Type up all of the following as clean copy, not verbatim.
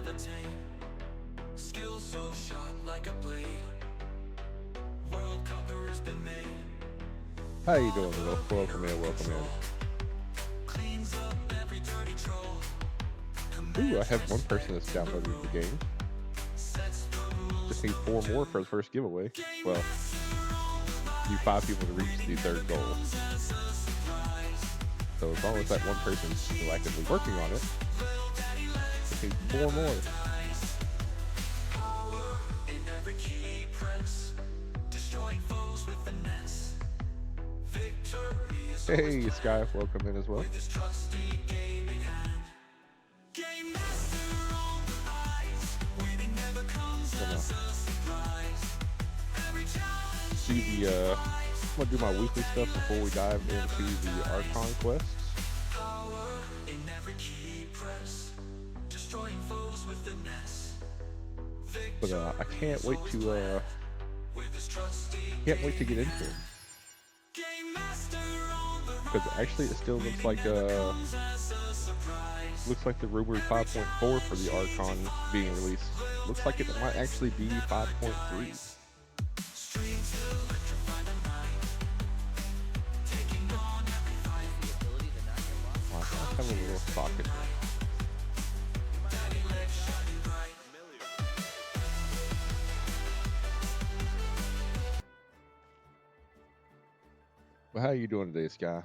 the tame. Skill so sharp like a blade. World conqueror's been made. How you doing, little? Welcome in, welcome in. Cleans up every dirty troll. Ooh, I have one person that's downloaded the game. Sets the rules. Just need 4 more for the first giveaway. Well, need 5 people to reach the third goal. So as long as that one person's still actively working on it, just need 4 more. Power in every key press. Destroying foes with finesse. Victory is always Hey, Sky, welcome in as well. with his trusty gaming hand. Game master on the rise. Winning never comes as a surprise. Every challenge See the I'm gonna do my weekly stuff before we dive into the Archon quests. power in every key press. Destroying foes with finesse. But I can't wait to With his trusty get into them. game master on the Because actually it still looks like rise as a surprise. the rumored 5.4 for the Archon being released. Looks like it might actually be 5.3. Street to electrify the night. Taking on every fight. Well, I have a little socket. Daddy legs shining bright. But how you doing today, Sky?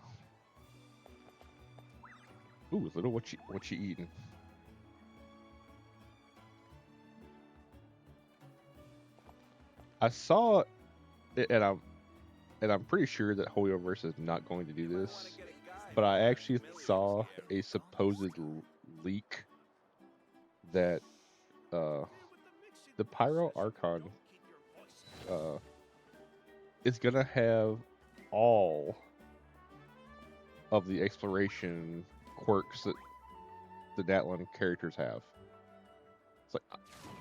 Ooh, little, what you eating? I saw it, and I'm pretty sure that Hoyoverse is not going to do this. But I actually saw a supposed leak that the Pyro Archon is gonna have all of the exploration quirks that the Datlan characters have. It's like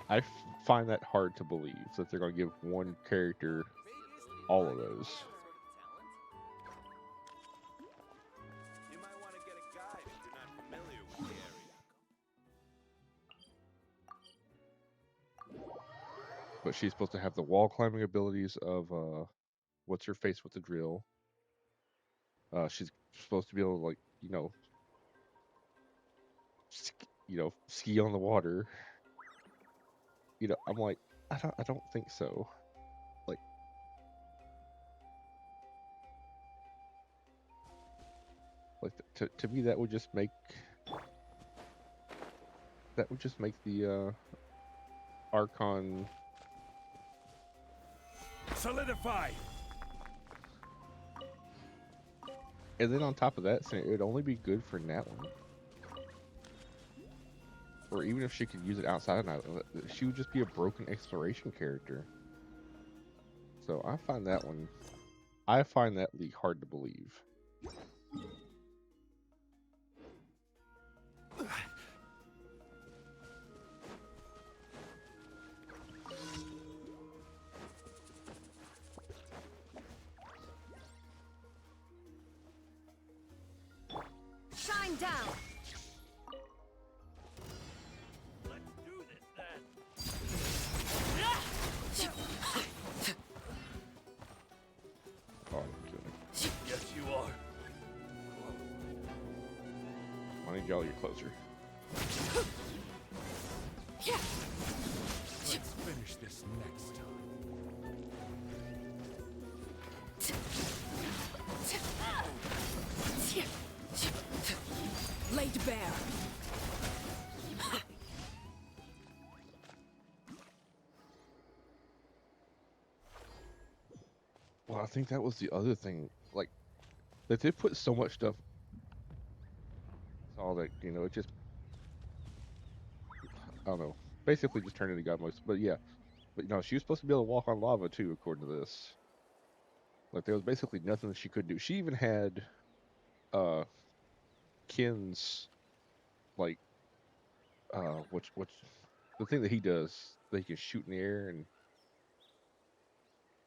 I find that hard to believe that they're gonna give one character all of those. You might want to get a guide if you're not familiar with the area. But she's supposed to have the wall climbing abilities of what's her face with the drill. She's supposed to be able to, like, ski on the water. I'm like, I don't think so. Like to me that would just make the Archon. Solidify! And then on top of that, saying it would only be good for Natlan. Or even if she could use it outside of Natlan, she would just be a broken exploration character. So I find that leak hard to believe. Shine down. Let's do this then! Oh, I'm kidding. Yes, you are. I need y'all to get closer. Let's finish this next time. Laid bare. Well, I think that was the other thing. Like, they did put so much stuff. All that, it just, I don't know. Basically, just turned into God most. But yeah, she was supposed to be able to walk on lava too, according to this. Like, there was basically nothing that she could do. She even had, uh, Ken's, like, what's the thing that he does? That he can shoot in the air and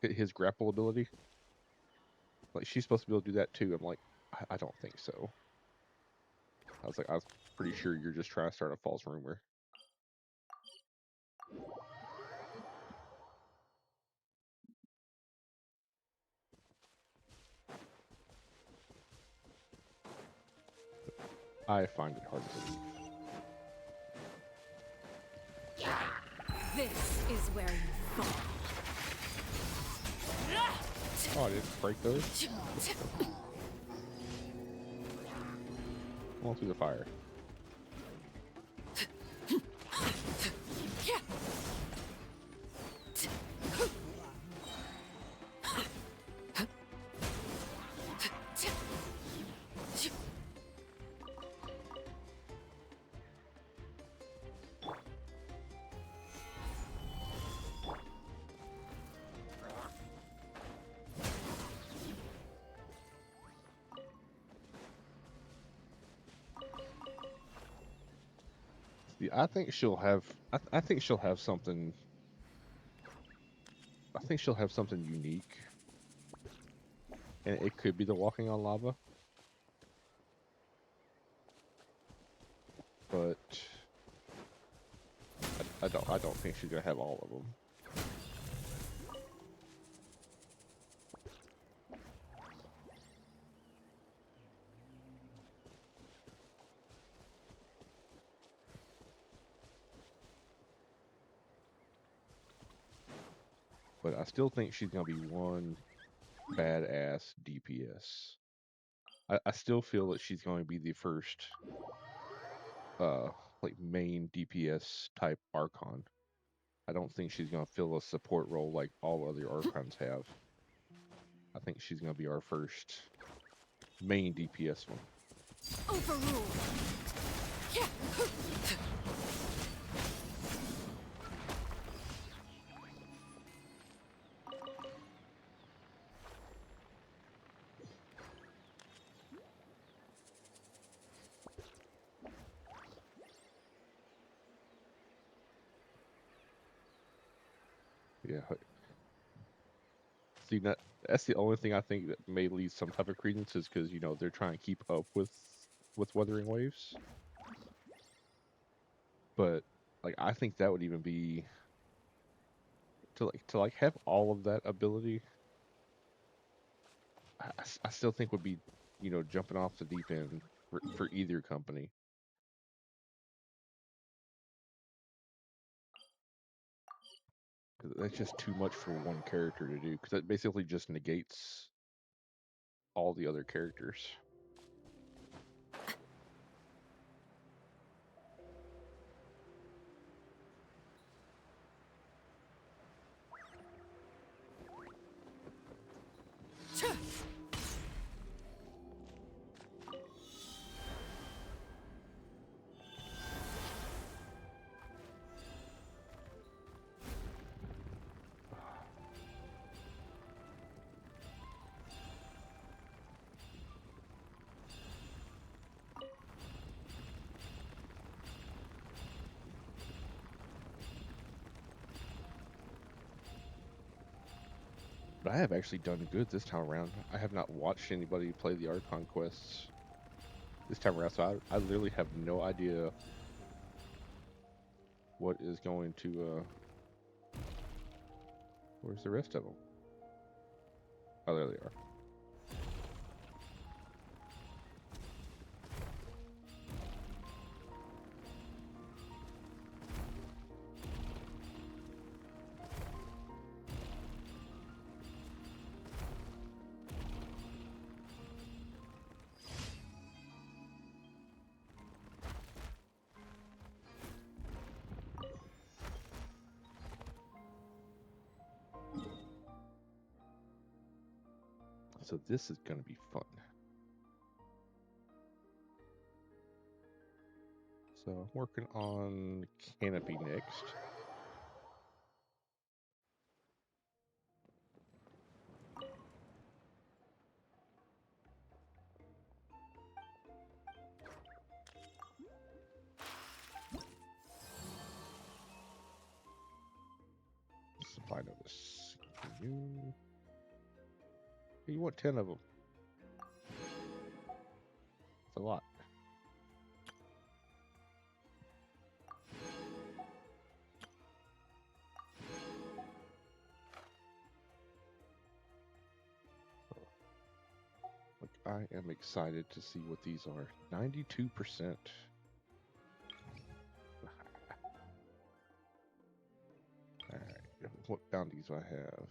hit his grapple ability. Like, she's supposed to be able to do that too. I'm like, I don't think so. I was pretty sure you're just trying to start a false rumor. I find it hard to believe. This is where you fall. Oh, I didn't break those. All through the fire. See, I think she'll have. I think she'll have something. I think she'll have something unique, and it could be the walking on lava. But I don't. I don't think she's gonna have all of them. But I still think she's gonna be one badass DPS. I still feel that she's going to be the first, uh, like main DPS type Archon. I don't think she's gonna fill a support role like all other Archons have. I think she's gonna be our first main DPS one. Overruled. Yeah. See, that's the only thing I think that may lead some type of credence is because they're trying to keep up with Wuthering Waves. But like I think that would even be to have all of that ability. I still think would be jumping off the deep end for either company. 'Cause that's just too much for one character to do. Because that basically just negates all the other characters. But I have actually done good this time around. I have not watched anybody play the Archon quests this time around, so I literally have no idea what is going to. Where's the rest of them? Oh, there they are. So this is going to be fun. So I'm working on Canopy next. Supply notice. You want 10 of them. It's a lot. Look, I am excited to see what these are. 92%. Alright, what bounties do I have?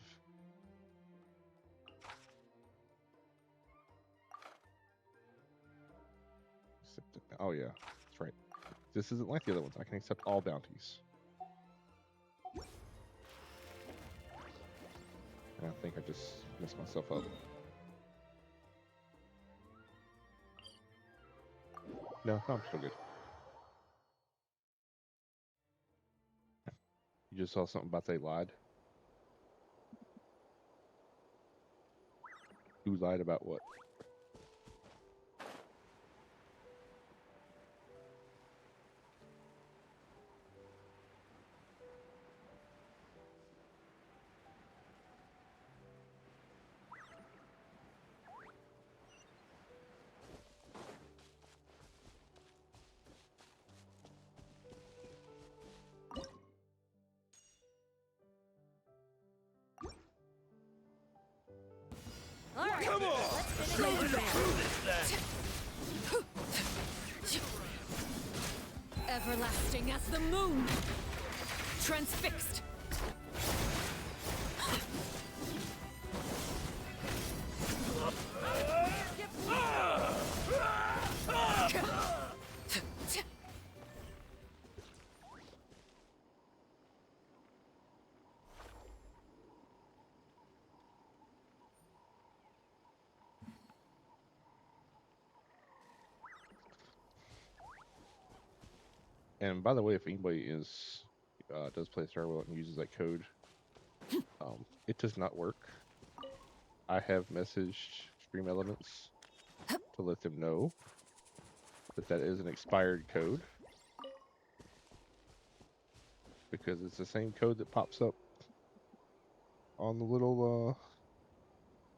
Oh yeah, that's right. This isn't like the other ones. I can accept all bounties. And I think I just messed myself up. No, I'm still good. You just saw something about they lied? Who lied about what? All right. Come on! Let's Show finish me this thing! Everlasting as the moon. Transfixed. And by the way, if anybody is does play Star Wars and uses that code, it does not work. I have messaged Stream Elements to let them know that that is an expired code because it's the same code that pops up on the little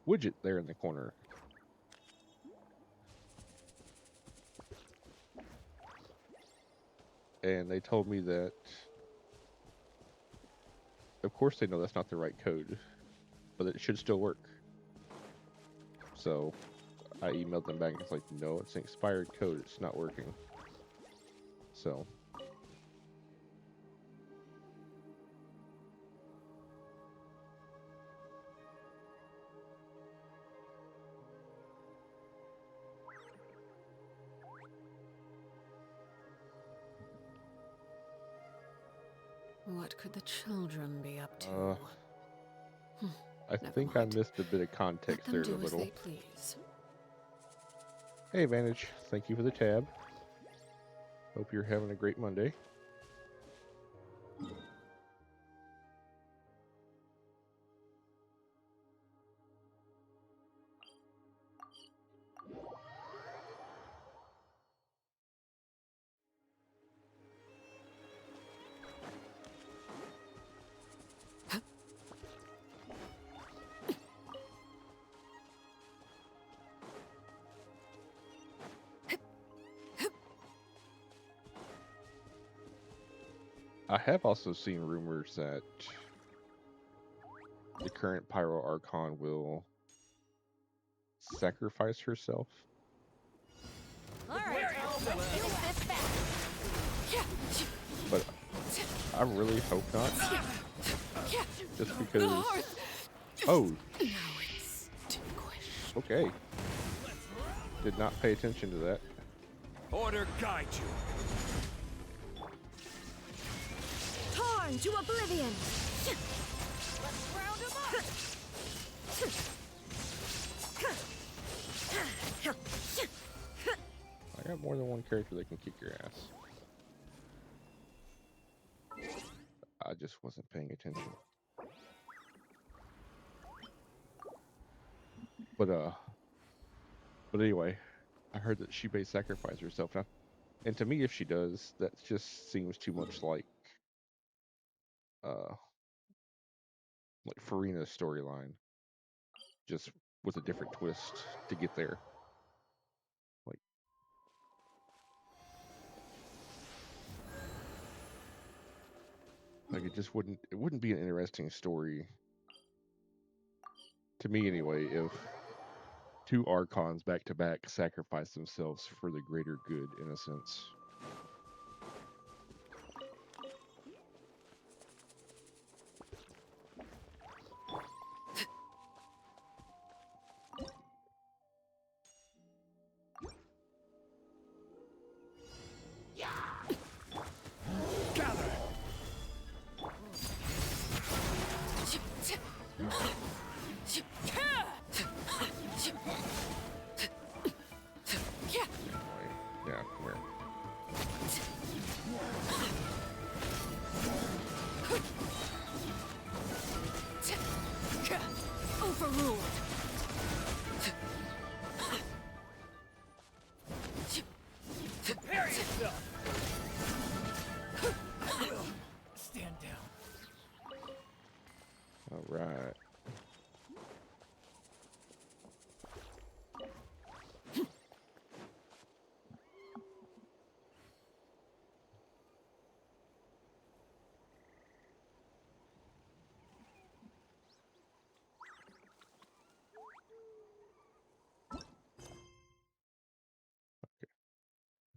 widget there in the corner. And they told me that, of course, they know that's not the right code, but it should still work. So I emailed them back and it's like, no, it's an expired code. It's not working. So What could the children be up to? I Never think I mind. missed a bit of Let context them there, do a as little. they please. Hey, Vantage, thank you for the tab. Hope you're having a great Monday. I have also seen rumors that the current Pyro Archon will sacrifice herself. All right. Let's do this back. But I really hope not. Just because. Oh, Now extinguish. okay. Did not pay attention to that. Order guide you. Torn to oblivion. Let's round 'em up. I got more than one character that can kick your ass. I just wasn't paying attention. But anyway, I heard that she may sacrifice herself now. And to me, if she does, that just seems too much uh like Farina's storyline, just with a different twist to get there. Like it wouldn't be an interesting story to me anyway two Archons back to back sacrifice themselves for the greater good, in a sense. Yeah, come here. Overruled. Prepare yourself! Stand down. All right.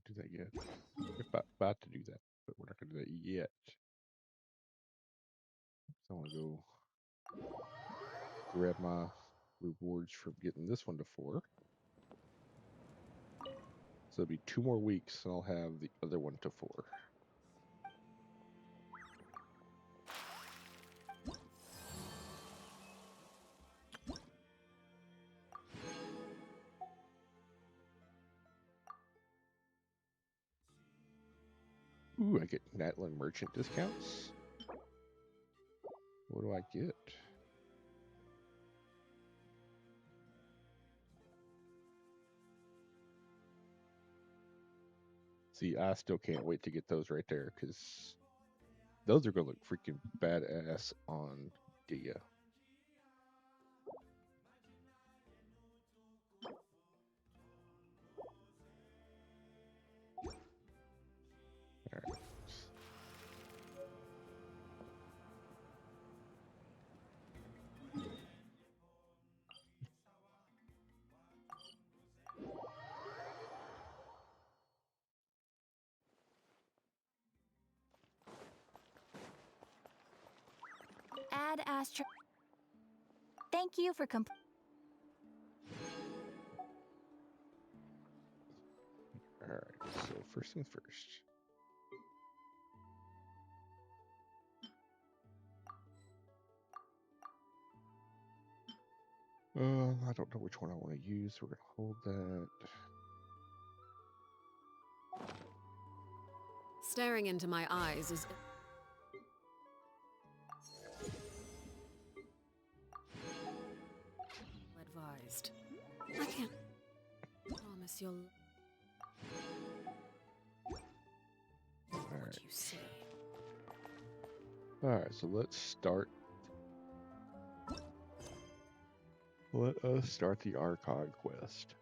Do that yet. We're about to do that, but we're not going to do that yet. So I want to go grab my rewards from getting this one to 4. So it'll be 2 more weeks, and I'll have the other one to 4. Ooh, I get Natlan merchant discounts. What do I get? See, I still can't wait to get those right there, because those are going to look freaking badass on Dia. Alright. Add Astro. Thank you for Alright, so first things first. I don't know which one I want to use. We're going to hold that. Staring into my eyes is advised. I can't promise you'll what you see. Alright, so let's start. Let us start the Archon quest.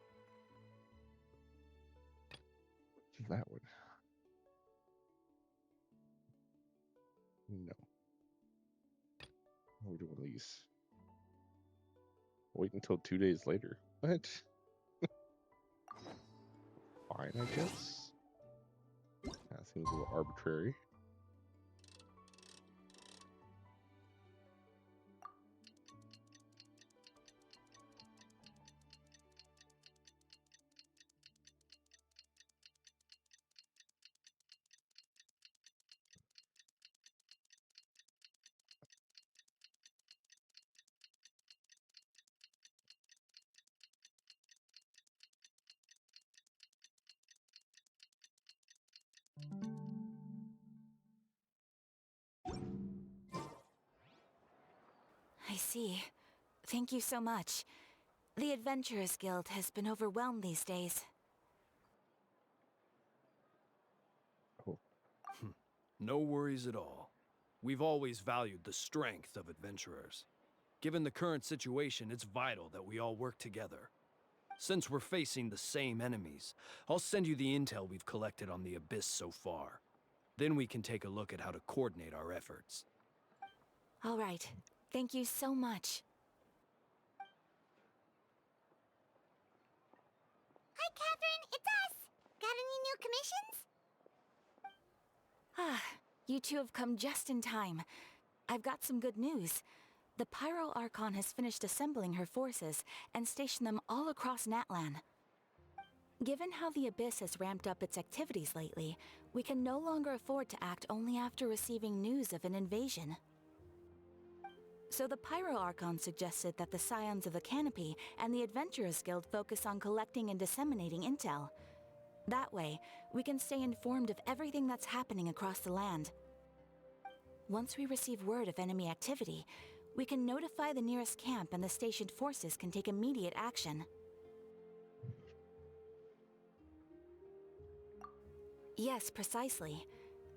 That one. No. We're doing these. Wait until 2 days later. What? Fine, I guess. That seems a little arbitrary. I see. Thank you so much. The Adventurers Guild has been overwhelmed these days. Oh, No worries at all. We've always valued the strength of adventurers. Given the current situation, it's vital that we all work together. Since we're facing the same enemies, I'll send you the intel we've collected on the Abyss so far. Then we can take a look at how to coordinate our efforts. All right. Thank you so much. Hi, Catherine. It's us. Got any new commissions? Ah, you two have come just in time. I've got some good news. The Pyro Archon has finished assembling her forces and stationed them all across Natlan. Given how the Abyss has ramped up its activities lately, we can no longer afford to act only after receiving news of an invasion. So the Pyro Archon suggested that the Scions of the Canopy and the Adventurers Guild focus on collecting and disseminating intel. That way, we can stay informed of everything that's happening across the land. Once we receive word of enemy activity, we can notify the nearest camp and the stationed forces can take immediate action. Yes, precisely.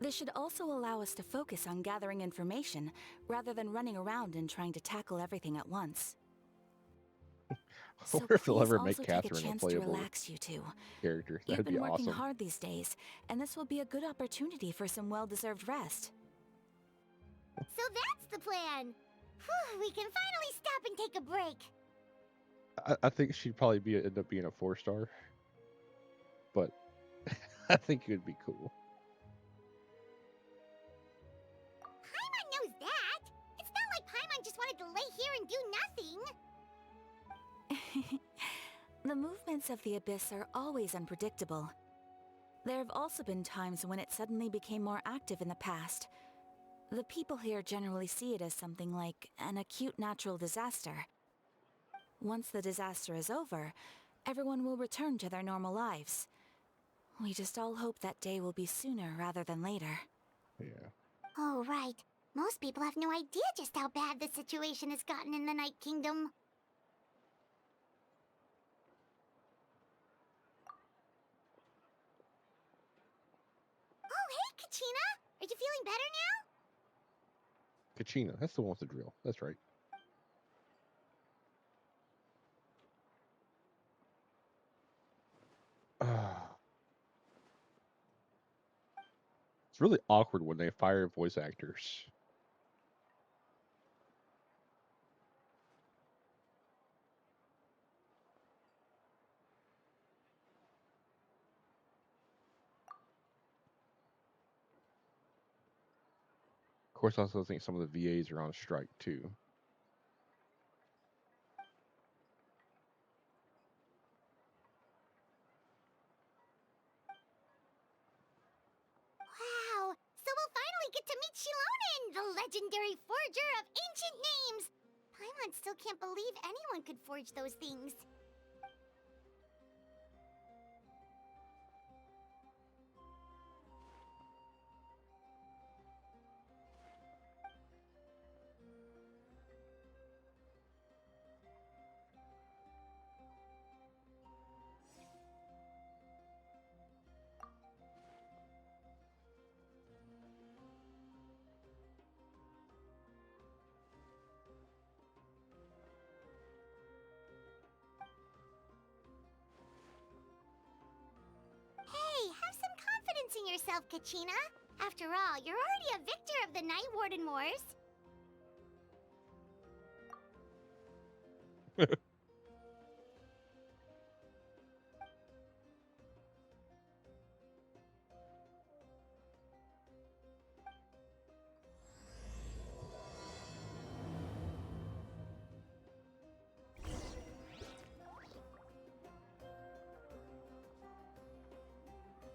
This should also allow us to focus on gathering information, rather than running around and trying to tackle everything at once. I So wonder if they'll please ever also make take a Catherine a chance to playable relax, you two. character. You've That'd be been working awesome. hard these days, and this will be a good opportunity for some well-deserved rest. So that's the plan. Whew, we can finally stop and take a break. I think she'd probably end up being a 4-star, but I think it would be cool. Paimon knows that. It's not like Paimon just wanted to lay here and do nothing. The movements of the Abyss are always unpredictable. There have also been times when it suddenly became more active in the past. The people here generally see it as something like an acute natural disaster. Once the disaster is over, everyone will return to their normal lives. We just all hope that day will be sooner rather than later. Yeah. Oh, right. Most people have no idea just how bad the situation has gotten in the Night Kingdom. Oh, hey, Kachina! Are you feeling better now? Kachina, that's the one with the drill. That's right. It's really awkward when they fire voice actors. Of course, I also think some of the VAs are on strike too. Wow! So we'll finally get to meet Shilonen, the legendary forger of ancient names! Paimon still can't believe anyone could forge those things. Hey, have some confidence in yourself, Kachina. After all, you're already a victor of the Night Warden Wars.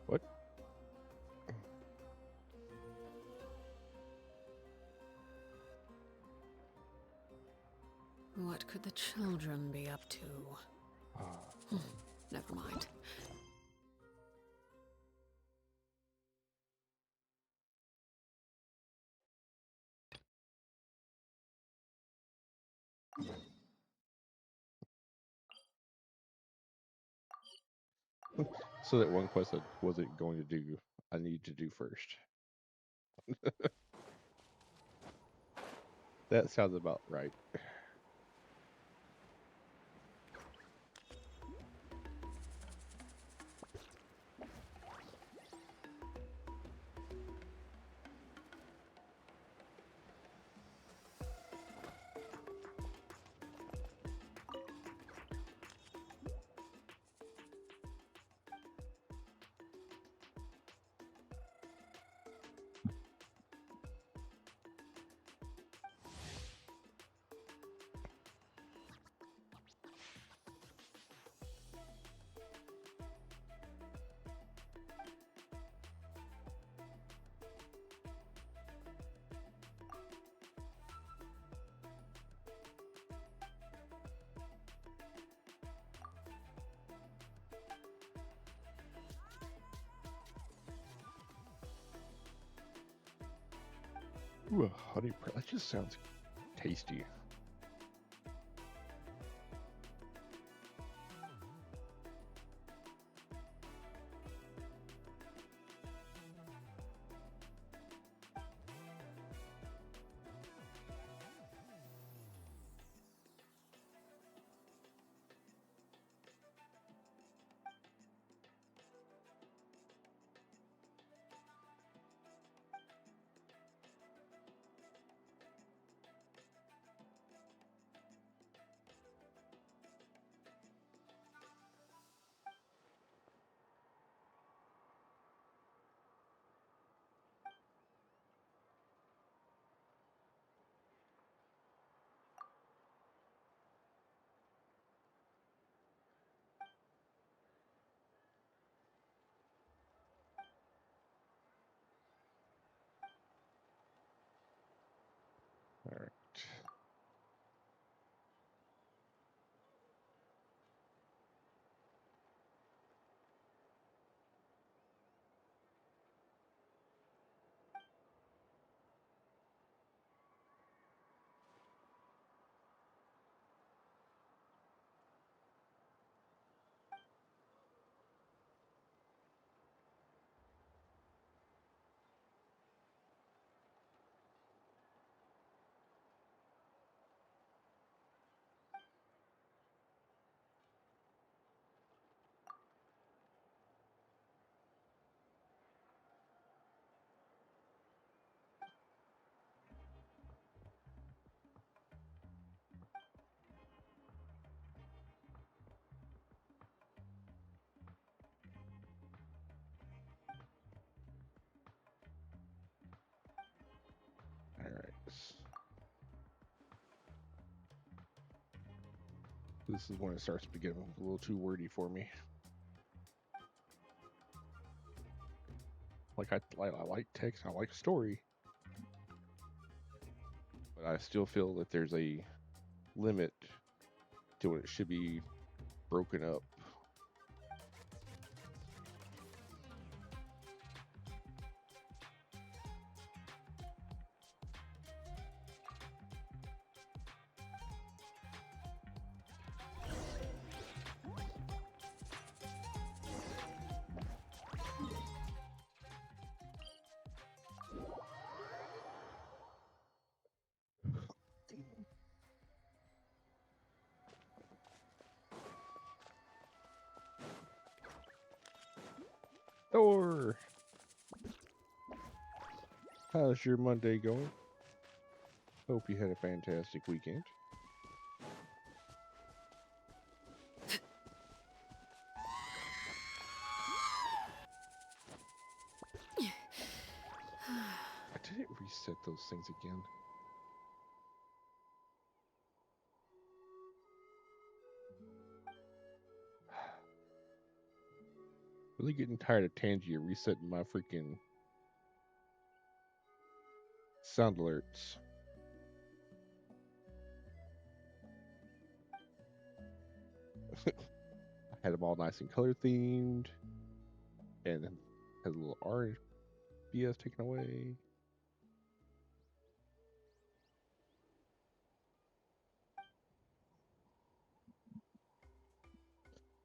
What? What could the children be up to? Never mind. So that one quest that wasn't going to do, I need to do first. That sounds about right. Ooh, that just sounds tasty. All right. All right. This is when it starts to get a little too wordy for me. I like text, I like story, but I still feel that there's a limit to when it should be broken up. Thor, how's your Monday going? Hope you had a fantastic weekend. Did it reset those things again? Really getting tired of Tangier resetting my freaking sound alerts. I had them all nice and color themed, and then had a little orange BS taken away.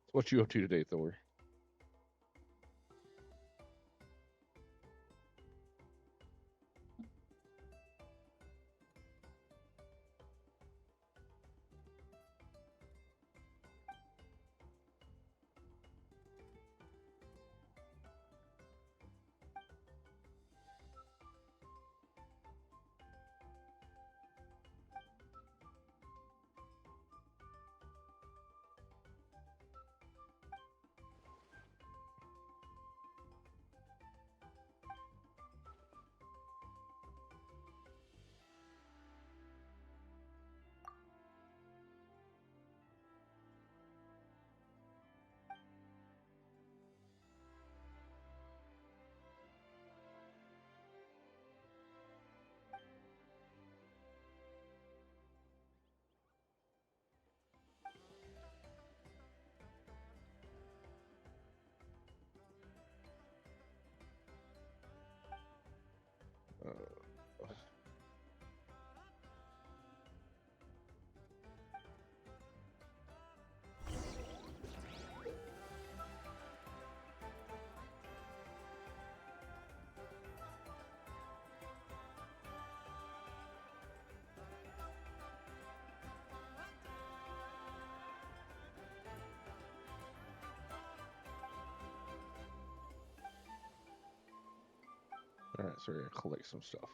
So what you up to today, Thor? All right, so we're gonna collect some stuff.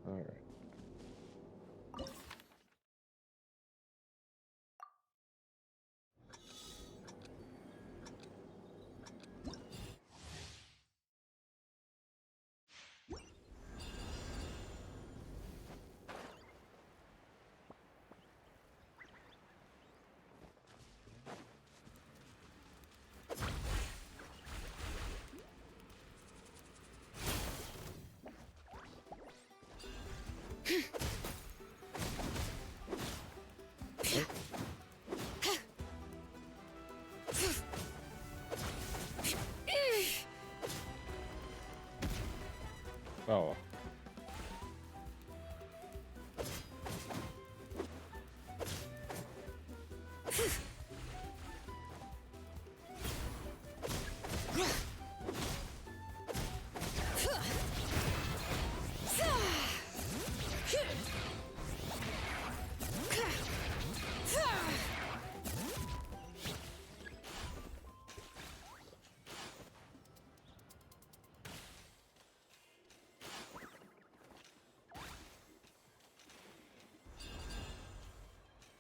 All right. Oh.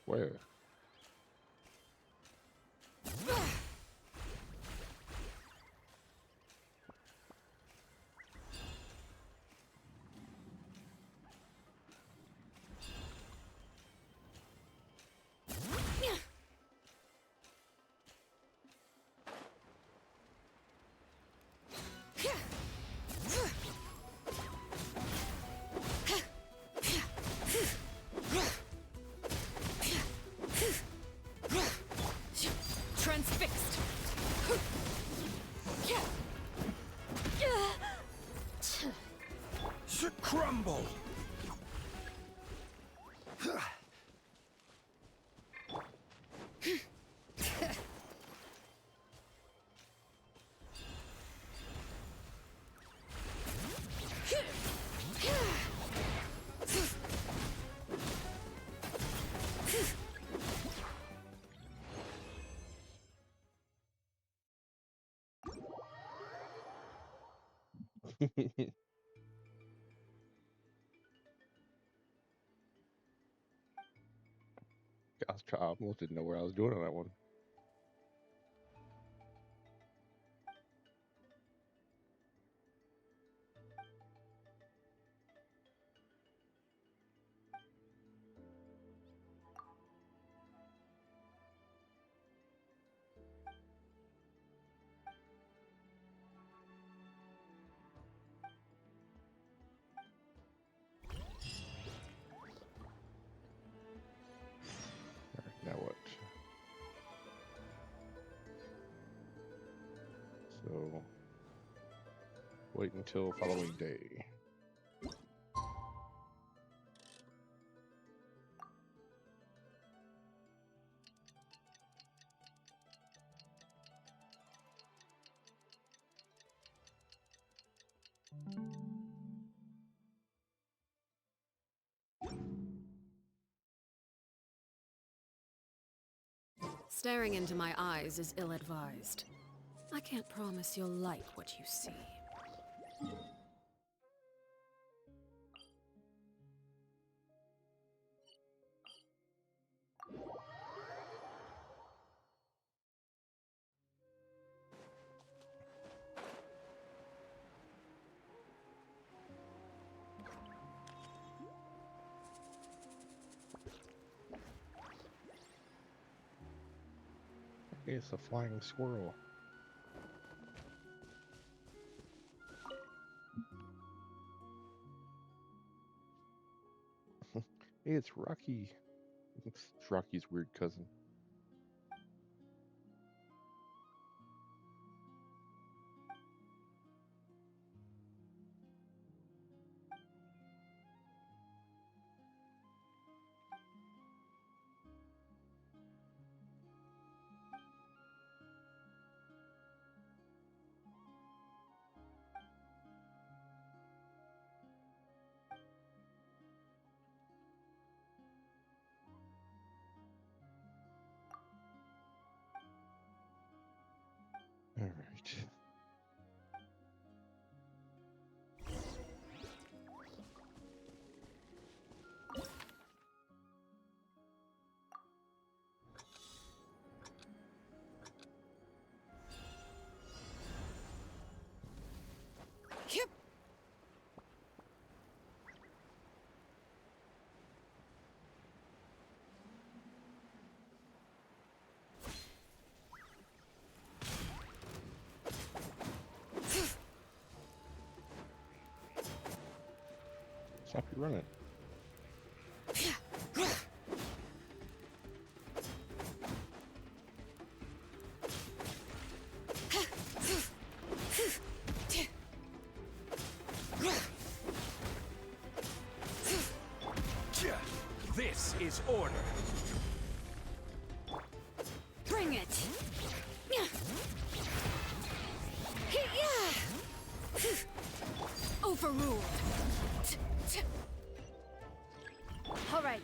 Where? Transfixed. Crumble. I almost didn't know where I was doing on that one. All right, now what? So, wait until following day. Staring into my eyes is ill-advised. I can't promise you'll like what you see. It's a flying squirrel. Hey, it's Rocky. It's Rocky's weird cousin. Stop you running. This is order. Bring it! Overruled. All right.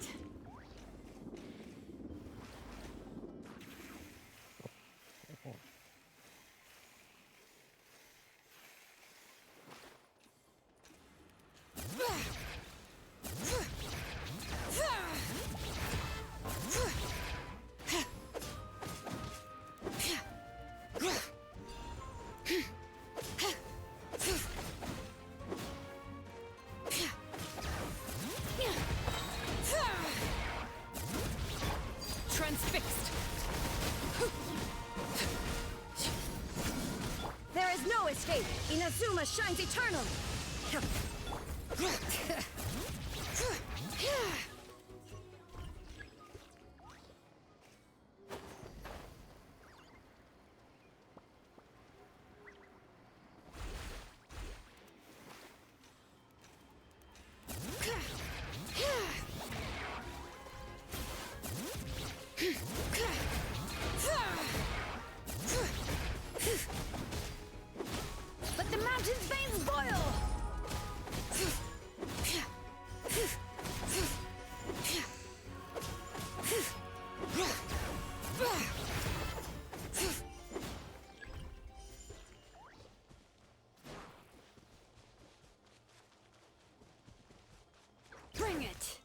Transfixed. There is no escape. Inazuma shines eternal. Let the mountain's veins boil! Bring it.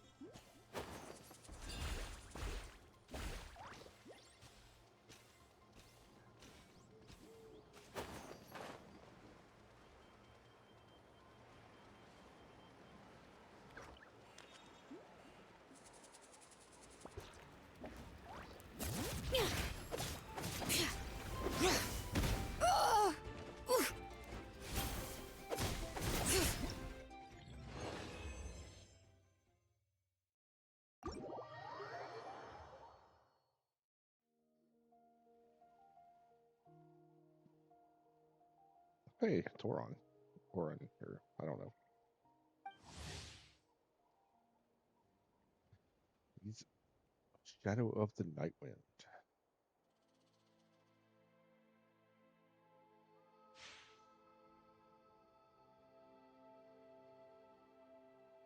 Hey, Toron. Orin, or I don't know. He's Shadow of the Night Wind.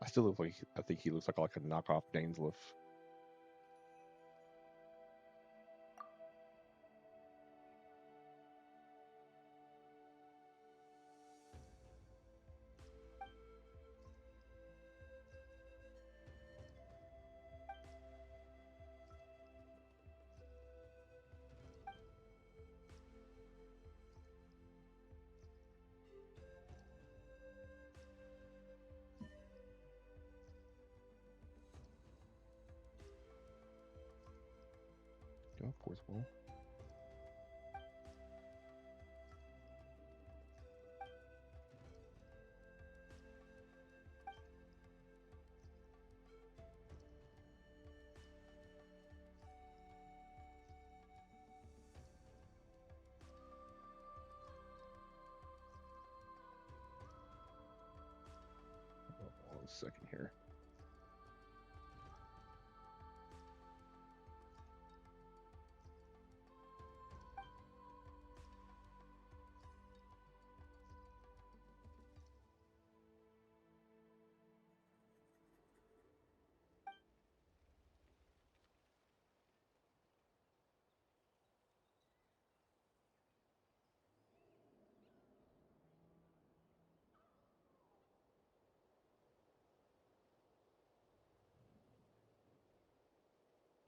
I still look like I think he looks like a knockoff Dainsleif. Go, fourth wall. Hold on a second here.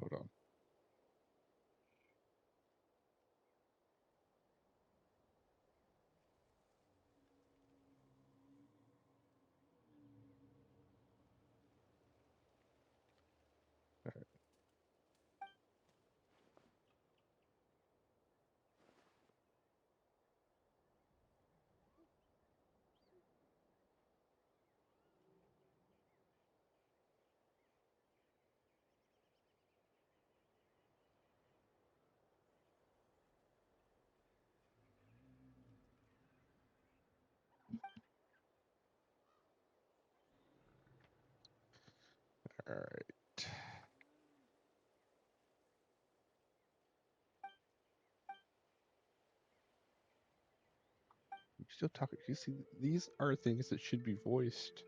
Hold on. All right. All right. You still talking? You see, these are things that should be voiced.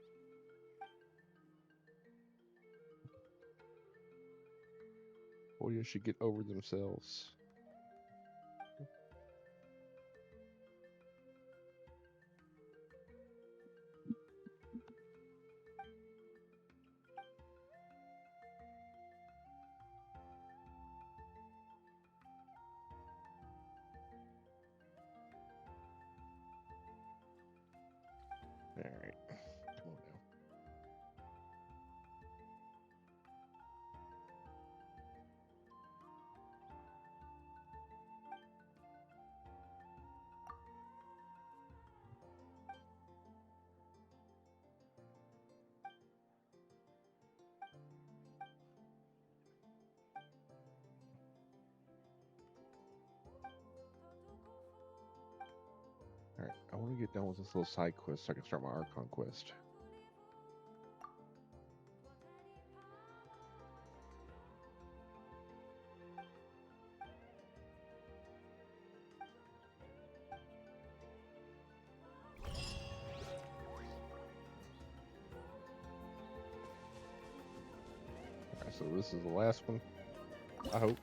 Audio should get over themselves. All right. Come on now. All right. I want to get done with this little side quest so I can start my Archon quest. All right. So this is the last one. I hope.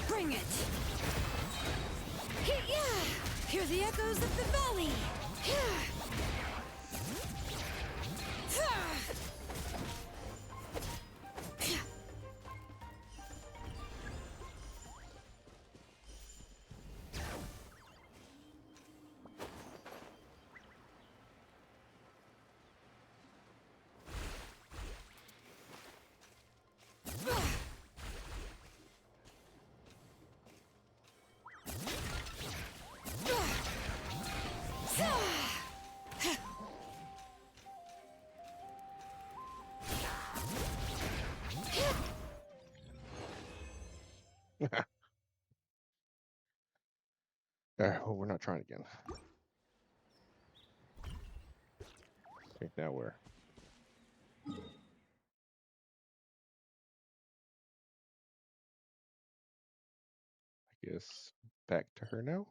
Bring it! Hit-ya! Hear the echoes of the valley! All right. Well, we're not trying again. Okay. Now where? I guess back to her now.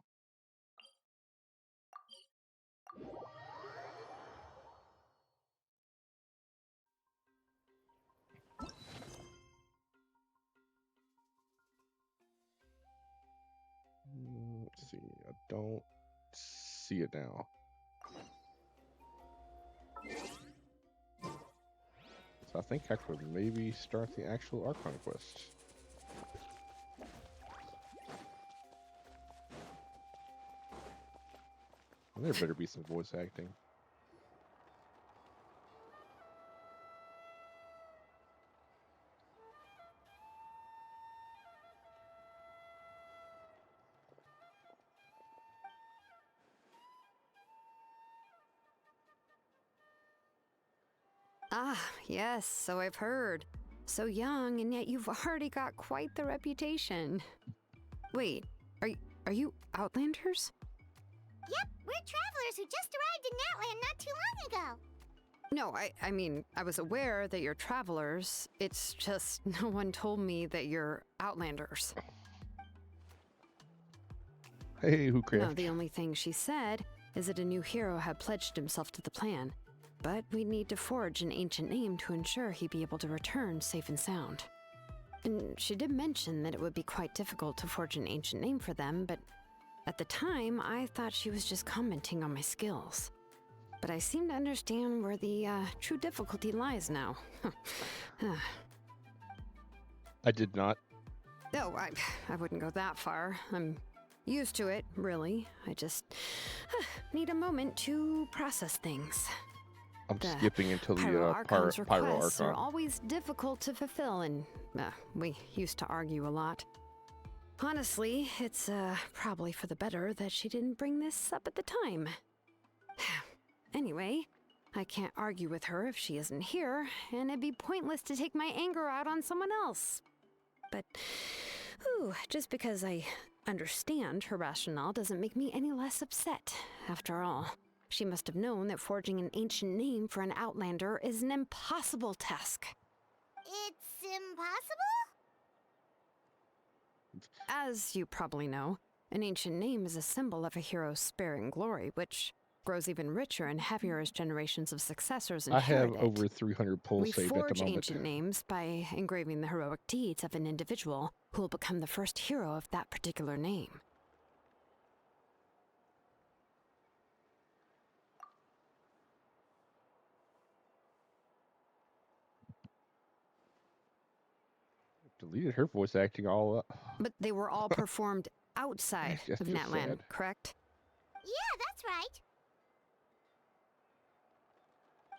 Let's see. I don't see it now. So I think I could maybe start the actual Archon quest. And there better be some voice acting. Ah, yes, so I've heard. So young, and yet you've already got quite the reputation. Wait, are you Outlanders? Yep, we're travelers who just arrived in Natland not too long ago. No, I mean, I was aware that you're travelers. It's just no one told me that you're Outlanders. Hey, who No, craft? the only thing she said is that a new hero had pledged himself to the plan. But we'd need to forge an ancient name to ensure he'd be able to return safe and sound. And she did mention that it would be quite difficult to forge an ancient name for them, but at the time, I thought she was just commenting on my skills. But I seem to understand where the true difficulty lies now. I did not. No, I wouldn't go that far. I'm used to it, really. I just need a moment to process things. I'm The skipping until the Pyro Archon's Pyro requests are Archon. always difficult to fulfill, and we used to argue a lot. Honestly, it's probably for the better that she didn't bring this up at the time. Anyway, I can't argue with her if she isn't here, and it'd be pointless to take my anger out on someone else. But, just because I understand her rationale doesn't make me any less upset. After all, she must have known that forging an ancient name for an Outlander is an impossible task. It's impossible? As you probably know, an ancient name is a symbol of a hero's sparing glory, which grows even richer and heavier as generations of successors I have inherit it. over 300 pulls We saved at forge the moment. ancient names by engraving the heroic deeds of an individual who will become the first hero of that particular name. Deleted her voice acting all up. But they were all performed outside That's of just Natland, sad. correct? Yeah, that's right.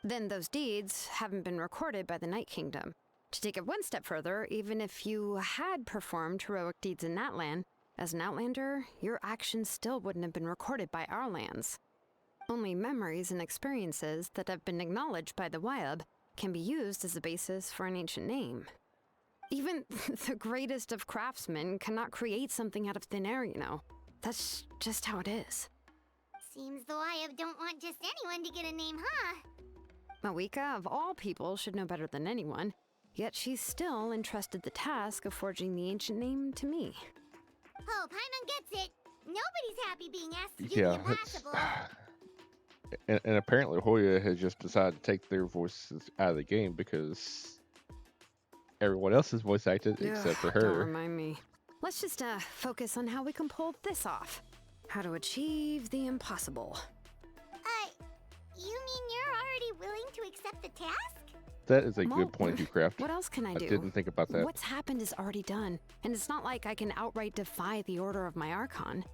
Then those deeds haven't been recorded by the Night Kingdom. To take it one step further, even if you had performed heroic deeds in Natland, as an Outlander, your actions still wouldn't have been recorded by our lands. Only memories and experiences that have been acknowledged by the Wyab can be used as a basis for an ancient name. Even the greatest of craftsmen cannot create something out of thin air, you know. That's just how it is. Seems the Wyab don't want just anyone to get a name, huh? Mawika, of all people, should know better than anyone, yet she's still entrusted the task of forging the ancient name to me. Oh, Paimon gets it. Nobody's happy being asked to do the Yeah, it's, impossible. and apparently Hoya has just decided to take their voices out of the game because everyone else is voice acted except for Don't her. remind me. Let's just focus on how we can pull this off. How to achieve the impossible. You mean you're already willing to accept the task? That is a Well, good point, Hewcraft. What else can I I do? didn't think about that. What's happened is already done, and it's not like I can outright defy the order of my Archon.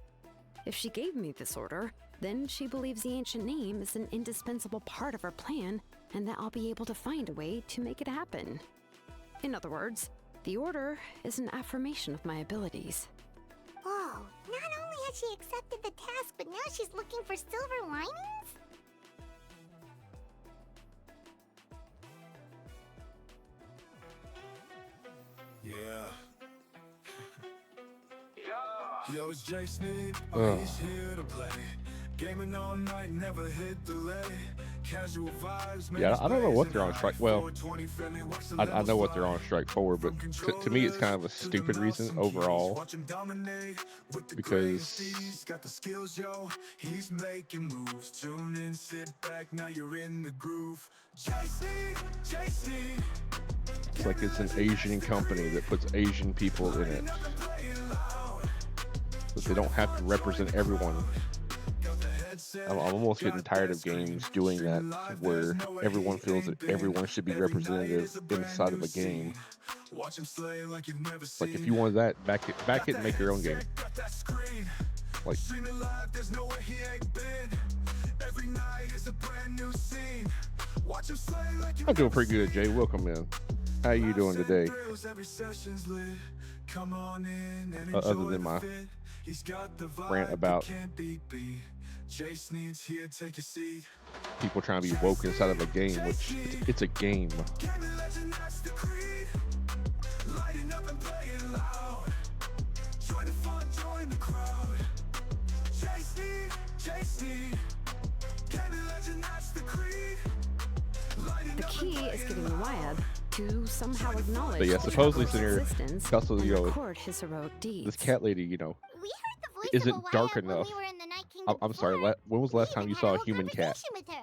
If she gave me this order, then she believes the ancient name is an indispensable part of her plan, and that I'll be able to find a way to make it happen. In other words, the order is an affirmation of my abilities. Whoa, not only has she accepted the task, but now she's looking for silver linings? Yeah. Yo, it's Jay Sneed. Ugh. He's here to play. Gaming all night, never hit delay. Casual vibes. Yeah, I don't know what they're on strike. Well, I know what they're on strike for, but to me it's kind of a stupid reason overall. Because he's got the skills, yo. He's making moves. Tune in, sit back, now you're in the groove. JC. it's like it's an Asian company that puts Asian people in it. But they don't have to represent everyone. I'm almost getting tired of games doing that, where everyone feels that everyone should be representative inside of a game. Like if you want that, back it and make your own game. Like, I'm doing pretty good, Jay. Welcome in. How you doing today? Other than my rant about Chase needs here, take a seat. People trying to be woke inside of a game, which it's a game. Gaming legend, that's the creed. Lighting up and playing loud. Join the fun, join the crowd. Chase need. Gaming legend, that's the creed. Lighting The up and key is playing getting loud. Wyatt to somehow acknowledge But yeah, the supposedly traveler's Senior, existence also, and you know, record his heroic deeds. this cat lady, you know, We heard the voice isn't of a dark Wyatt when enough. we were in the Night Kingdom I'm sorry. before. When was the We last time even you had saw a whole human cat? conversation with her.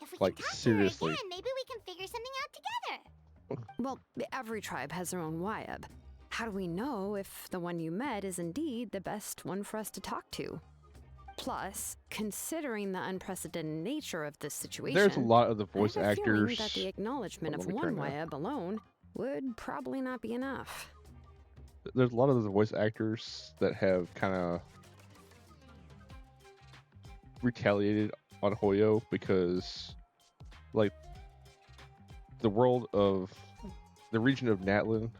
If we Like, can talk seriously. to her again, maybe we can figure something out together. Well, every tribe has their own Wyatt. How do we know if the one you met is indeed the best one for us to talk to? Plus, considering the unprecedented nature of this situation, There's a lot of the I voice have a feeling actors. that the acknowledgement Let of me one turn that. Wyatt alone would probably not be enough. There's a lot of the voice actors that have kind of retaliated on Hoyo because, like, the world of the region of Natlin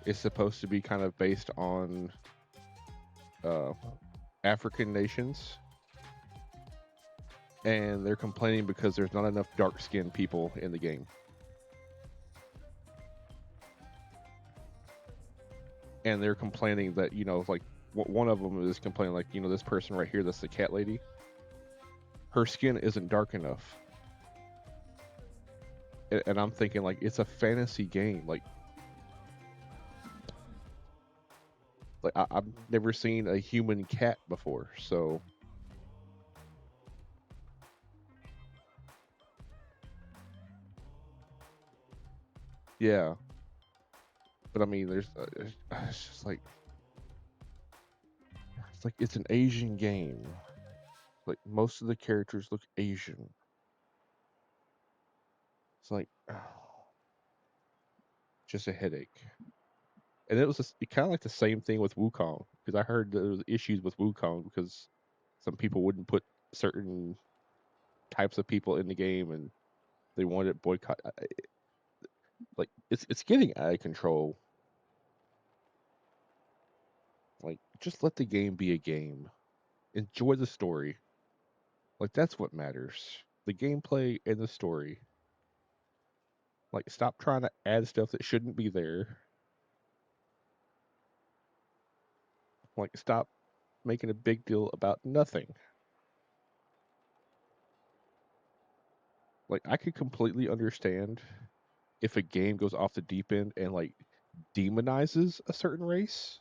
is supposed to be kind of based on African nations, and they're complaining because there's not enough dark-skinned people in the game. And they're complaining that, you know, like, one of them is complaining, like, you know, this person right here, that's the cat lady, her skin isn't dark enough. And I'm thinking, like, it's a fantasy game. Like I've never seen a human cat before, so yeah. But I mean, it's just like, it's an Asian game. Like, most of the characters look Asian. It's like, just a headache. And it was kind of like the same thing with Wukong, because I heard there was issues with Wukong because some people wouldn't put certain types of people in the game, and they wanted it boycott. Like, it's getting out of control. Like, just let the game be a game. Enjoy the story. Like, that's what matters. The gameplay and the story. Like, stop trying to add stuff that shouldn't be there. Like, stop making a big deal about nothing. Like, I could completely understand if a game goes off the deep end and, like, demonizes a certain race.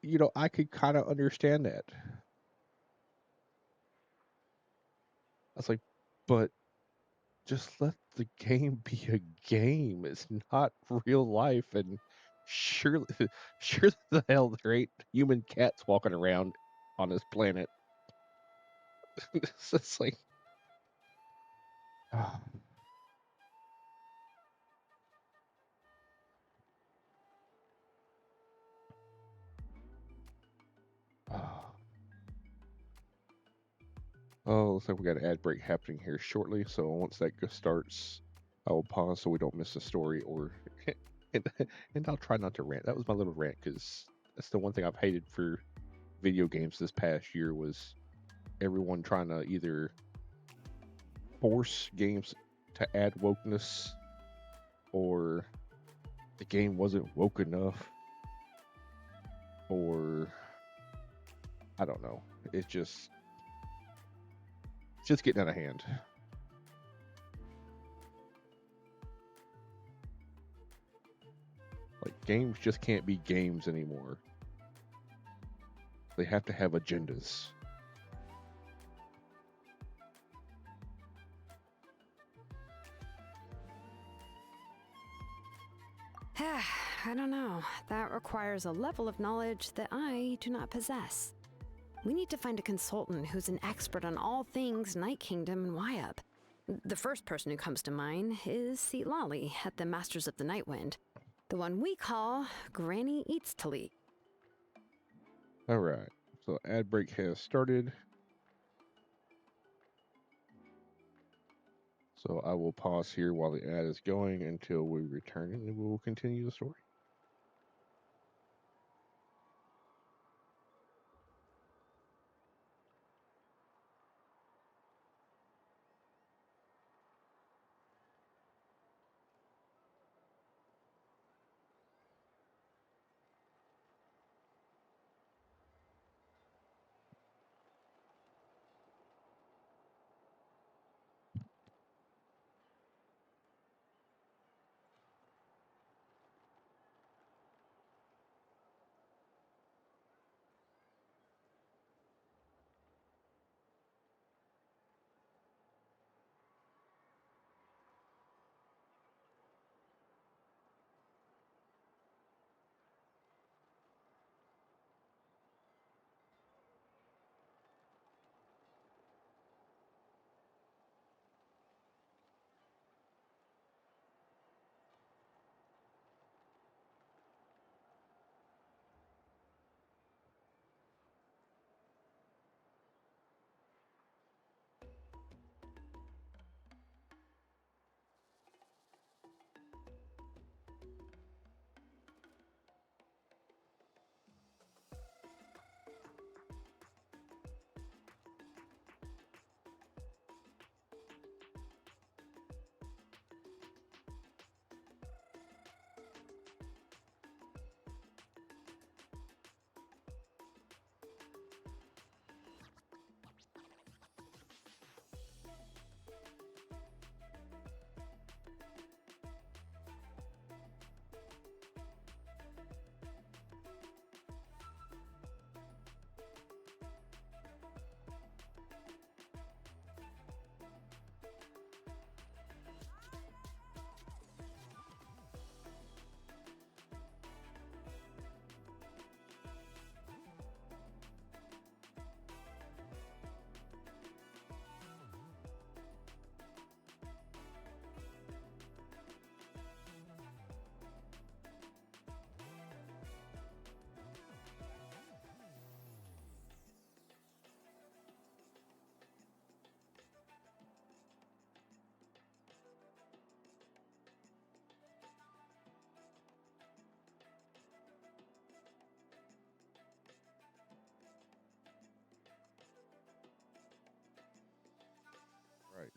You know, I could kind of understand that. I was like, but just let the game be a game. It's not real life, and surely, sure the hell there ain't human cats walking around on this planet. It's just like, ah, ah. Oh, looks like we got an ad break happening here shortly. So once that starts, I will pause so we don't miss the story, or and, and I'll try not to rant. That was my little rant, because that's the one thing I've hated for video games this past year, was everyone trying to either force games to add wokeness, or the game wasn't woke enough, or I don't know. It's just getting out of hand. Like, games just can't be games anymore. They have to have agendas. I don't know. That requires a level of knowledge that I do not possess. We need to find a consultant who's an expert on all things Night Kingdom and Wyatt. The first person who comes to mind is Seat Lolly at the Masters of the Night Wind, the one we call Granny Eats Talik. All right. So ad break has started. So I will pause here while the ad is going until we return, and then we will continue the story.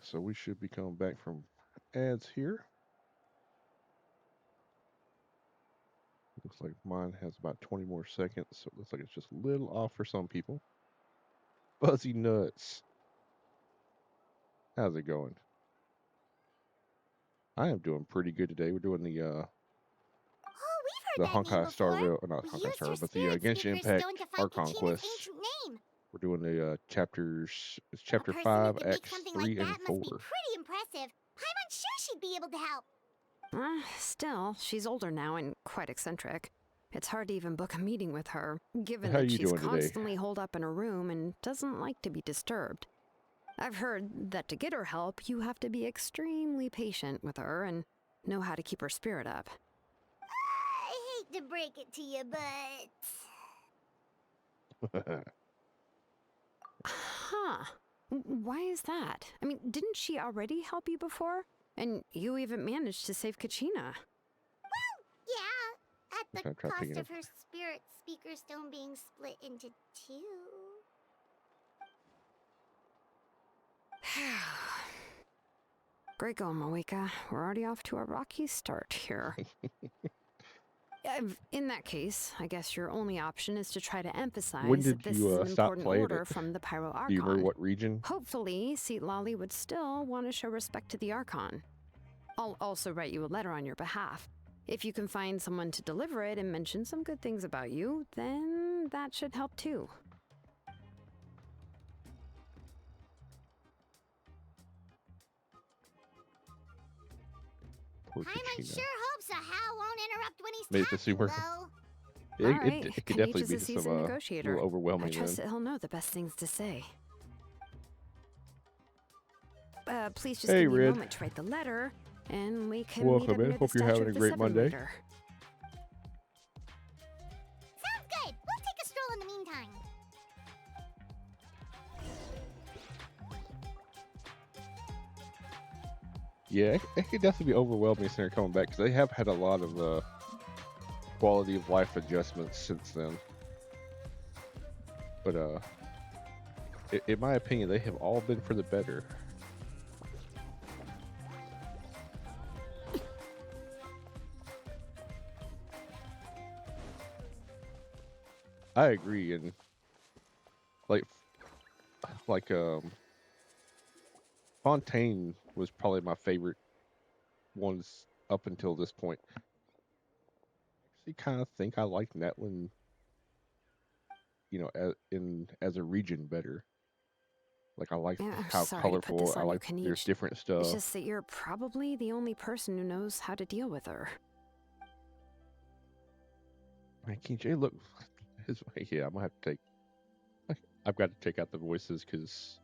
So we should be coming back from ads here. Looks like mine has about 20 more seconds, so it looks like it's just a little off for some people. Fuzzy Nuts. How's it going? I am doing pretty good today. We're doing the Oh, we've heard that name Honkai Star before. Rail, not We Honkai used Star her Rail, but the spirit Genshin speaker's Impact stone to find Archon Kachina's quests. ancient name. We're doing the chapters. It's A chapter person 5, who could make acts something 3 like and that 4. must be pretty impressive. Paimon's sure she'd be able to help. Still, she's older now and quite eccentric. It's hard to even book a meeting with her, given How that you she's doing today? constantly holed up in her room and doesn't like to be disturbed. I've heard that to get her help, you have to be extremely patient with her and know how to keep her spirit up. I hate to break it to you, but... Huh. Why is that? I mean, didn't she already help you before? And you even managed to save Kachina. Yeah, at the Okay, try cost picking of up. her spirit speaker stone being split into two. Great going, Moeka. We're already off to a rocky start here. In that case, I guess your only option is to try to emphasize When that did this you is an stop important playing order it? from the Pyro Do you remember Archon. what region? Hopefully, Seat Lolly would still want to show respect to the Archon. I'll also write you a letter on your behalf. If you can find someone to deliver it and mention some good things about you, then that should help too. Poor Paimon Kachina. sure hopes a How won't interrupt when he's Made it to talking, Super. though. It, All right, it could definitely Kanich is be a just seasoned some negotiator. little I overwhelming trust then. that he'll know the best things to say. Please just Hey, give me a Red. moment to write the letter, and we can Welcome meet up in. near the Hope you're statue having of a the great Seven Monday. later. Sounds good. We'll take a stroll in the meantime. Yeah, it could definitely be overwhelming since they're coming back because they have had a lot of quality of life adjustments since then. But in my opinion, they have all been for the better. I agree, and like Fontaine was probably my favorite ones up until this point. I actually kind of think I liked Netlin, as a region better. Like I like Yeah, I'm how sorry to put colorful. this I on you, like there's Kanich. different It's stuff. just that you're probably the only person who knows how to deal with her. Man, KJ, look, yeah, I'm gonna have to take. I've got to take out the voices because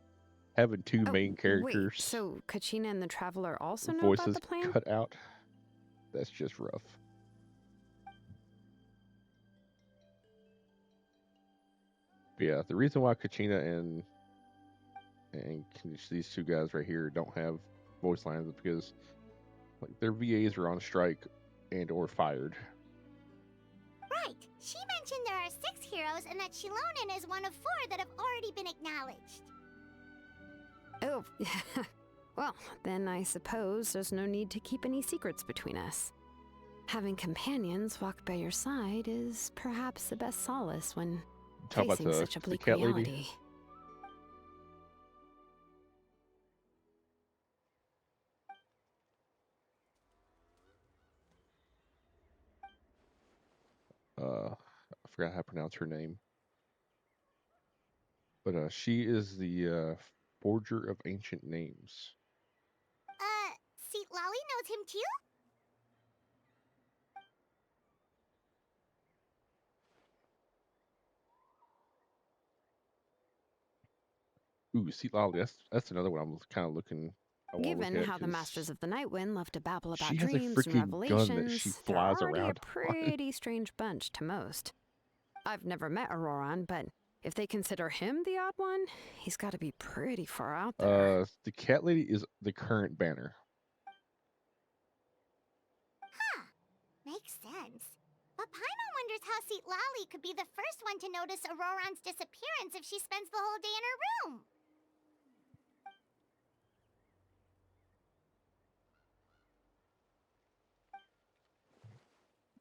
having two main Wait, characters so Kachina and the Traveler also know about voices the plan? cut out, that's just rough. But yeah, the reason why Kachina and these two guys right here don't have voice lines is because like their VAs are on strike and or fired. Right. She mentioned there are 6 heroes and that Shilonen is one of 4 that have already been acknowledged. Oh, well, then I suppose there's no need to keep any secrets between us. Having companions walk by your side is perhaps the best solace when Talk about facing such a the bleak cat lady. reality. I forgot how to pronounce her name, but she is the forger of ancient names. Seat Lolly knows him too? Ooh, see, Lolly, that's another one I'm kind of looking. I want to look Given at how the 'cause Masters of the Night Wind love to babble about she has a dreams and freaking gun that she revelations, they're flies already a around on. pretty strange bunch to most. I've never met Auroran, but if they consider him the odd one, he's got to be pretty far out there. The cat lady is the current banner. Huh. Makes sense. But Paimon wonders how Seat Lolly could be the first one to notice Auroran's disappearance if she spends the whole day in her room.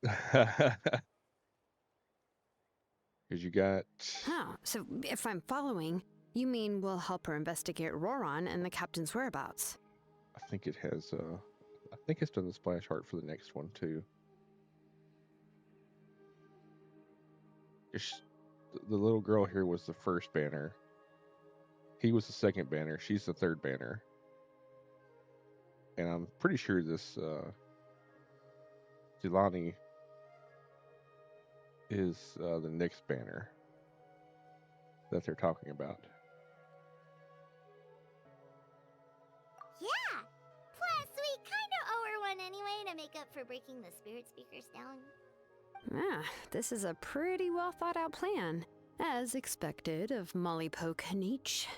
Because you got. Oh, so if I'm following, you mean we'll help her investigate Roron and the captain's whereabouts? I think it has. I think it's done the splash art for the next one too. The little girl here was the first banner. He was the second banner. She's the third banner. And I'm pretty sure this Zilani is the next banner that they're talking about. Yeah. Plus, we kind of owe her one anyway to make up for breaking the spirit speakers down. Ah, this is a pretty well thought out plan, as expected of Molly Poke Nietzsche.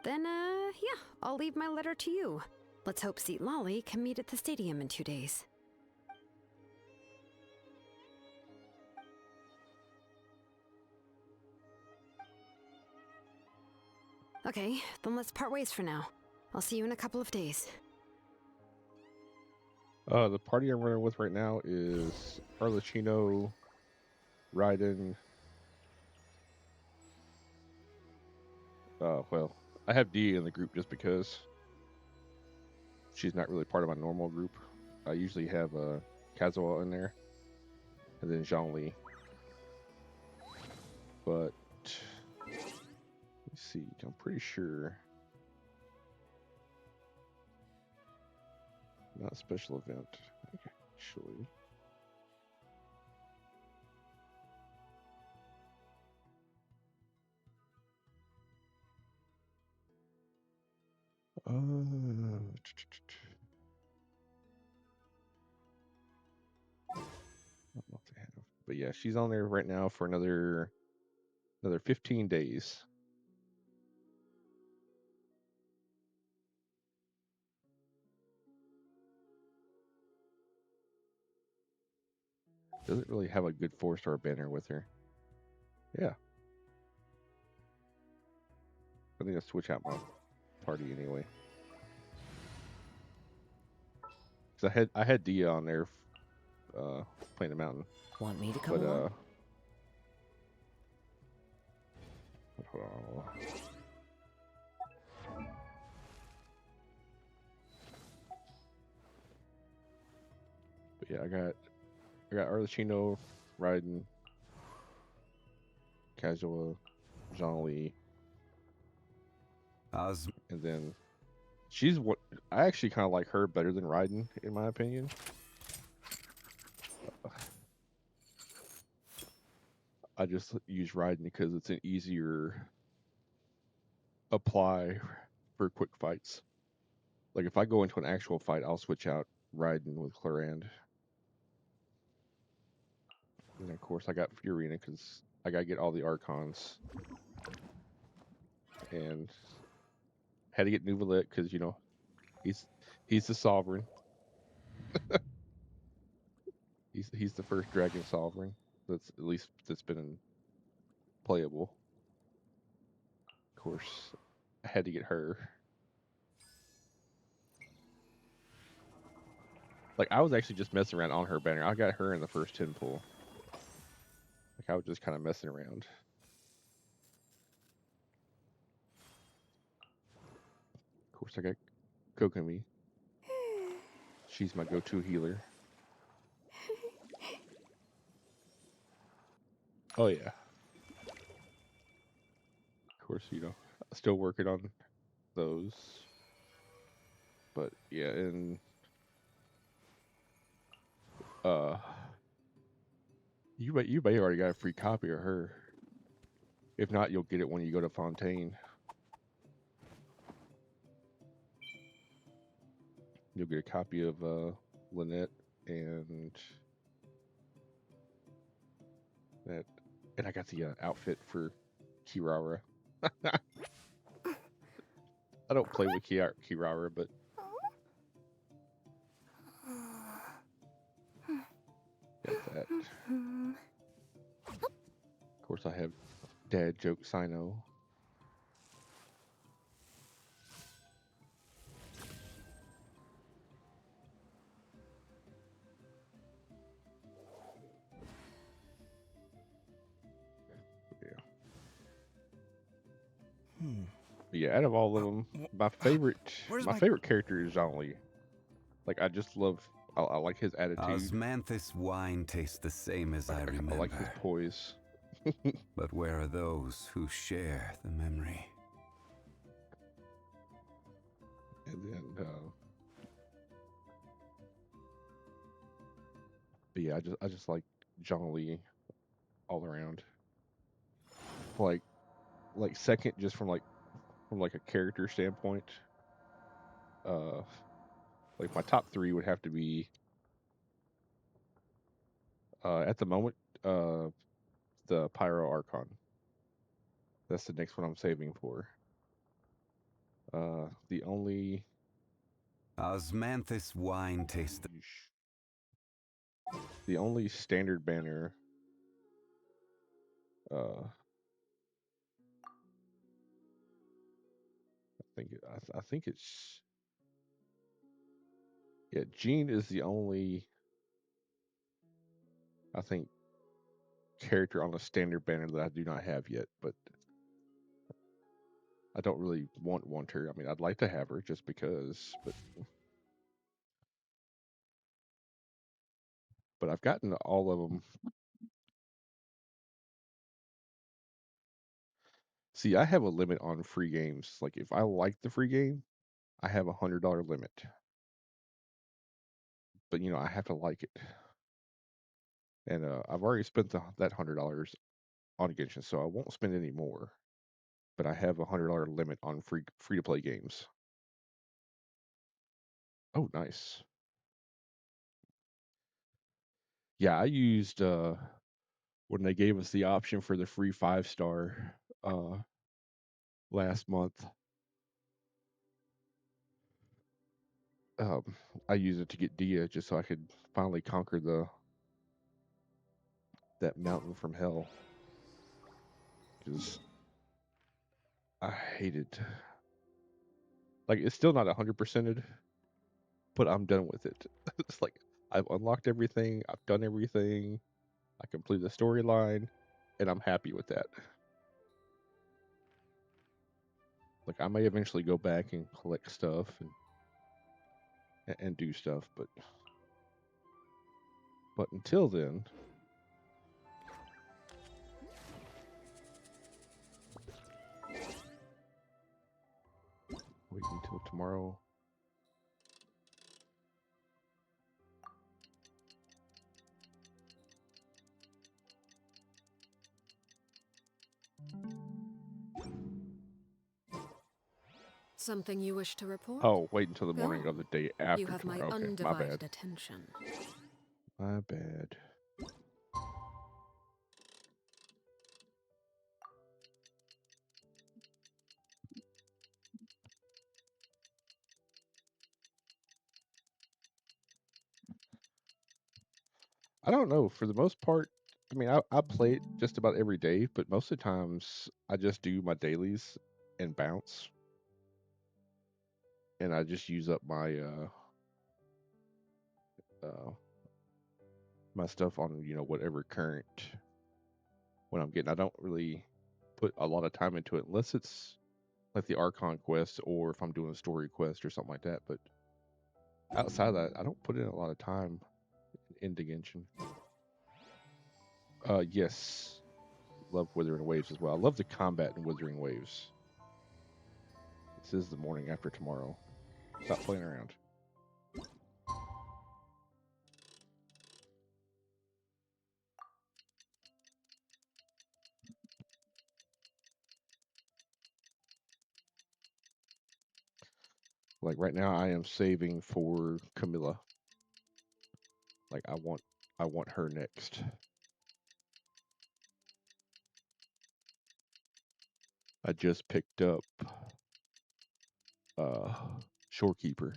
Then, yeah, I'll leave my letter to you. Let's hope Seat Lolly can meet at the stadium in 2 days. Okay, then let's part ways for now. I'll see you in a couple of days. The party I'm running with right now is Arlecchino, Raiden. Well, I have Dee in the group just because she's not really part of my normal group. I usually have Kazuo in there, and then Zhongli. But let's see, I'm pretty sure not a special event, actually. I don't know if they have, but yeah, she's on there right now for another 15 days. Doesn't really have a good 4-star banner with her. Yeah. I think I'll switch out my party anyway. Cause I had Dia on there playing the mountain. Want me to come But along? hold on. But yeah, I got Arlecchino, Raiden, Casual, Zhongli, and then she's what I actually kind of like her better than Raiden in my opinion. I just use Raiden because it's an easier apply for quick fights. Like if I go into an actual fight, I'll switch out Raiden with Clarand. And of course, I got Furina because I gotta get all the Archons, and had to get Nuvalet because he's the sovereign. He's the first dragon sovereign that's been playable. Of course, I had to get her. Like I was actually just messing around on her banner. I got her in the first 10 pull. Like I was just kind of messing around. Of course, I got Kokomi. She's my go-to healer. Oh yeah. Of course, still working on those. But yeah, and you may already got a free copy of her. If not, you'll get it when you go to Fontaine. You'll get a copy of Lynette and that, and I got the outfit for Kirara. I don't play with Kirara, but got that. Of course, I have Dad Joke Sino. But yeah, out of all of them, where's my my- favorite character is Zhongli. Like I just love, I like his attitude. Osmanthus wine tastes the same as I I remember. like his poise. But where are those who share the memory? And then, but yeah, I just like Zhongli all around. Like, second, just from like a character standpoint. Uh, like my top three would have to be at the moment the Pyro Archon. That's the next one I'm saving for. The only Osmanthus wine tastes the only standard banner. I think it's yeah. Jean is the only I think character on the standard banner that I do not have yet, but I don't really want her. I mean, I'd like to have her just because, but I've gotten all of them. See, I have a limit on free games. Like if I like the free game, I have $100 limit. But I have to like it. And I've already spent that $100 on Genshin, so I won't spend any more. But I have $100 limit on free to play games. Oh, nice. Yeah, I used when they gave us the option for the free 5-star last month. Um, I used it to get Dia just so I could finally conquer that mountain from hell. Because I hated, like, it's still not 100%ed, but I'm done with it. It's like I've unlocked everything, I've done everything, I completed the storyline, and I'm happy with that. Like I may eventually go back and collect stuff and do stuff, but until then, wait until tomorrow. Something you wish to report? Oh, wait until the Go morning of on. the day after You have my tomorrow. Okay, my undivided bad. attention. My bad. I don't know. For the most part, I mean, I play it just about every day, but most of the times I just do my dailies and bounce, and I just use up uh my stuff on whatever current when I'm getting. I don't really put a lot of time into it unless it's like the Archon quest or if I'm doing a story quest or something like that. But outside of that, I don't put in a lot of time into Genshin. Yes, love Withering Waves as well. I love the combat in Withering Waves. This is the morning after tomorrow. Stop playing around. Like right now, I am saving for Camilla. Like I want her next. I just picked up uh Shorekeeper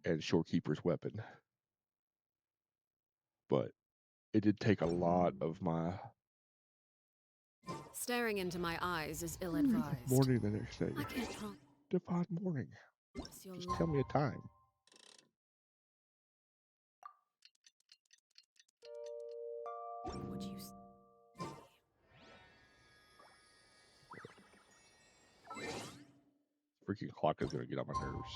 and Shorekeeper's weapon, but it did take a lot of my Staring into my eyes is ill-advised. morning the next day. I can't promise Divine morning. you'll Just tell me a time. would you Freaking clock is gonna get on my nerves.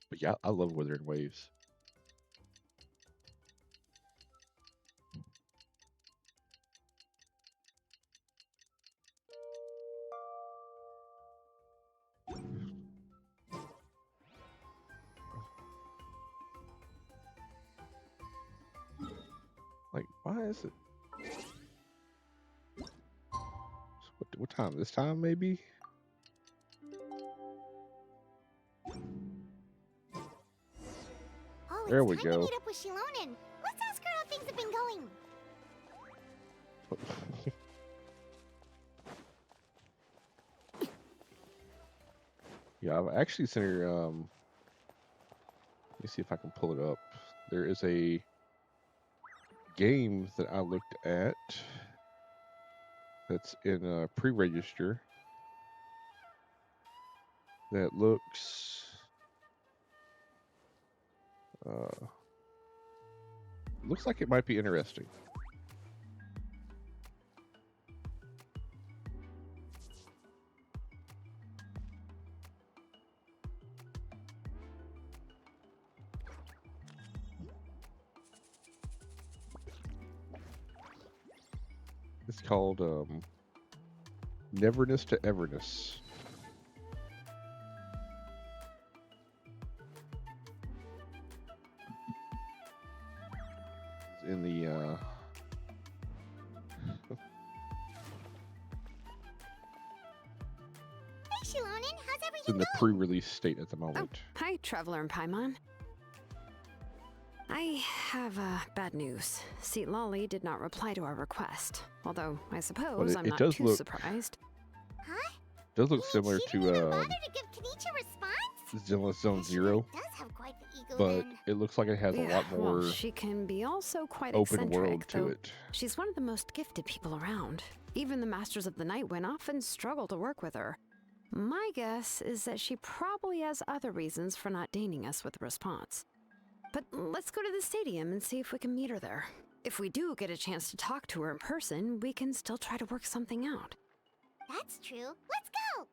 But yeah, I love Wuthering Waves. Like, why is it? What time? This time, maybe? Oh, There it's we time to go. meet up with Shilonen. Let's ask her how things have been going. Yeah, I've actually sent her. Let me see if I can pull it up. There is a game that I looked at that's in a pre-register that looks like it might be interesting. It's called Neverness to Everness. It's in the Hey, Shilonen, how's it's everything in the going? pre-release state at the moment. Hi, Traveler and Paimon. I have bad news. Seat Lolly did not reply to our request. Although, I suppose I'm it not does too look- surprised. Huh? Does look You mean similar she didn't even to bother to give Kenichi a response? Zenless Zone She Zero, really does have quite the ego but then. it looks like it has a lot well, more she can be also quite open eccentric, world to though it. she's one of the most gifted people around. Even the Masters of the Night Wind often struggle to work with her. My guess is that she probably has other reasons for not deigning us with a response. But let's go to the stadium and see if we can meet her there. If we do get a chance to talk to her in person, we can still try to work something out. That's true. Let's go!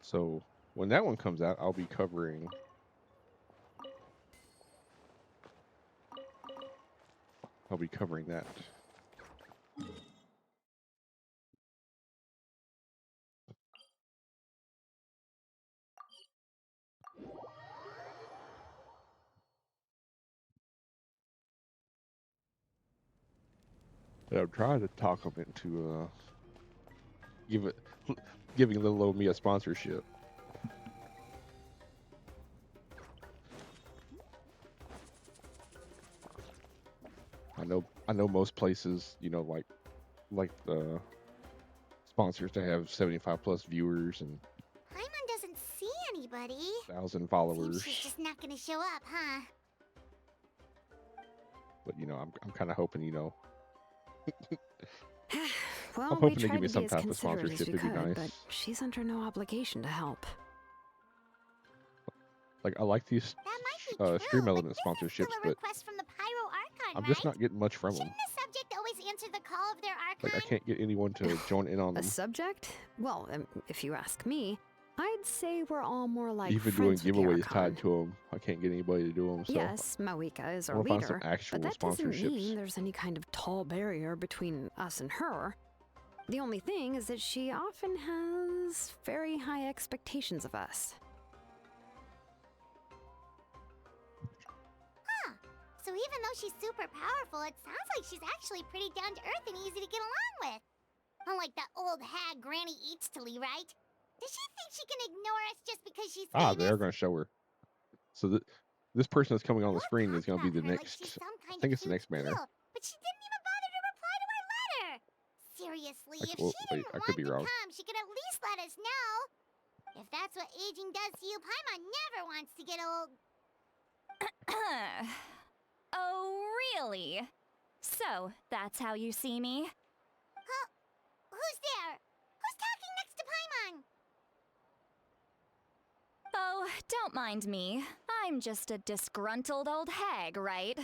So when that one comes out, I'll be covering that. And I'm trying to talk them into giving little old me a sponsorship. I know most places, like the sponsors to have 75 plus viewers and Paimon doesn't see anybody. 1,000 Seems followers. she's just not gonna show up, huh? But I'm kind of hoping, Well, I'm we hoping they tried give me to some be as type of considerate as sponsorship. we It'd be could, nice. but she's under no obligation to help. Like I like these That might be true, Stream but Element this is still sponsorships, a but request from the Pyro Archon, I'm right? just not getting much from them. Shouldn't the subject always answer the call of their Archon? Like I can't get anyone to join in on A them. subject? Well, if you ask me, I'd say we're all more like Even doing friends with the giveaways Archon. tied to them, I can't get anybody to do them. So Yes, Mawika is I our want to find some leader, actual but that doesn't sponsorships. mean there's any kind of tall barrier between us and her. The only thing is that she often has very high expectations of us. Huh. So even though she's super powerful, it sounds like she's actually pretty down to earth and easy to get along with. Unlike that old hag Granny Eatstily, right? Does she think she can ignore us just because she's famous? They are going to show her. So this person that's coming on the We'll screen is talk going to be about the her like next. she's some I kind think of it's the next huge banner. deal, but she didn't even bother to reply to our letter. Seriously, Like, if well, she wait, didn't I want could be to wrong. come, she could at least let us know. If that's what aging does to you, Paimon never wants to get old. Oh, Really? So, that's how you see me? Huh? Who's there? Who's talking next to Paimon? Oh, don't mind me. I'm just a disgruntled old hag, right?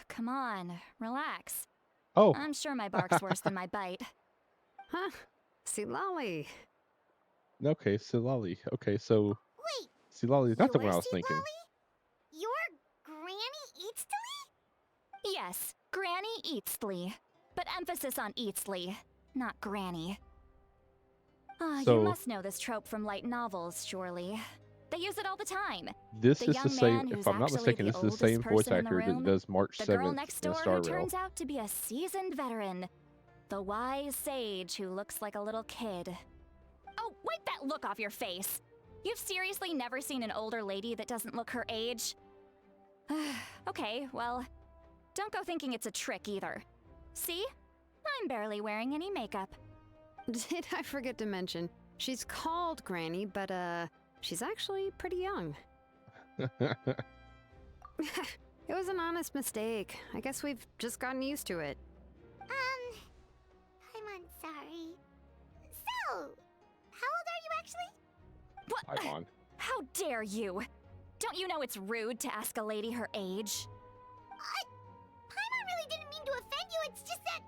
Come on, relax. Oh, I'm sure my bark's worse than my bite. Huh? Silali. okay, Silali. Okay, so Wait, Silali is not the you're one I was Seat thinking. Lolly? You're Granny Eatsley? Yes, Granny Eatsley. But emphasis on Eatsley, not Granny. You So must know this trope from light novels, surely. They use it all the time. this The is the young same, man if who's I'm not actually mistaken, the this is the oldest same voice person in the actor that room. does March The girl 7th next in door Star who Rail. turns out to be a seasoned veteran. The wise sage who looks like a little kid. Oh, wipe that look off your face! You've seriously never seen an older lady that doesn't look her age? Okay, well, don't go thinking it's a trick either. See? I'm barely wearing any makeup. Did I forget to mention? She's called Granny, but she's actually pretty young. It was an honest mistake. I guess we've just gotten used to it. Paimon, sorry. So, how old are you actually? What? Paimon. How dare you? Don't you know it's rude to ask a lady her age? Paimon really didn't mean to offend you, it's just that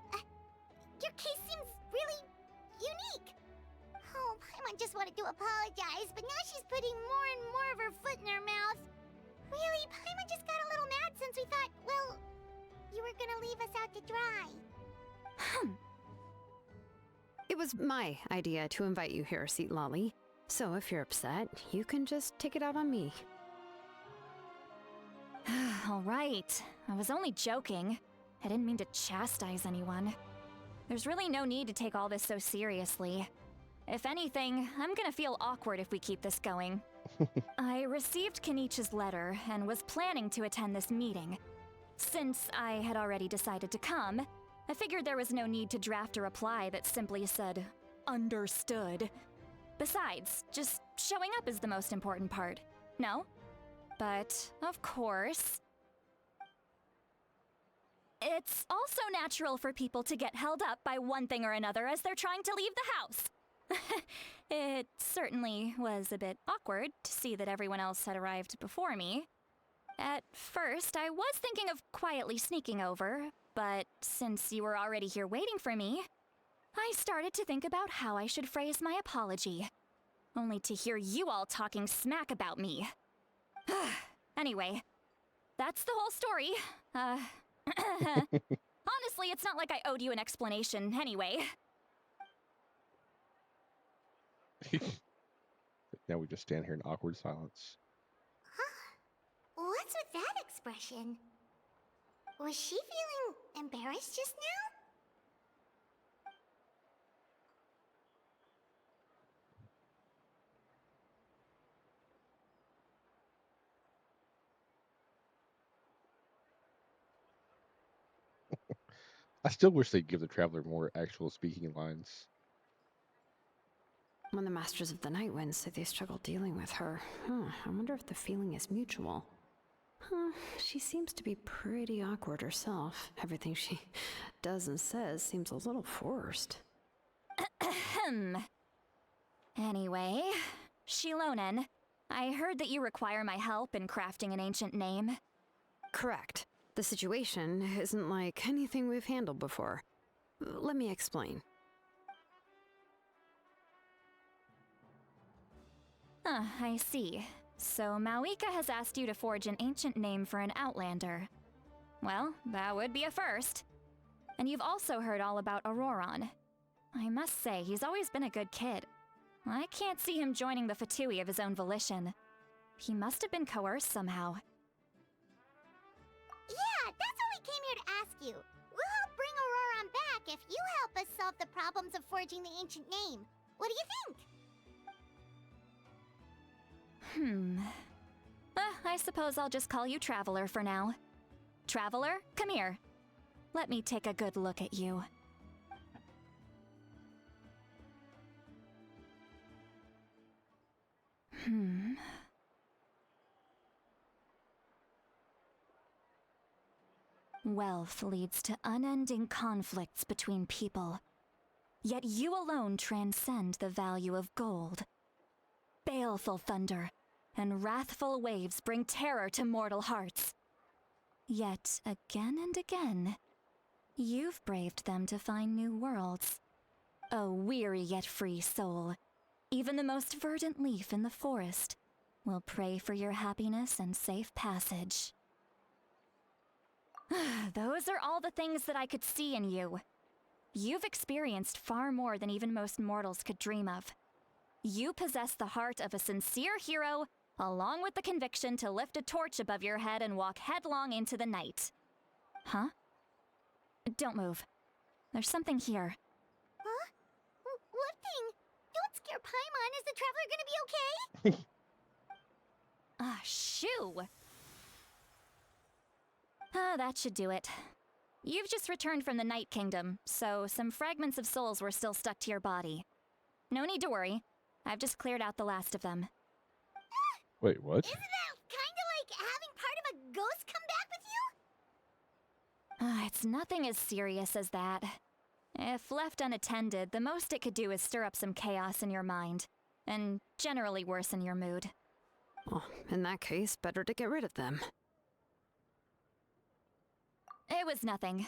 your case seems really unique. Oh, Paimon just wanted to apologize, but now she's putting more and more of her foot in her mouth. Really, Paimon just got a little mad since we thought, well, you were gonna leave us out to dry. It was my idea to invite you here, Seat Lolly. So if you're upset, you can just take it out on me. All right. I was only joking. I didn't mean to chastise anyone. There's really no need to take all this so seriously. If anything, I'm gonna feel awkward if we keep this going. I received Kenichi's letter and was planning to attend this meeting. Since I had already decided to come, I figured there was no need to draft a reply that simply said, understood. Besides, just showing up is the most important part, no? But, of course, it's also natural for people to get held up by one thing or another as they're trying to leave the house. It certainly was a bit awkward to see that everyone else had arrived before me. At first, I was thinking of quietly sneaking over, but since you were already here waiting for me, I started to think about how I should phrase my apology. Only to hear you all talking smack about me. Anyway, that's the whole story. Honestly, it's not like I owed you an explanation anyway. Now we just stand here in awkward silence. What's with that expression? Was she feeling embarrassed just now? I still wish they'd give the Traveler more actual speaking lines. When the Masters of the Night Wind say they struggle dealing with her, I wonder if the feeling is mutual. She seems to be pretty awkward herself. Everything she does and says seems a little forced. Anyway, Shilonen, I heard that you require my help in crafting an ancient name. Correct. The situation isn't like anything we've handled before. Let me explain. I see. So Mawika has asked you to forge an ancient name for an Outlander. Well, that would be a first. And you've also heard all about Auroron. I must say, he's always been a good kid. I can't see him joining the Fatui of his own volition. He must have been coerced somehow. Yeah, that's why we came here to ask you. We'll help bring Auroron back if you help us solve the problems of forging the ancient name. What do you think? I suppose I'll just call you Traveler for now. Traveler, come here. Let me take a good look at you. Wealth leads to unending conflicts between people. Yet you alone transcend the value of gold. Baleful thunder and wrathful waves bring terror to mortal hearts. Yet again and again, you've braved them to find new worlds. O weary yet free soul, even the most verdant leaf in the forest will pray for your happiness and safe passage. Those are all the things that I could see in you. You've experienced far more than even most mortals could dream of. You possess the heart of a sincere hero, along with the conviction to lift a torch above your head and walk headlong into the night. Huh? Don't move. There's something here. Huh? What thing? Don't scare Paimon. Is the traveler gonna be okay? Ah, shoo! That should do it. You've just returned from the Night Kingdom, so some fragments of souls were still stuck to your body. No need to worry. I've just cleared out the last of them. Wait, what? Isn't that kinda like having part of a ghost come back with you? It's nothing as serious as that. If left unattended, the most it could do is stir up some chaos in your mind, and generally worsen your mood. Well, in that case, better to get rid of them. It was nothing.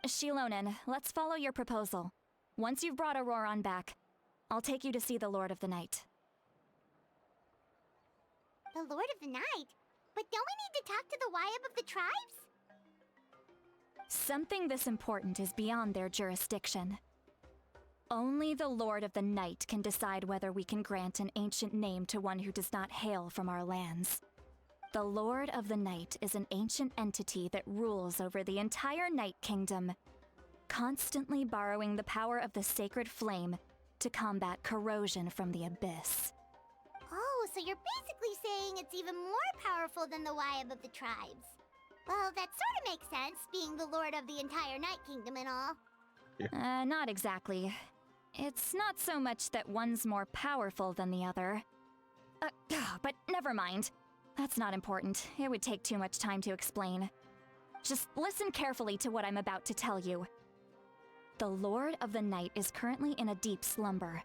Shilonen, let's follow your proposal. Once you've brought Auroron back, I'll take you to see the Lord of the Night. The Lord of the Night? But don't we need to talk to the Wyab of the tribes? Something this important is beyond their jurisdiction. Only the Lord of the Night can decide whether we can grant an ancient name to one who does not hail from our lands. The Lord of the Night is an ancient entity that rules over the entire Night Kingdom, constantly borrowing the power of the sacred flame to combat corrosion from the abyss. Oh, so you're basically saying it's even more powerful than the Wyab of the tribes. Well, that sort of makes sense, being the lord of the entire Night Kingdom and all. Not exactly. It's not so much that one's more powerful than the other. But never mind. That's not important. It would take too much time to explain. Just listen carefully to what I'm about to tell you. The Lord of the Night is currently in a deep slumber,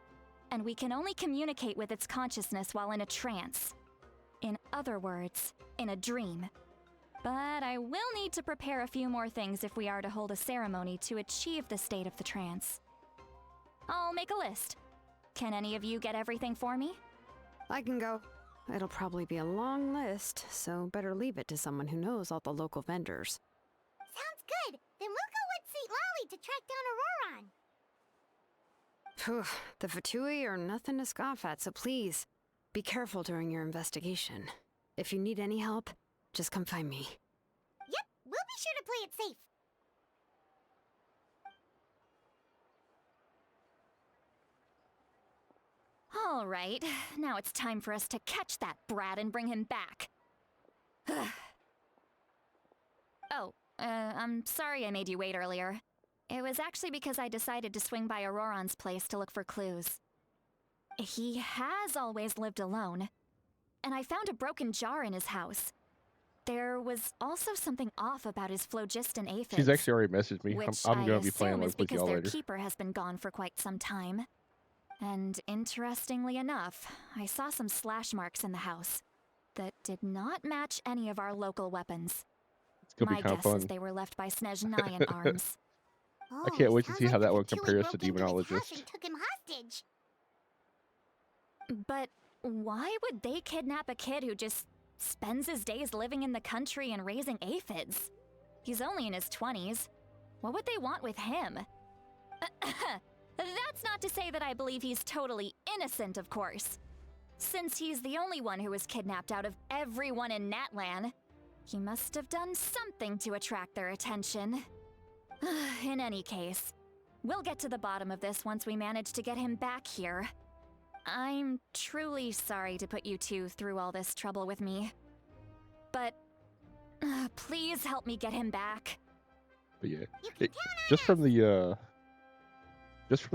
and we can only communicate with its consciousness while in a trance. In other words, in a dream. But I will need to prepare a few more things if we are to hold a ceremony to achieve the state of the trance. I'll make a list. Can any of you get everything for me? I can go. It'll probably be a long list, so better leave it to someone who knows all the local vendors. Sounds good. Then we'll go with St. Lolly to track down Auroron. Phew, the Fatui are nothing to scoff at, so please, be careful during your investigation. If you need any help, just come find me. Yep, we'll be sure to play it safe. All right, now it's time for us to catch that brat and bring him back. I'm sorry I made you wait earlier. It was actually because I decided to swing by Auroron's place to look for clues. He has always lived alone, and I found a broken jar in his house. There was also something off about his phlogiston aphids. She's actually already messaged me. Which I'm I going to be playing assume is with because y'all their later. keeper has been gone for quite some time. And interestingly enough, I saw some slash marks in the house that did not match any of our local weapons. It's going to My be kind of guess fun. is they were left by Snezhnaya arms. Oh, can't wait to sounds see how like that the one Fatui compares to broke into his house Demonologist. and took him hostage. But why would they kidnap a kid who just spends his days living in the country and raising aphids? He's only in his 20s. What would they want with him? That's not to say that I believe he's totally innocent, of course. Since he's the only one who was kidnapped out of everyone in Natlan, he must have done something to attract their attention. In any case, we'll get to the bottom of this once we manage to get him back here. I'm truly sorry to put you two through all this trouble with me. But please help me get him back. But yeah, You can it, count on just us. from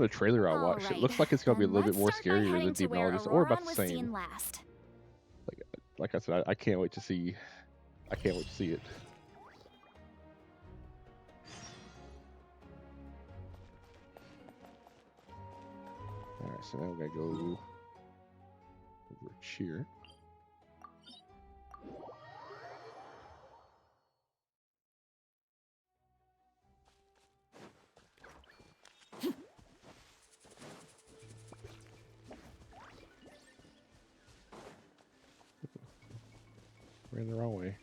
the trailer I watched, it looks like it's going to be a little bit more scarier than Demonologist, or about the same. Last. Like I said, I can't wait to see. I can't wait to see it. Alright, so now we gotta go over here. We're in the wrong way.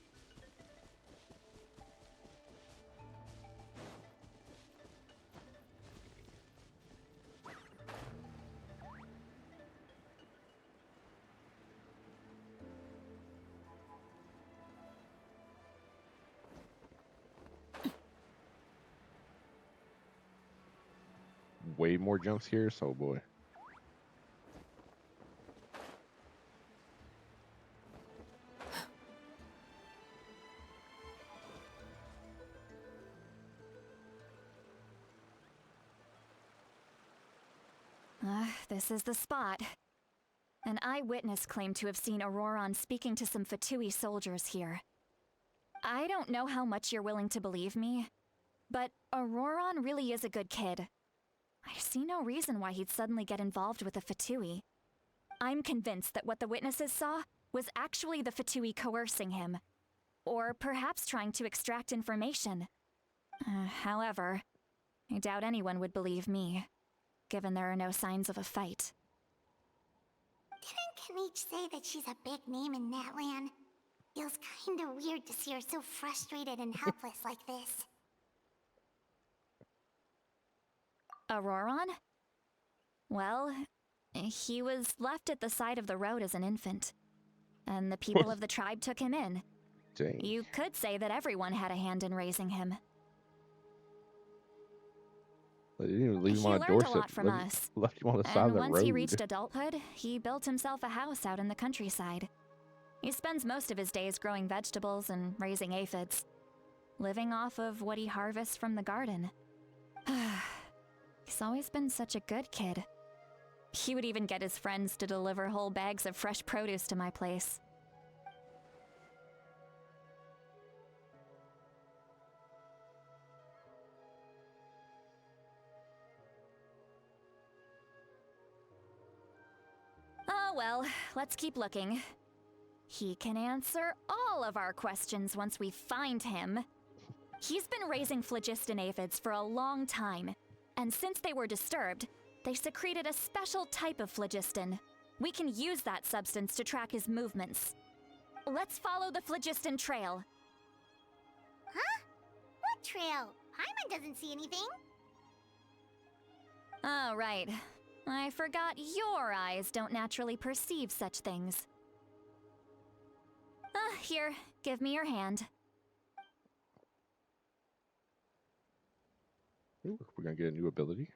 Way more jumps here, so boy. This is the spot. An eyewitness claimed to have seen Auroron speaking to some Fatui soldiers here. I don't know how much you're willing to believe me, but Auroron really is a good kid. I see no reason why he'd suddenly get involved with the Fatui. I'm convinced that what the witnesses saw was actually the Fatui coercing him, or perhaps trying to extract information. However, I doubt anyone would believe me, given there are no signs of a fight. Didn't Kanich say that she's a big name in Natlan? Feels kinda weird to see her so frustrated and helpless like this. Auroron? Well, he was left at the side of the road as an infant, and the people of the tribe took him in. Dang. You could say that everyone had a hand in raising him. They didn't even leave him He on a learned a doorstep. lot from us. Left him on the side And of the once road. he reached adulthood, he built himself a house out in the countryside. He spends most of his days growing vegetables and raising aphids, living off of what he harvests from the garden. He's always been such a good kid. He would even get his friends to deliver whole bags of fresh produce to my place. Oh well, let's keep looking. He can answer all of our questions once we find him. He's been raising phlogiston aphids for a long time, and since they were disturbed, they secreted a special type of phlogiston. We can use that substance to track his movements. Let's follow the phlogiston trail. Huh? What trail? Paimon doesn't see anything. Oh, right. I forgot your eyes don't naturally perceive such things. Here, give me your hand. Ooh, we're gonna get a new ability.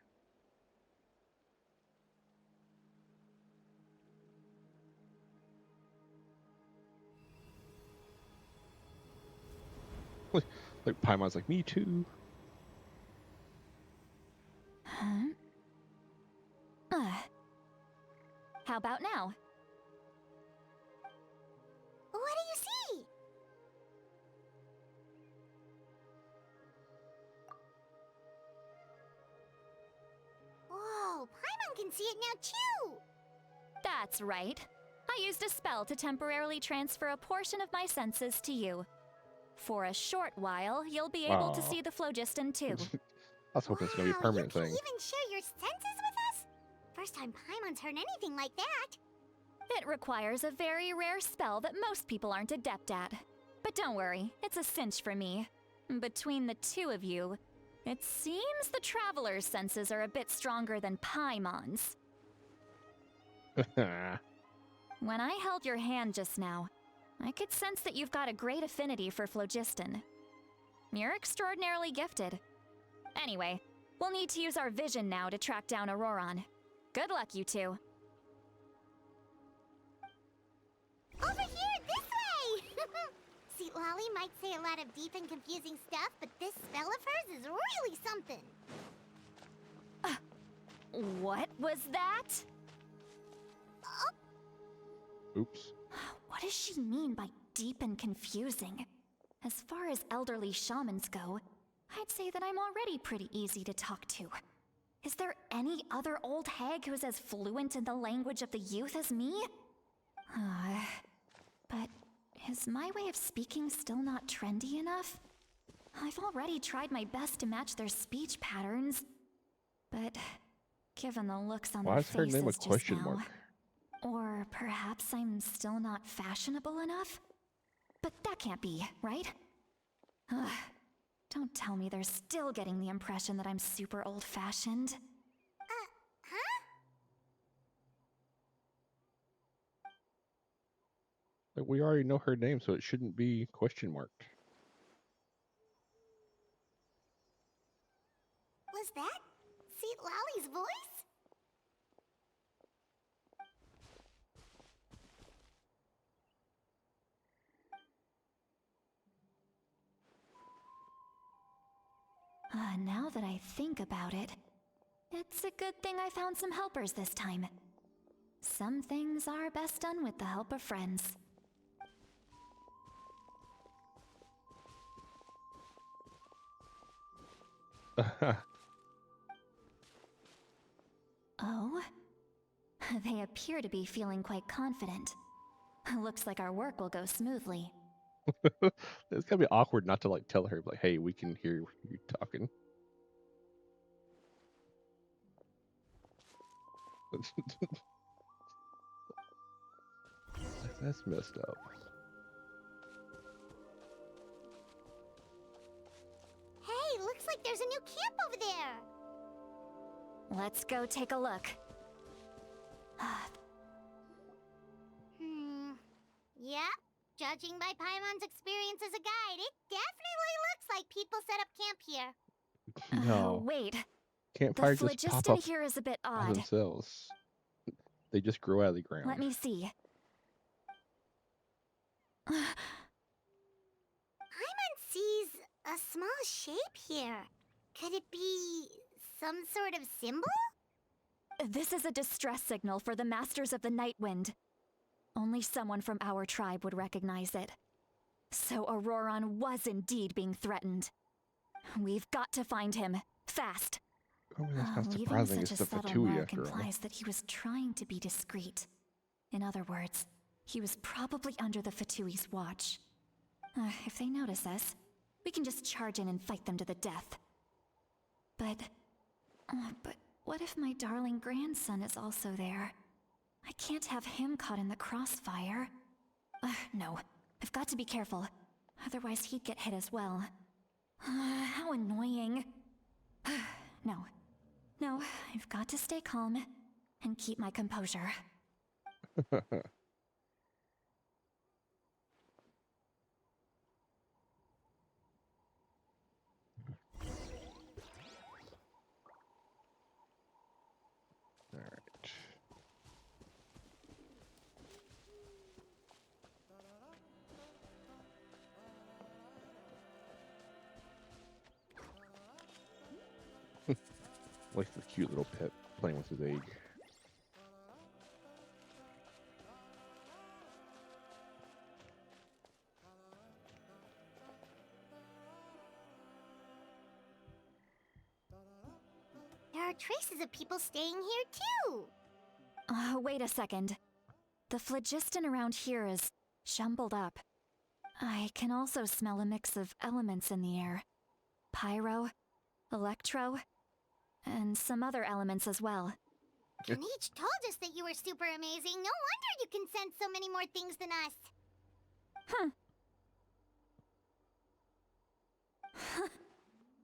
Like Paimon's like, me too. Huh? How about now? What do you see? Whoa, Paimon can see it now too! That's right. I used a spell to temporarily transfer a portion of my senses to you. For a short while, you'll be able to Aw. see the phlogiston too. I was hoping it's gonna be a permanent you can thing. even share your senses with us? First time Paimon's heard anything like that. It requires a very rare spell that most people aren't adept at. But don't worry, it's a cinch for me. Between the two of you, it seems the Traveler's senses are a bit stronger than Paimon's. When I held your hand just now, I could sense that you've got a great affinity for phlogiston. You're extraordinarily gifted. Anyway, we'll need to use our vision now to track down Auroron. Good luck, you two. Over here, this way! See, Lolly might say a lot of deep and confusing stuff, but this spell of hers is really something. What was that? Oops. What does she mean by deep and confusing? As far as elderly shamans go, I'd say that I'm already pretty easy to talk to. Is there any other old hag who's as fluent in the language of the youth as me? But is my way of speaking still not trendy enough? I've already tried my best to match their speech patterns, but given the looks on Why their is her faces name a just question now, mark? or perhaps I'm still not fashionable enough? But that can't be, right? Ugh, don't tell me they're still getting the impression that I'm super old-fashioned. Huh? Like, we already know her name, so it shouldn't be question marked. Was that St. Lally's voice? Now that I think about it, it's a good thing I found some helpers this time. Some things are best done with the help of friends. Oh? They appear to be feeling quite confident. Looks like our work will go smoothly. It's gonna be awkward not to like tell her like, "Hey, we can hear you talking." That's messed up. Hey, looks like there's a new camp over there. Let's go take a look. Yep. Judging by Paimon's experience as a guide, it definitely looks like people set up camp here. No, Wait. The campfires just pop phlogiston up here is a bit by odd. themselves. They just grow out of the ground. Let me see. Paimon sees a small shape here. Could it be some sort of symbol? This is a distress signal for the Masters of the Night Wind. Only someone from our tribe would recognize it. So Auroron was indeed being threatened. We've got to find him. Fast. I mean, that's not Leaving surprising. such It's a the subtle Fatui mark after all. implies that he was trying to be discreet. In other words, he was probably under the Fatui's watch. If they notice us, we can just charge in and fight them to the death. But what if my darling grandson is also there? I can't have him caught in the crossfire. No, I've got to be careful. Otherwise he'd get hit as well. How annoying. No, I've got to stay calm and keep my composure. Alright. Like the cute little pet playing with his egg. There are traces of people staying here too. Wait a second. The phlogiston around here is jumbled up. I can also smell a mix of elements in the air. Pyro, electro, and some other elements as well. Kanichi told us that you were super amazing. No wonder you can sense so many more things than us.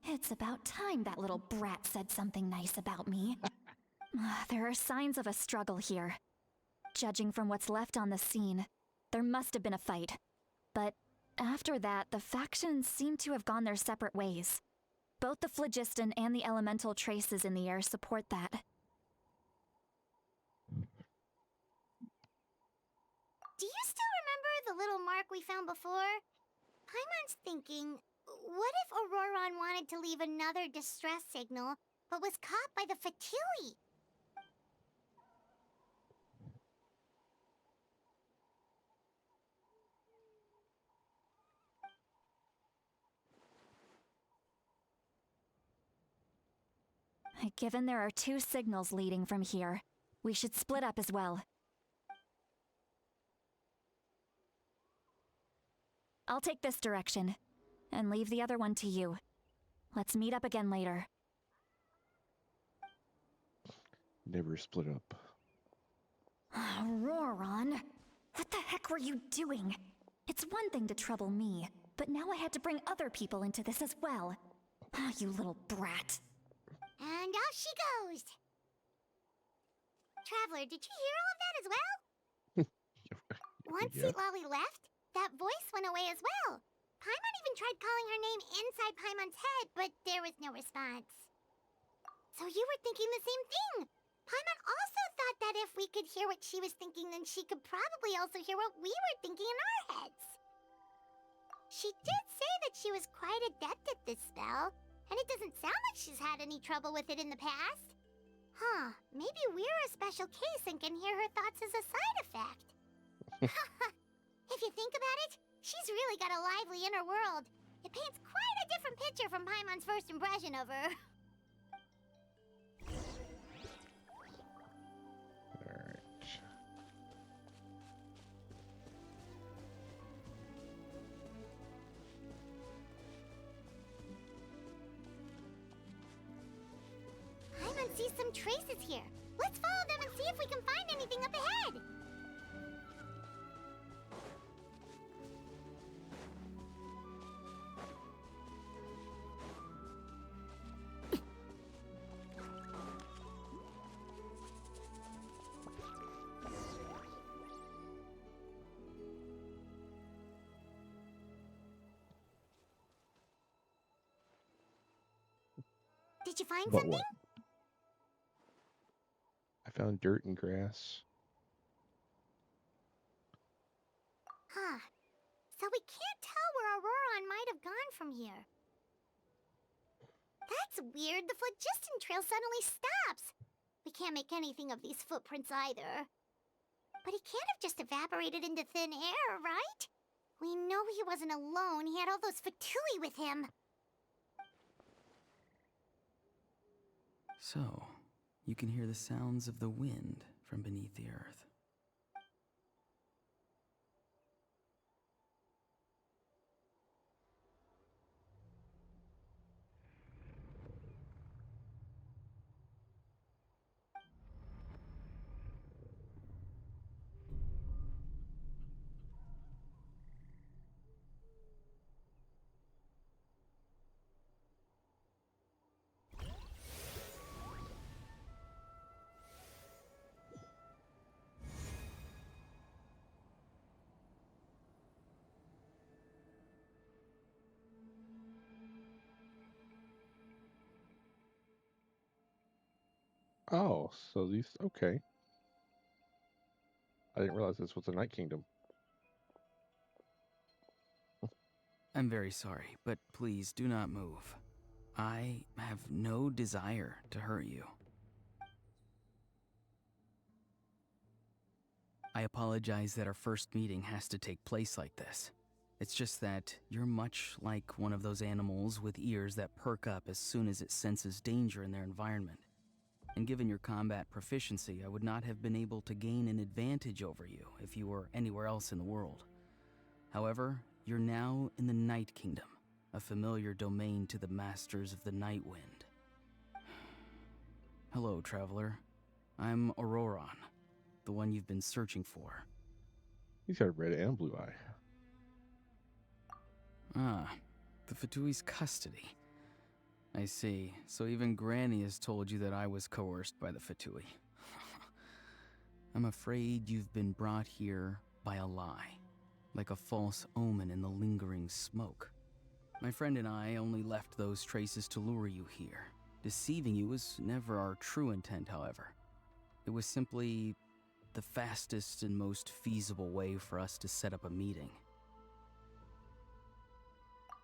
It's about time that little brat said something nice about me. There are signs of a struggle here. Judging from what's left on the scene, there must have been a fight. But after that, the factions seem to have gone their separate ways. Both the phlogiston and the elemental traces in the air support that. Do you still remember the little mark we found before? Paimon's thinking, what if Auroron wanted to leave another distress signal, but was caught by the Fatui? Given there are 2 signals leading from here, we should split up as well. I'll take this direction, and leave the other one to you. Let's meet up again later. Never split up. Roran, what the heck were you doing? It's one thing to trouble me, but now I had to bring other people into this as well. Ah, you little brat. And off she goes. Traveler, did you hear all of that as well? Once Yeah. Lolly left, that voice went away as well. Paimon even tried calling her name inside Paimon's head, but there was no response. So you were thinking the same thing. Paimon also thought that if we could hear what she was thinking, then she could probably also hear what we were thinking in our heads. She did say that she was quite adept at this spell, and it doesn't sound like she's had any trouble with it in the past. Huh, maybe we're a special case and can hear her thoughts as a side effect. If you think about it, she's really got a lively inner world. It paints quite a different picture from Paimon's first impression of her. Alright. Paimon sees some traces here. Let's follow them and see if we can find anything up ahead. Did you find But something? what? I found dirt and grass. Huh. So we can't tell where Auroron might have gone from here. That's weird. The phlogiston trail suddenly stops. We can't make anything of these footprints either. But he can't have just evaporated into thin air, right? We know he wasn't alone. He had all those Fatui with him. So, you can hear the sounds of the wind from beneath the earth. Oh, so these. Okay. I didn't realize this was the Night Kingdom. I'm very sorry, but please do not move. I have no desire to hurt you. I apologize that our first meeting has to take place like this. It's just that you're much like one of those animals with ears that perk up as soon as it senses danger in their environment. And given your combat proficiency, I would not have been able to gain an advantage over you if you were anywhere else in the world. However, you're now in the Night Kingdom, a familiar domain to the Masters of the Night Wind. Hello, traveler. I'm Auroron, the one you've been searching for. He's got a red and blue eye. Ah, the Fatui's custody. I see. So even Granny has told you that I was coerced by the Fatui. I'm afraid you've been brought here by a lie, like a false omen in the lingering smoke. My friend and I only left those traces to lure you here. Deceiving you was never our true intent, however. It was simply the fastest and most feasible way for us to set up a meeting.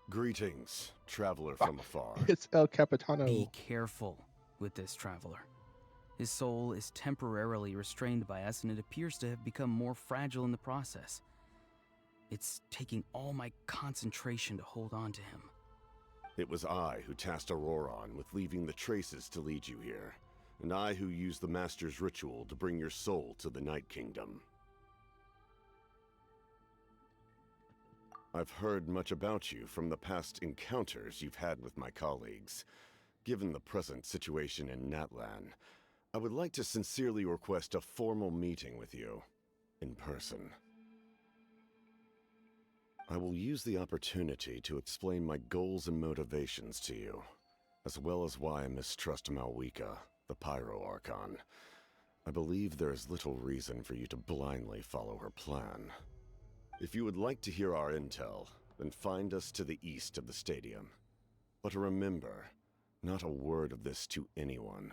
Greetings, traveler from afar. It's El Capitano. Be careful with this traveler. His soul is temporarily restrained by us, and it appears to have become more fragile in the process. It's taking all my concentration to hold on to him. It was I who tasked Auroron with leaving the traces to lead you here, and I who used the Master's ritual to bring your soul to the Night Kingdom. I've heard much about you from the past encounters you've had with my colleagues. Given the present situation in Natlan, I would like to sincerely request a formal meeting with you, in person. I will use the opportunity to explain my goals and motivations to you, as well as why I mistrust Malwika, the Pyro Archon. I believe there is little reason for you to blindly follow her plan. If you would like to hear our intel, then find us to the east of the stadium. But remember, not a word of this to anyone.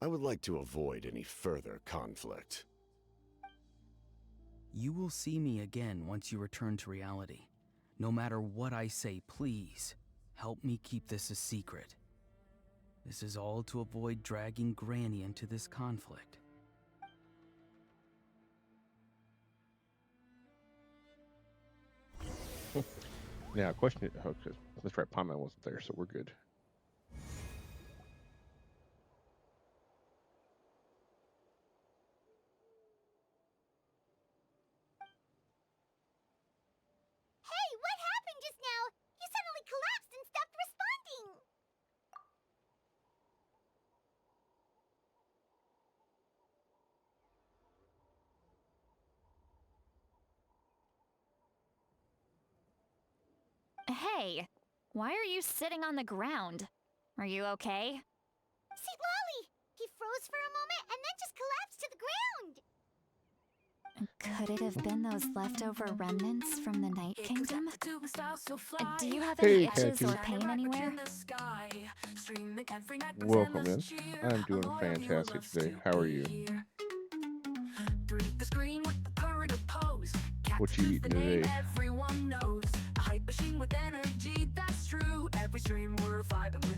I would like to avoid any further conflict. You will see me again once you return to reality. No matter what I say, please, help me keep this a secret. This is all to avoid dragging Granny into this conflict. Yeah, question it. Oh, 'cause that's right, Paimon wasn't there, so we're good. Hey, what happened just now? You suddenly collapsed and stopped responding. Hey, why are you sitting on the ground? Are you okay? See, Lolly! He froze for a moment and then just collapsed to the ground. Could it have been those leftover remnants from the Night Kingdom? Do you have Hey, any itches Kathy. or pain anywhere? Welcome in. I'm doing fantastic today. How are you? What you eating today?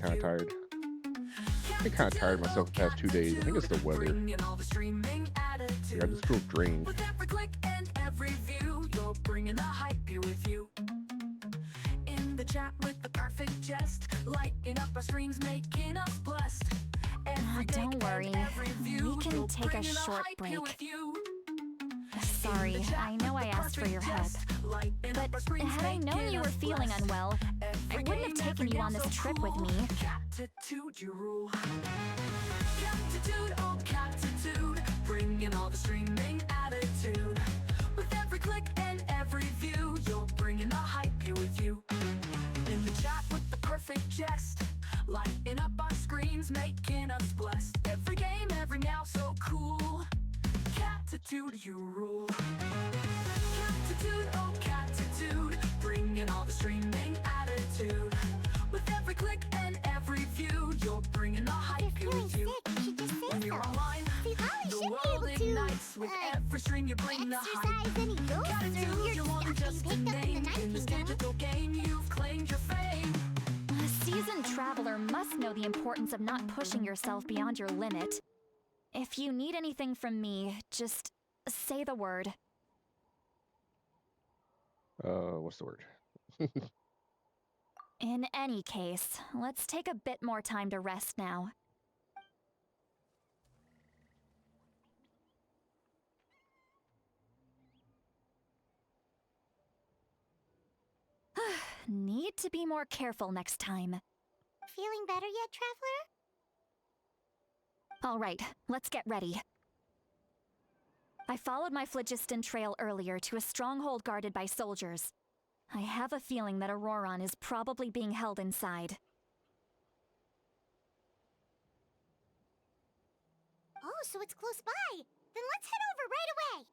Kind of tired. I'm kind of tired myself the past 2 days. I think it's the weather. Yeah, I just feel drained. With every click and every view, you're bringing the hype here with you. In the chat with the perfect jest, lighting up our streams, making us blessed. Don't worry, we can take a short break. Sorry, I know I asked for your help, but had I known you were feeling unwell, I wouldn't have taken you on this trip with me. Catitude, you rule. Catitude, oh catitude, bringing all the streaming attitude. With every click and every view, you're bringing the hype here with you. In the chat with the perfect jest, lighting up our screens, making us blessed. Every game, every meow, so cool. Catitude, you rule. Catitude, oh catitude, bringing all the streaming attitude. With every click and every view, you're bringing the hype here with you. When you're online, the world ignites. With every stream, you bring the hype. Catitude, you're more than just a name. In this digital game, you've claimed your fame. A seasoned traveler must know the importance of not pushing yourself beyond your limit. If you need anything from me, just say the word. What's the word? In any case, let's take a bit more time to rest now. Need to be more careful next time. Feeling better yet, Traveler? All right, let's get ready. I followed my phlogiston trail earlier to a stronghold guarded by soldiers. I have a feeling that Auroron is probably being held inside. Oh, so it's close by. Then let's head over right away.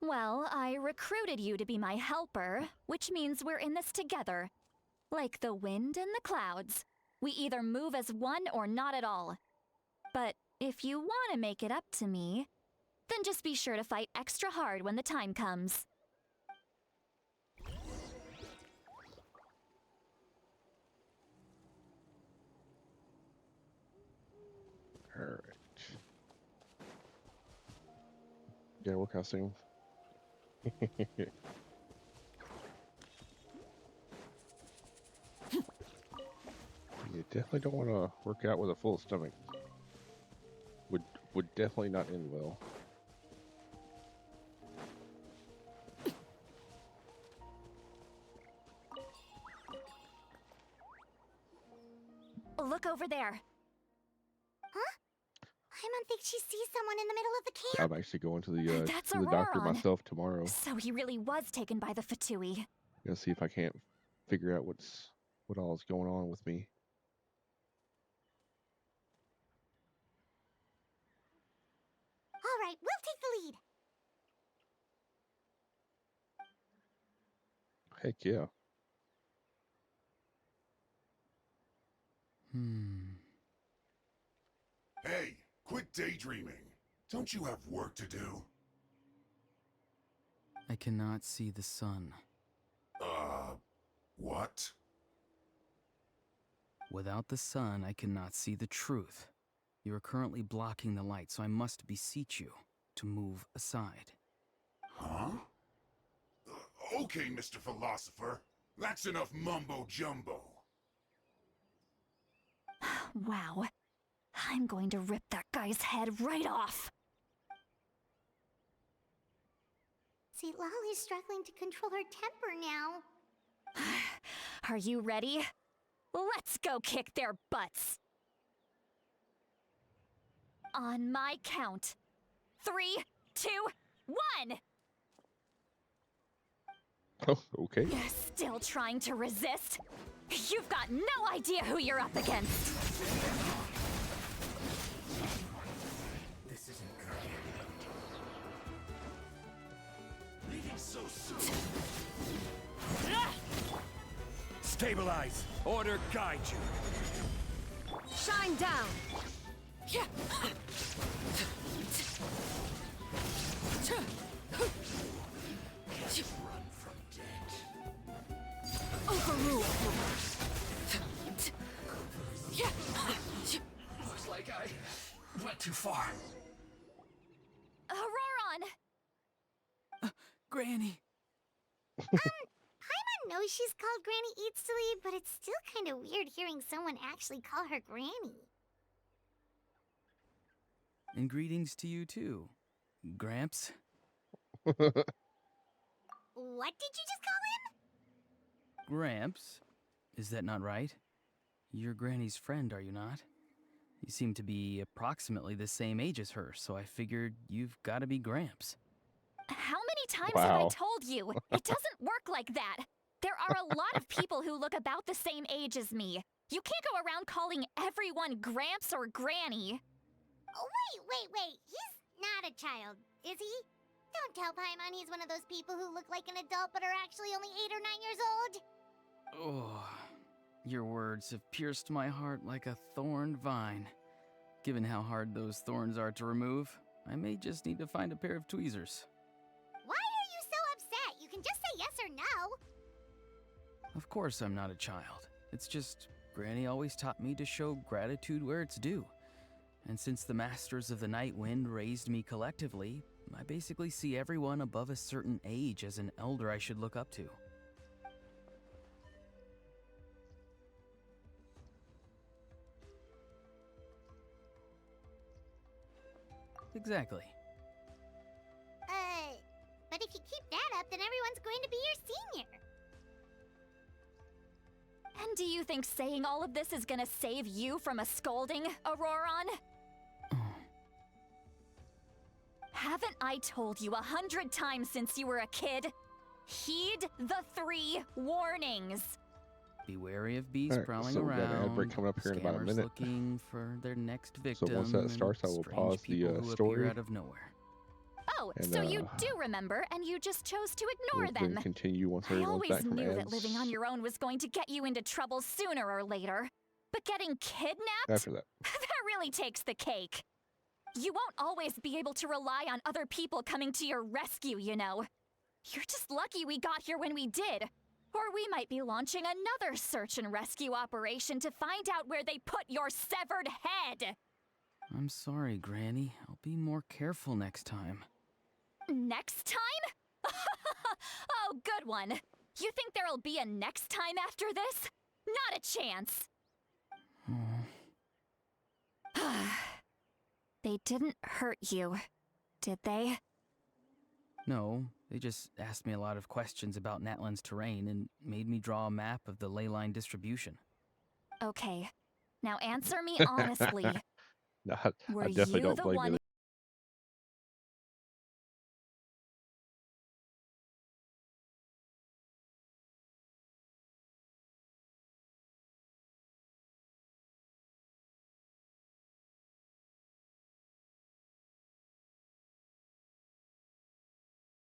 Well, I recruited you to be my helper, which means we're in this together. Like the wind and the clouds. We either move as one or not at all. But If you want to make it up to me, then just be sure to fight extra hard when the time comes. Alright. Yeah, work out soon. You definitely don't want to work out with a full stomach. Would definitely not end well. Look over there. Huh? Paimon thinks she sees someone in the middle of the camp. I'm actually going to the That's doctor Auroron. myself tomorrow. So he really was taken by the Fatui. Gonna see if I can't figure out what all is going on with me. All right, we'll take the lead. Heck yeah. Hey, quit daydreaming. Don't you have work to do? I cannot see the sun. What? Without the sun, I cannot see the truth. You are currently blocking the light, so I must beseech you to move aside. Huh? Okay, Mr. Philosopher. That's enough mumbo-jumbo. Wow. I'm going to rip that guy's head right off. See, Lolly's struggling to control her temper now. Are you ready? Let's go kick their butts. On my count. 3, 2, 1! Oh, okay. Still trying to resist? You've got no idea who you're up against. This isn't good. Leaving so soon. Stabilize. Order guide you. Shine down! Run from dead. Overrule! Looks like I went too far. Auroron! Granny! Paimon knows she's called Granny Eats to Leave, but it's still kind of weird hearing someone actually call her Granny. And greetings to you too, Gramps. What did you just call him? Gramps? Is that not right? You're Granny's friend, are you not? You seem to be approximately the same age as her, so I figured you've got to be Gramps. How many times have I Wow. told you? It doesn't work like that. There are a lot of people who look about the same age as me. You can't go around calling everyone Gramps or Granny. Oh, wait. He's not a child, is he? Don't tell Paimon he's one of those people who look like an adult but are actually only 8 or 9 years old. Oh, your words have pierced my heart like a thorn vine. Given how hard those thorns are to remove, I may just need to find a pair of tweezers. Why are you so upset? You can just say yes or no. Of course I'm not a child. It's just Granny always taught me to show gratitude where it's due. And since the Masters of the Night Wind raised me collectively, I basically see everyone above a certain age as an elder I should look up to. Exactly. But if you keep that up, then everyone's going to be your senior. And do you think saying all of this is gonna save you from a scolding, Auroron? Haven't I told you 100 times since you were a kid? Heed the 3 warnings. Be wary of bees Alright, prowling so we got an ad around. break coming up here in about a scammers minute. looking for their next victim. So once that and starts, I will strange pause the people who story. appear out of nowhere. Oh, And, so you do remember, and you just chose to ignore We'll then them. continue once I everyone's back always from knew ads. that living on your own was going to get you into trouble sooner or later. But getting kidnapped? After that. That really takes the cake. You won't always be able to rely on other people coming to your rescue, you know. You're just lucky we got here when we did. Or we might be launching another search and rescue operation to find out where they put your severed head. I'm sorry, Granny. I'll be more careful next time. Next time? Oh, good one. You think there'll be a next time after this? Not a chance. They didn't hurt you, did they? No, they just asked me a lot of questions about Natlan's terrain and made me draw a map of the ley line distribution. Okay. Now answer me honestly. No, Were I definitely you don't the blame one you.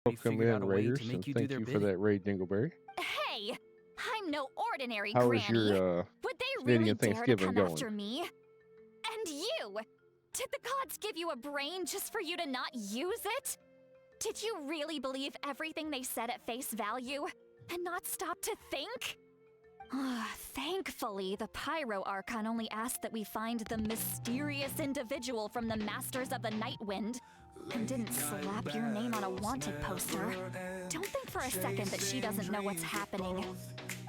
We Welcome figured in, out a way Raiders, to make and you do thank their you for bidding. that raid, Dingleberry. Hey! I'm no ordinary How was granny. your Would they Canadian really dare to Thanksgiving come going? after me? And you! Did the gods give you a brain just for you to not use it? Did you really believe everything they said at face value? And not stop to think? Thankfully, the Pyro Archon only asked that we find the mysterious individual from the Masters of the Night Wind, and didn't slap your name on a wanted poster. Don't think for a second that she doesn't know what's happening.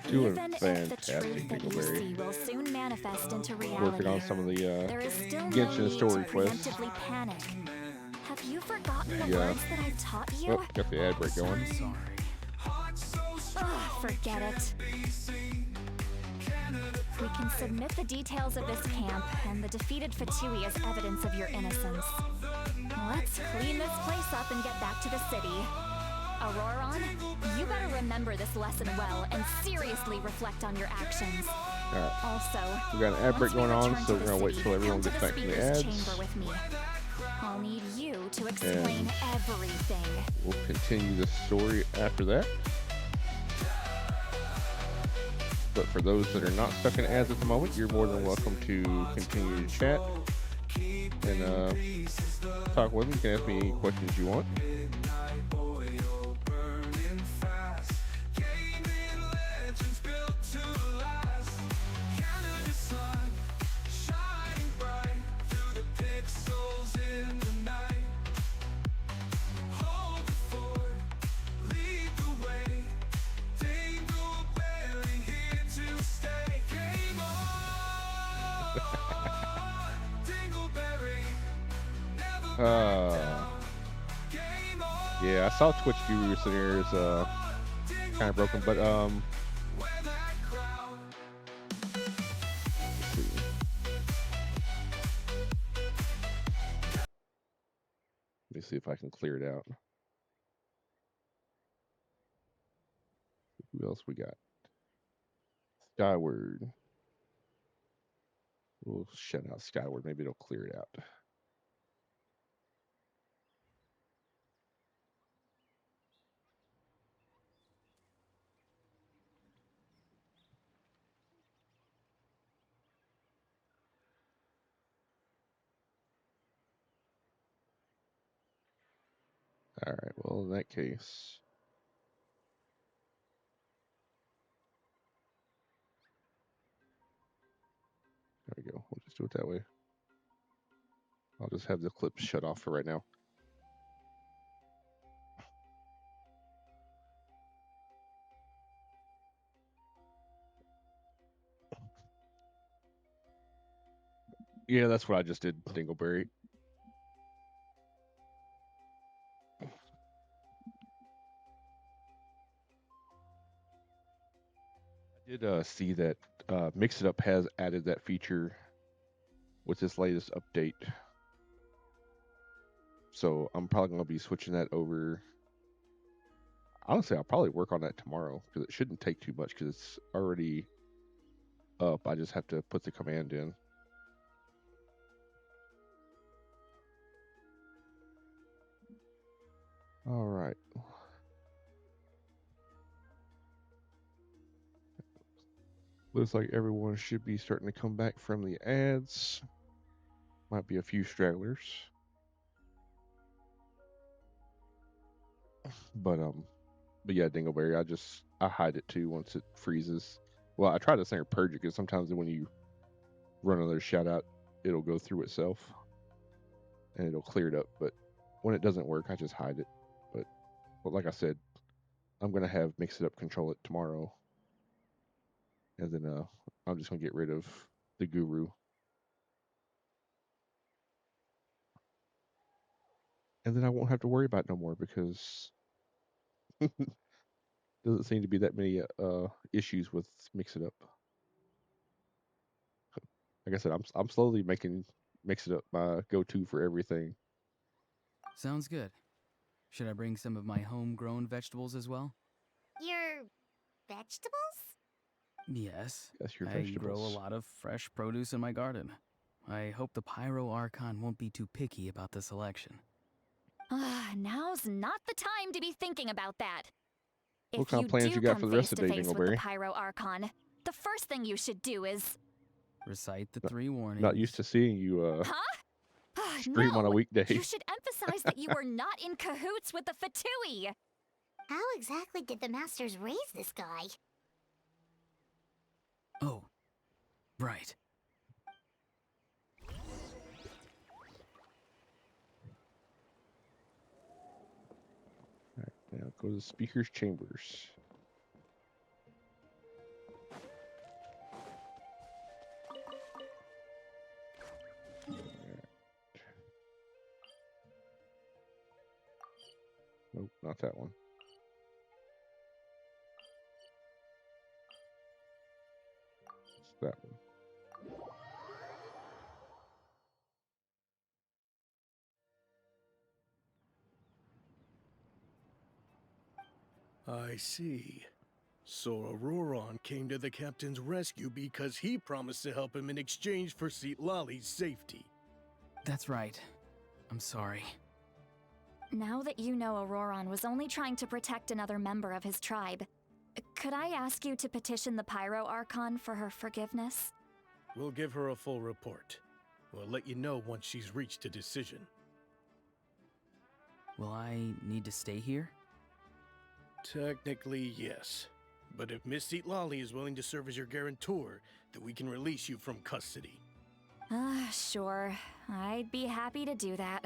Doing Even if the fantastic, truth that you Dingleberry. see will soon manifest into reality, Working on some of the there is still no Genshin need story to quests. preemptively panic. Have you forgotten the Yeah. words that I taught you? Oh, got the ad break going. Sorry. Forget it. We can submit the details of this camp and the defeated Fatui as evidence of your innocence. Let's clean this place up and get back to the city. Auroron, you better remember this lesson well and seriously reflect on your actions. Alright. Also, We got an ad break once we going on, return so to we're the gonna wait city, till everyone come gets to back from the speaker's ads. chamber with me. I'll need you to explain everything. We'll continue the story after that. But for those that are not stuck in ads at the moment, you're more than welcome to continue to chat and talk with me. You can ask me any questions you want. Yeah, I saw Twitch viewers in here is kind of broken, but let's see. Let me see if I can clear it out. Who else we got? Skyward. We'll shut out Skyward. Maybe it'll clear it out. All right. Well, in that case, there we go. We'll just do it that way. I'll just have the clips shut off for right now. Yeah, that's what I just did, Dingleberry. I did see that Mix It Up has added that feature with this latest update. So I'm probably going to be switching that over. Honestly, I'll probably work on that tomorrow because it shouldn't take too much because it's already up. I just have to put the command in. All right. Looks like everyone should be starting to come back from the ads. Might be a few stragglers. But yeah, Dingleberry, I hide it too once it freezes. Well, I try to send her purge it because sometimes when you run another shout out, it'll go through itself and it'll clear it up. But when it doesn't work, I just hide it. But like I said, I'm gonna have Mix It Up control it tomorrow, and then I'm just gonna get rid of the Guru, and then I won't have to worry about it no more because doesn't seem to be that many issues with Mix It Up. Like I said, I'm slowly making Mix It Up my go-to for everything. Sounds good. Should I bring some of my homegrown vegetables as well? Your vegetables? Yes. That's your I grow a vegetables. lot of fresh produce in my garden. I hope the Pyro Archon won't be too picky about the selection. Now's not the time to be thinking about that. What If kind you of plans do you got come for the face rest of to the day, face with the Dingleberry? Pyro Archon, the first thing you should do is... Recite the 3 warnings. Not used to seeing you Huh? stream on a No! weekday. You should emphasize that you are not in cahoots with the Fatui! How exactly did the masters raise this guy? Oh, right. Now go to the speaker's chambers. Nope, not that one. It's that one. I see. So Auroron came to the captain's rescue because he promised to help him in exchange for Lali's safety. That's right. I'm sorry. Now that you know Auroron was only trying to protect another member of his tribe, could I ask you to petition the Pyro Archon for her forgiveness? We'll give her a full report. We'll let you know once she's reached a decision. Will I need to stay here? Technically, yes. But if Miss Lali is willing to serve as your guarantor, then we can release you from custody. Sure. I'd be happy to do that.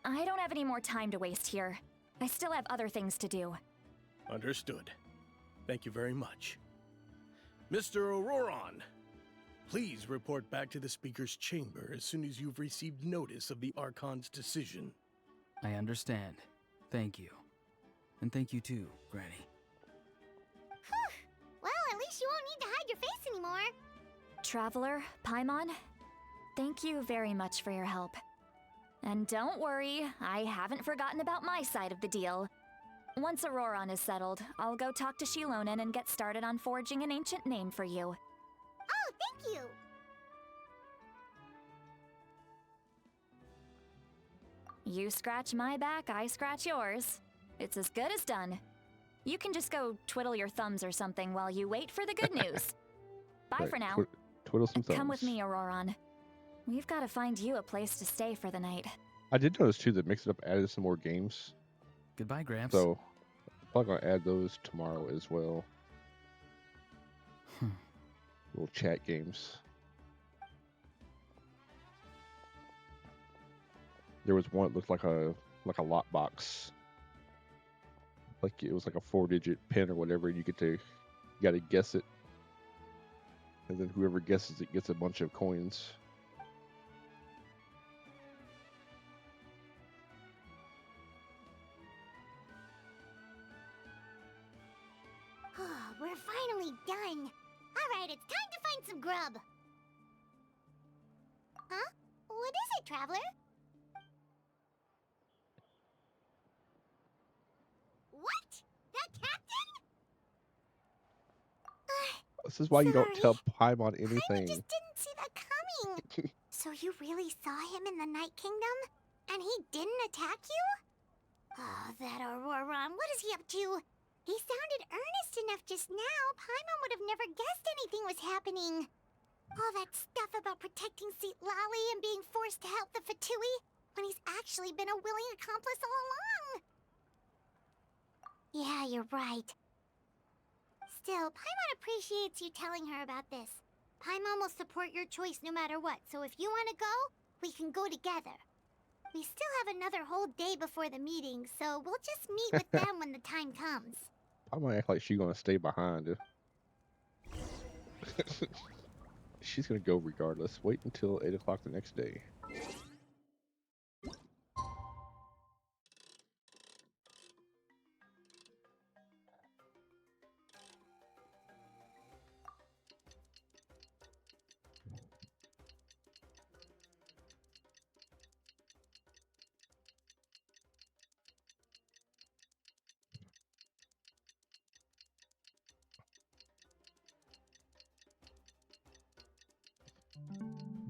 I don't have any more time to waste here. I still have other things to do. Understood. Thank you very much. Mr. Auroron, please report back to the Speaker's chamber as soon as you've received notice of the Archon's decision. I understand. Thank you. And thank you too, Granny. Well, at least you won't need to hide your face anymore. Traveler, Paimon, thank you very much for your help. And don't worry, I haven't forgotten about my side of the deal. Once Auroron is settled, I'll go talk to Shilonen and get started on forging an ancient name for you. Oh, thank you. You scratch my back, I scratch yours. It's as good as done. You can just go twiddle your thumbs or something while you wait for the good news. Bye Right, for now. Twiddle some thumbs. Come with me, Auroron. We've got to find you a place to stay for the night. I did notice too that Mix It Up added some more games. Goodbye, Gramps. So I'm probably gonna add those tomorrow as well. Little chat games. There was one that looked like a lockbox. Like it was like a 4-digit pin or whatever, and you got to guess it, and then whoever guesses it gets a bunch of coins. We're finally done. All right, it's time to find some grub. Huh? What is it, Traveler? What? The captain? This is why you don't tell Sorry. Paimon I anything. just didn't see that coming. So you really saw him in the Night Kingdom? And he didn't attack you? Oh, that Auroron, what is he up to? He sounded earnest enough just now. Paimon would have never guessed anything was happening. All that stuff about protecting Lali and being forced to help the Fatui, when he's actually been a willing accomplice all along. Yeah, you're right. Still, Paimon appreciates you telling her about this. Paimon will support your choice no matter what, so if you want to go, we can go together. We still have another whole day before the meeting, so we'll just meet with them when the time comes. I might act like she's gonna stay behind. She's gonna go regardless. Wait until 8 o'clock the next day.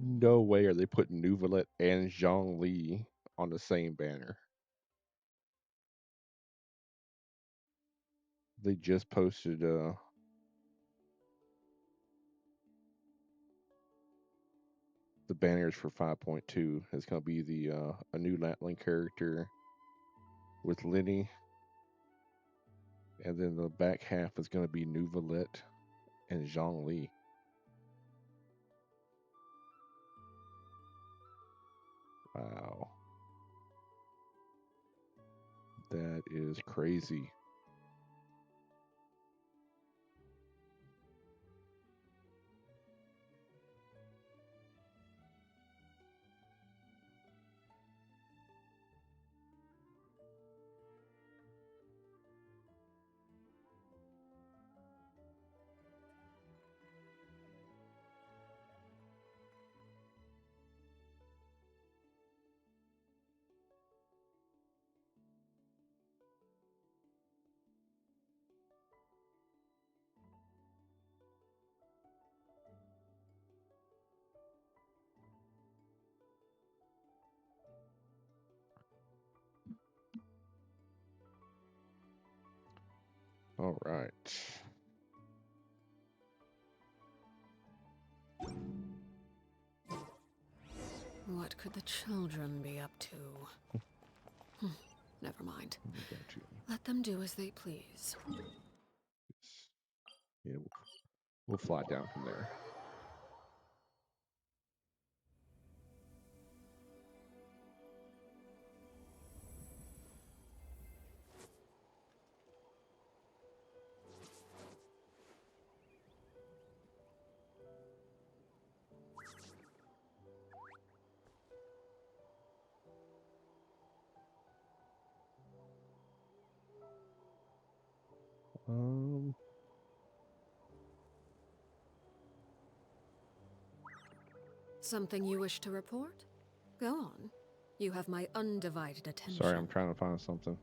No way are they putting Nuvalet and Zhongli on the same banner. They just posted the banners for 5.2. It's gonna be the a new Latling character with Lenny, and then the back half is gonna be Nuvalet and Zhongli. Wow. That is crazy. All right. What could the children be up to? Never mind. Let them do as they please. Yeah, we'll fly down from there. Something you wish to report? Go on. You have my undivided attention. Sorry, I'm trying to find something.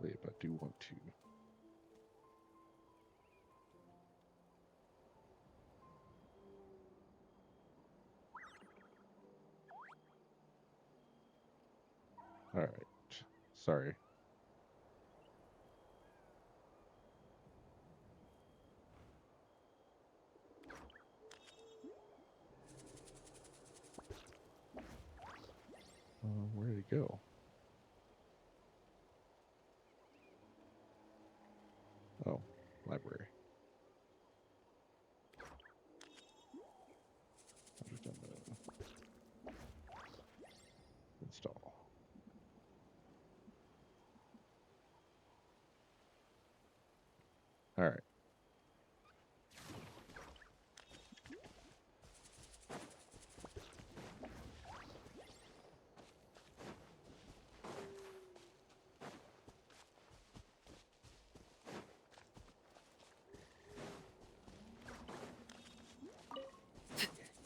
If I do want to. All right. Sorry. Where did it go? Oh, library. I'm just gonna install. All right.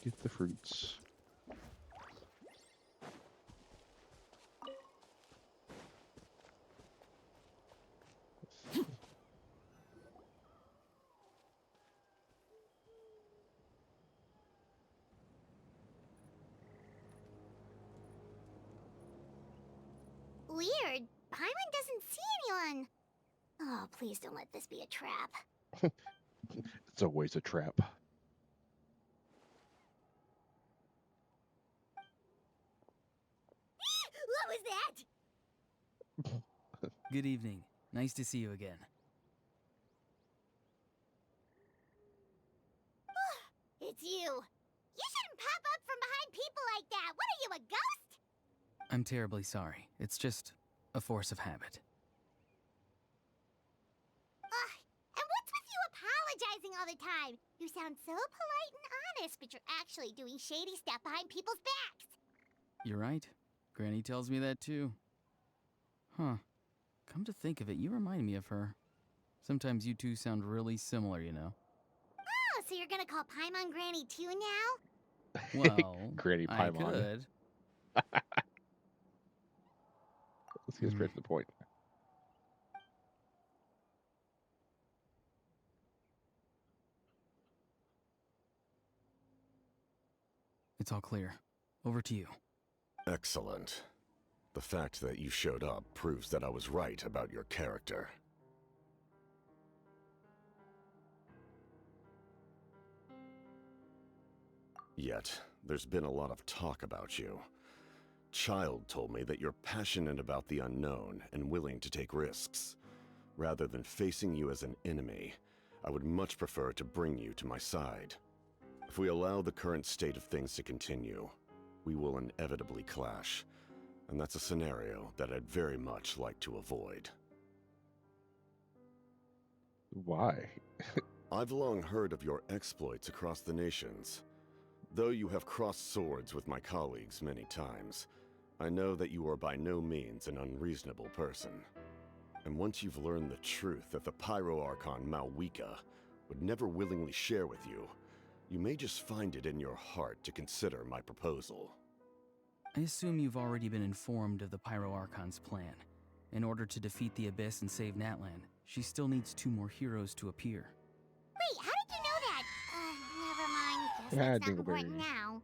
Get the fruits. Weird. Paimon doesn't see anyone. Oh, please don't let this be a trap. It's always a trap. What was that? Good evening. Nice to see you again. It's you. You shouldn't pop up from behind people like that. What are you, a ghost? I'm terribly sorry. It's just a force of habit. And what's with you apologizing all the time? You sound so polite and honest, but you're actually doing shady stuff behind people's backs. You're right. Granny tells me that too. Huh. Come to think of it, you remind me of her. Sometimes you two sound really similar, you know. Oh, so you're gonna call Paimon Granny too now? Well, Granny I Paimon. could. Let's get straight to the point. It's all clear. Over to you. Excellent. The fact that you showed up proves that I was right about your character. Yet, there's been a lot of talk about you. Child told me that you're passionate about the unknown and willing to take risks. Rather than facing you as an enemy, I would much prefer to bring you to my side. If we allow the current state of things to continue, we will inevitably clash, and that's a scenario that I'd very much like to avoid. Why? I've long heard of your exploits across the nations. Though you have crossed swords with my colleagues many times, I know that you are by no means an unreasonable person. And once you've learned the truth that the Pyro Archon Malwika would never willingly share with you, you may just find it in your heart to consider my proposal. I assume you've already been informed of the Pyro Archon's plan. In order to defeat the Abyss and save Natlan, she still needs 2 more heroes to appear. Wait, how did you know that? Never mind. Guess Ah, that's not important Dingleberry. now.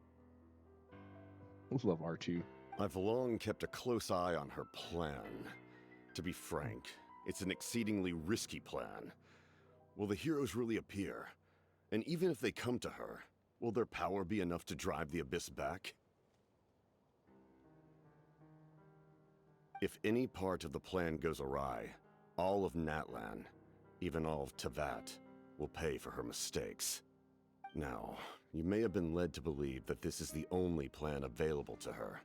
Love R2. I've long kept a close eye on her plan. To be frank, it's an exceedingly risky plan. Will the heroes really appear? And even if they come to her, will their power be enough to drive the Abyss back? If any part of the plan goes awry, all of Natlan, even all of Tavat, will pay for her mistakes. Now, you may have been led to believe that this is the only plan available to her.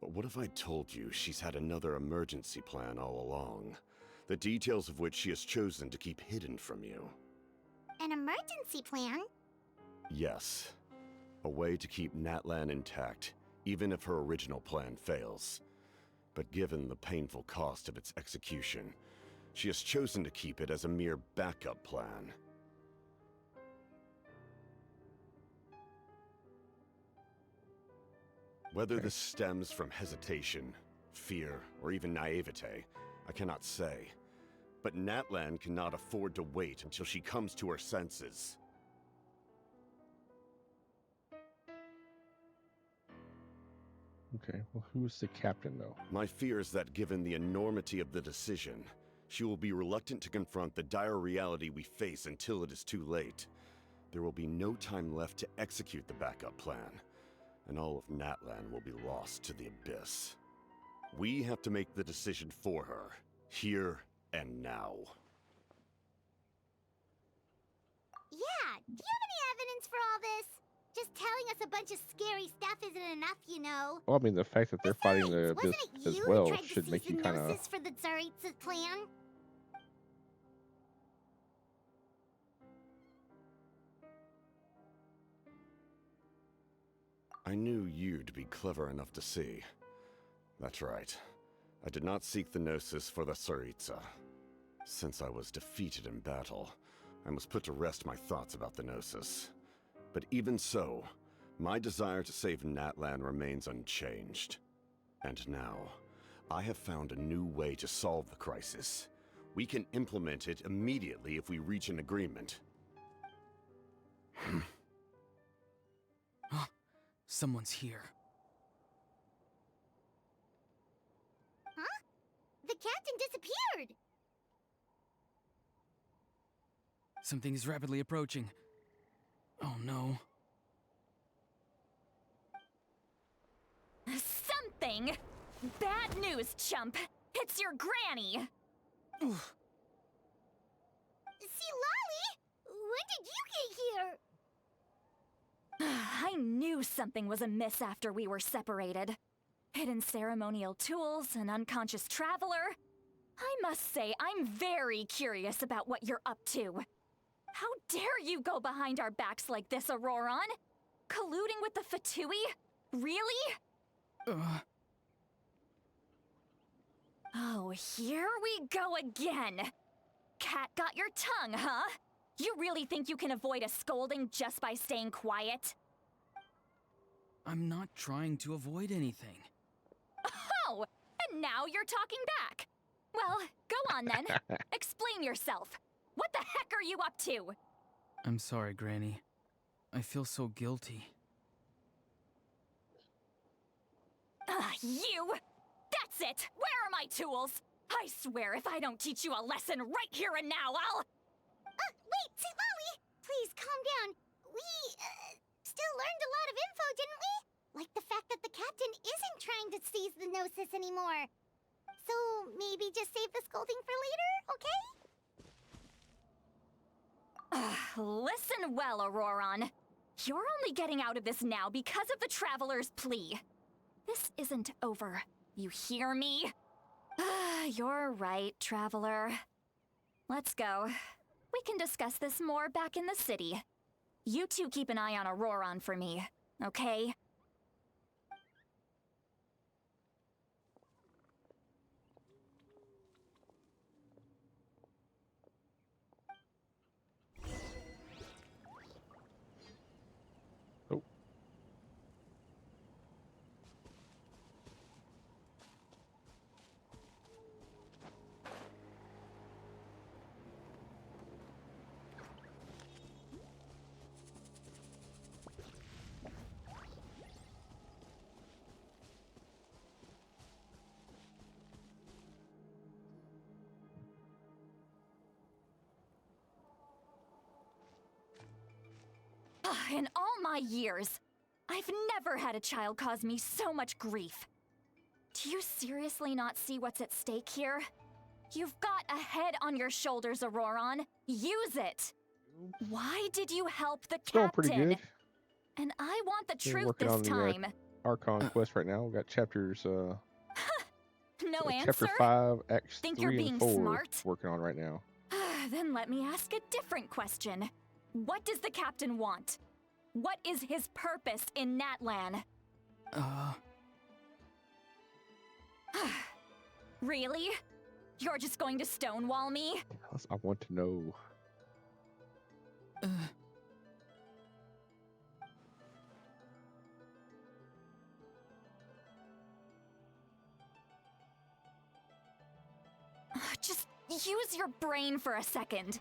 But what if I told you she's had another emergency plan all along, the details of which she has chosen to keep hidden from you? An emergency plan? Yes. A way to keep Natlan intact, even if her original plan fails. But given the painful cost of its execution, she has chosen to keep it as a mere backup plan. Whether this stems from hesitation, fear, or even naivete, I cannot say. But Natlan cannot afford to wait until she comes to her senses. Okay, well, who's the captain, though? My fear is that given the enormity of the decision, she will be reluctant to confront the dire reality we face until it is too late. There will be no time left to execute the backup plan, and all of Natlan will be lost to the Abyss. We have to make the decision for her, here and now. Yeah, do you have any evidence for all this? Just telling us a bunch of scary stuff isn't enough, you know. Well, I mean, the fact that they're fighting the Besides, Abyss wasn't it as you well who tried should to make seize you the kind of... Gnosis for the Tsaritsa plan? I knew you to be clever enough to see. That's right. I did not seek the Gnosis for the Tsaritsa. Since I was defeated in battle, I must put to rest my thoughts about the Gnosis. But even so, my desire to save Natlan remains unchanged. And now, I have found a new way to solve the crisis. We can implement it immediately if we reach an agreement. Someone's here. Huh? The captain disappeared! Something is rapidly approaching. Oh no. Something? Bad news, chump. It's your granny. See, Lolly? When did you get here? I knew something was amiss after we were separated. Hidden ceremonial tools, an unconscious traveler. I must say, I'm very curious about what you're up to. How dare you go behind our backs like this, Auroron? Colluding with the Fatui? Really? Oh, here we go again. Cat got your tongue, huh? You really think you can avoid a scolding just by staying quiet? I'm not trying to avoid anything. Oh, and now you're talking back. Well, go on then. Explain yourself. What the heck are you up to? I'm sorry, Granny. I feel so guilty. You! That's it! Where are my tools? I swear if I don't teach you a lesson right here and now, I'll... Wait, see, Lolly! Please, calm down. We, still learned a lot of info, didn't we? Like the fact that the captain isn't trying to seize the Gnosis anymore. So, maybe just save the scolding for later, okay? Listen well, Auroron. You're only getting out of this now because of the Traveler's plea. This isn't over. You hear me? You're right, Traveler. Let's go. We can discuss this more back in the city. You two keep an eye on Auroron for me, okay? Oh. In all my years, I've never had a child cause me so much grief. Do you seriously not see what's at stake here? You've got a head on your shoulders, Auroron. Use it! Why did you help the It's going captain? pretty good. And I want the We're truth working this on the time. Archon quest right now. We got chapters No answer? chapter 5, acts Think you're 3 being and 4 smart? working on right now. Then let me ask a different question. What does the captain want? What is his purpose in Natlan? Really? You're just going to stonewall me? I want to know. Just use your brain for a second.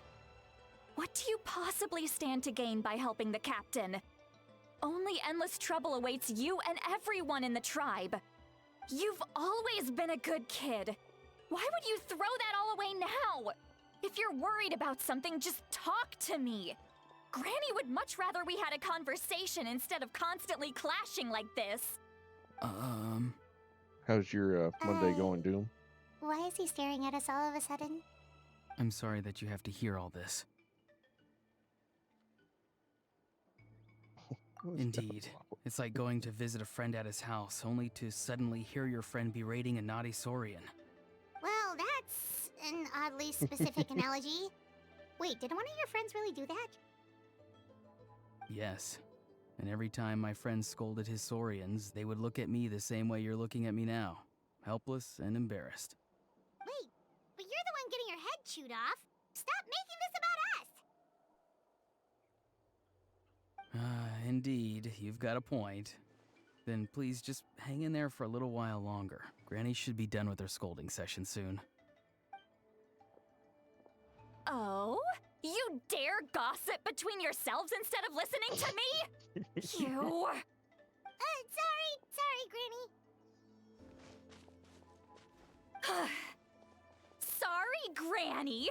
What do you possibly stand to gain by helping the captain? Only endless trouble awaits you and everyone in the tribe. You've always been a good kid. Why would you throw that all away now? If you're worried about something, just talk to me. Granny would much rather we had a conversation instead of constantly clashing like this. How's your Monday going, Doom? Why is he staring at us all of a sudden? I'm sorry that you have to hear all this. Indeed. It's like going to visit a friend at his house, only to suddenly hear your friend berating a naughty Saurian. Well, that's an oddly specific analogy. Wait, did one of your friends really do that? Yes. And every time my friend scolded his Saurians, they would look at me the same way you're looking at me now. Helpless and embarrassed. Wait, but you're the one getting your head chewed off. Stop making this about us! Indeed, you've got a point. Then please just hang in there for a little while longer. Granny should be done with her scolding session soon. Oh? You dare gossip between yourselves instead of listening to me? You... Sorry, Granny. Sorry, Granny.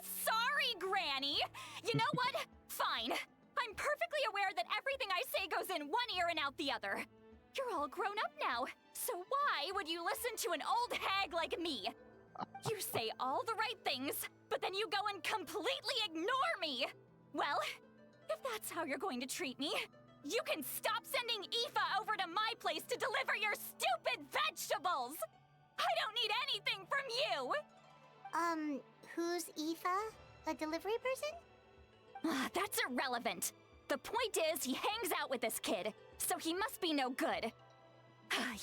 Sorry, Granny. You know what? Fine. I'm perfectly aware that everything I say goes in one ear and out the other. You're all grown up now, so why would you listen to an old hag like me? You say all the right things, but then you go and completely ignore me. Well, if that's how you're going to treat me, you can stop sending Aoife over to my place to deliver your stupid vegetables! I don't need anything from you! Who's Aoife? A delivery person? That's irrelevant. The point is, he hangs out with this kid, so he must be no good.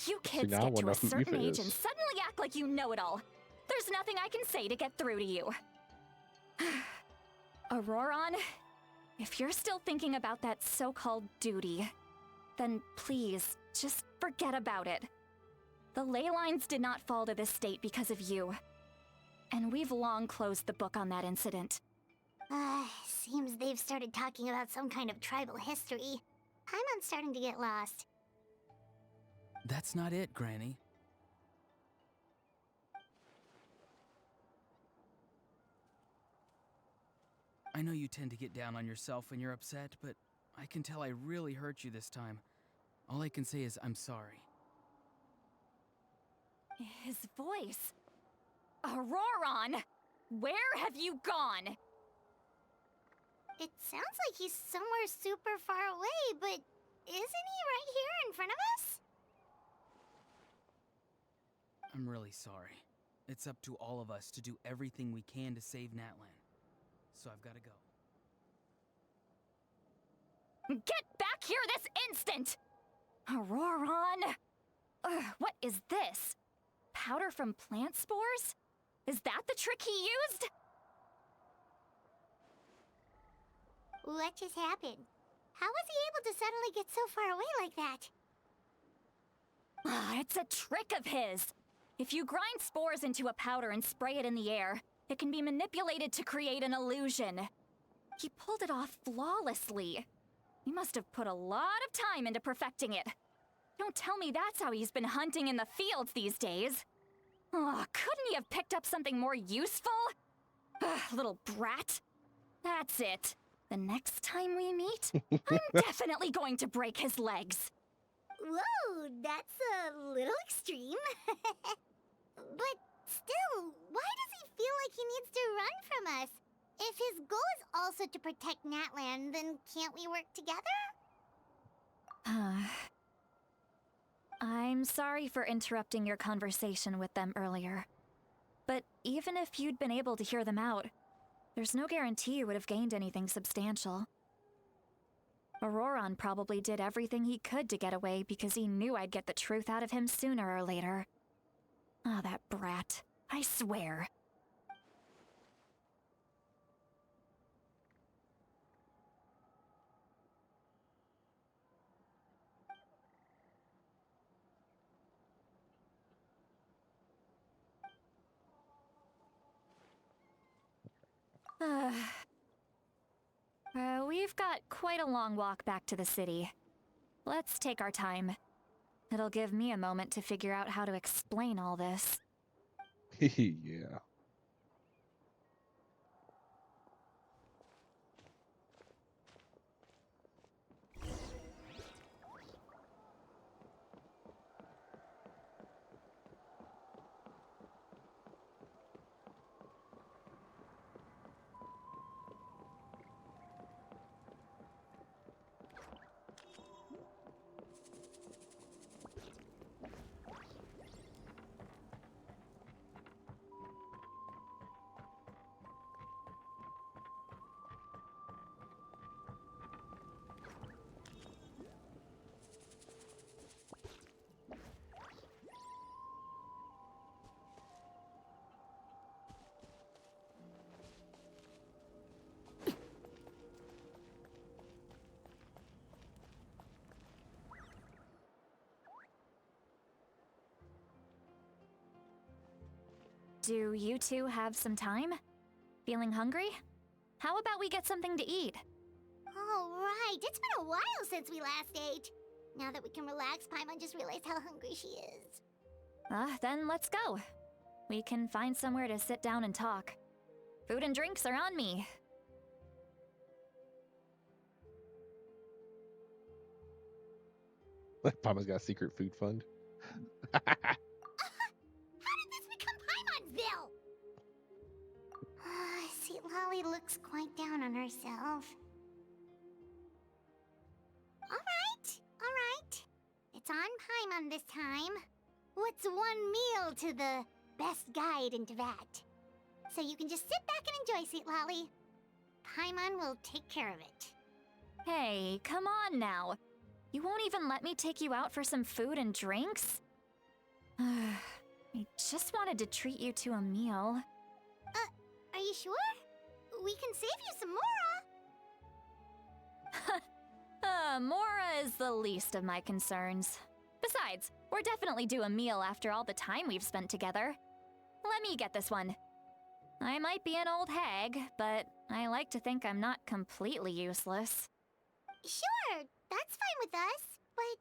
You kids now I get to wonder a who certain Aoife age is. and suddenly act like you know it all. There's nothing I can say to get through to you. Auroron, if you're still thinking about that so-called duty, then please, just forget about it. The ley lines did not fall to this state because of you. And we've long closed the book on that incident. Seems they've started talking about some kind of tribal history. I'm starting to get lost. That's not it, Granny. I know you tend to get down on yourself when you're upset, but I can tell I really hurt you this time. All I can say is I'm sorry. His voice. Auroron! Where have you gone? It sounds like he's somewhere super far away, but isn't he right here in front of us? I'm really sorry. It's up to all of us to do everything we can to save Natlan. So I've got to go. Get back here this instant! Auroron! What is this? Powder from plant spores? Is that the trick he used? What just happened? How was he able to suddenly get so far away like that? It's a trick of his. If you grind spores into a powder and spray it in the air, it can be manipulated to create an illusion. He pulled it off flawlessly. He must have put a lot of time into perfecting it. Don't tell me that's how he's been hunting in the fields these days. Oh, couldn't he have picked up something more useful? Little brat. That's it. The next time we meet, I'm definitely going to break his legs. Whoa, that's a little extreme. But still, why does he feel like he needs to run from us? If his goal is also to protect Natlan, then can't we work together? I'm sorry for interrupting your conversation with them earlier. But even if you'd been able to hear them out, there's no guarantee you would have gained anything substantial. Auroron probably did everything he could to get away because he knew I'd get the truth out of him sooner or later. Ah, that brat. I swear. We've got quite a long walk back to the city. Let's take our time. It'll give me a moment to figure out how to explain all this. Yeah. Do you two have some time? Feeling hungry? How about we get something to eat? Oh, right. It's been a while since we last ate. Now that we can relax, Paimon just realized how hungry she is. Then let's go. We can find somewhere to sit down and talk. Food and drinks are on me. Papa's got a secret food fund. How did this become Paimon's bill? See, Lolly looks quite down on herself. All right. It's on Paimon this time. What's one meal to the best guide into that? So you can just sit back and enjoy, Sweet Lolly. Paimon will take care of it. Hey, come on now. You won't even let me take you out for some food and drinks? I just wanted to treat you to a meal. Are you sure? We can save you some Mora. Mora is the least of my concerns. Besides, we're definitely due a meal after all the time we've spent together. Let me get this one. I might be an old hag, but I like to think I'm not completely useless. Sure, that's fine with us, but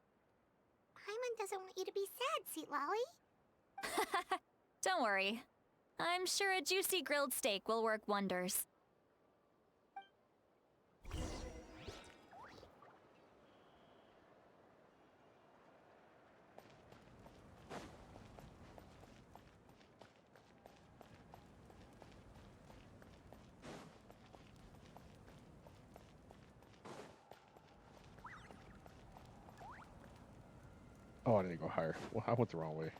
Paimon doesn't want you to be sad, Sweet Lolly. Don't worry. I'm sure a juicy grilled steak will work wonders. Oh, I didn't go higher. Well, I went the wrong way.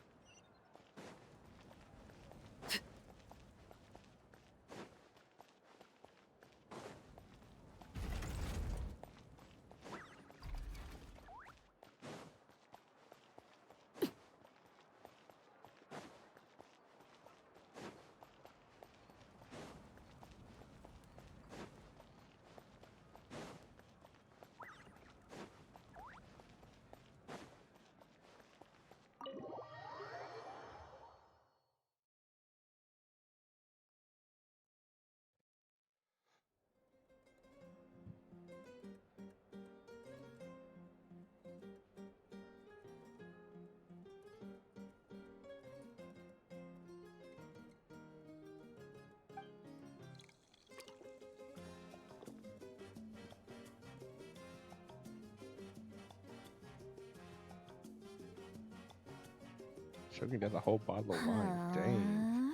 Chugging down the whole bottle of wine. Dang.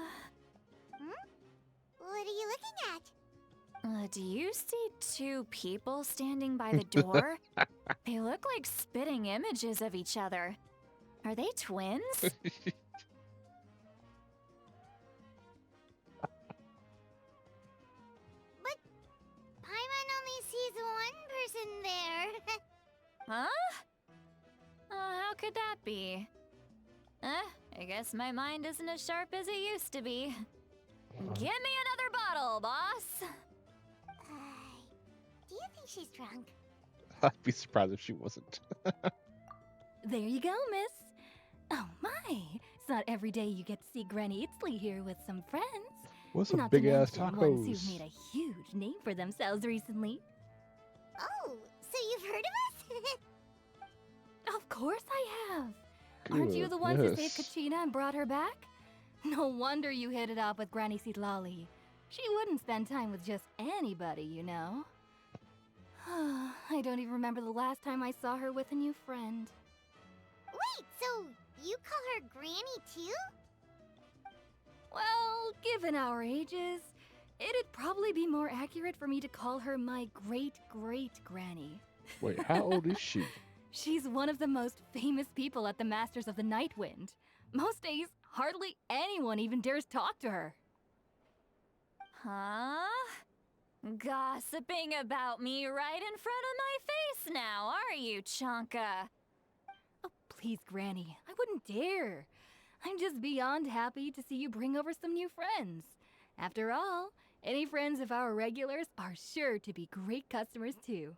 What are you looking at? Do you see two people standing by the door? They look like spitting images of each other. Are they twins? But Paimon only sees one person there. Huh? How could that be? I guess my mind isn't as sharp as it used to be. Give me another bottle, boss! Do you think she's drunk? I'd be surprised if she wasn't. There you go, miss. Oh my, it's not every day you get to see Granny Itzley here with some friends. What's some Not big to ass mention ones who've tacos? made a huge name for themselves recently. Oh, so you've heard of us? Of course I have. Aren't you the ones who saved Kachina and brought her back? No wonder you hit it off with Granny Seedlolly. She wouldn't spend time with just anybody, you know. I don't even remember the last time I saw her with a new friend. Wait, so you call her Granny too? Well, given our ages, it'd probably be more accurate for me to call her my great-great-granny. Wait, how old is she? She's one of the most famous people at the Masters of the Night Wind. Most days, hardly anyone even dares talk to her. Huh? Gossiping about me right in front of my face now, are you, Chonka? Oh, please, Granny, I wouldn't dare. I'm just beyond happy to see you bring over some new friends. After all, any friends of our regulars are sure to be great customers too.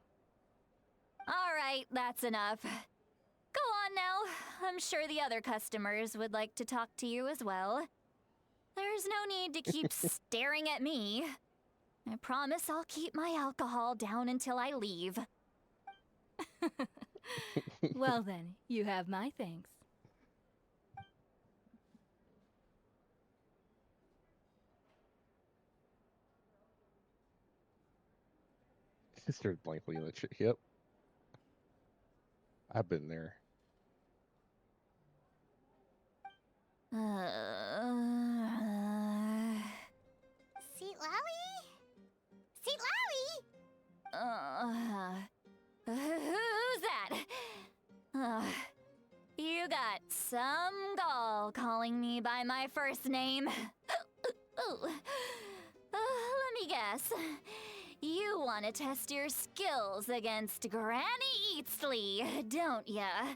All right, that's enough. Go on now. I'm sure the other customers would like to talk to you as well. There's no need to keep staring at me. I promise I'll keep my alcohol down until I leave. Well then, you have my thanks. Stared blankly in the Yep. I've been there. Seat Lally? Seat Lally? Who's that? You got some gall calling me by my first name. Let me guess. You want to test your skills against Granny Eatsley, don't ya? Are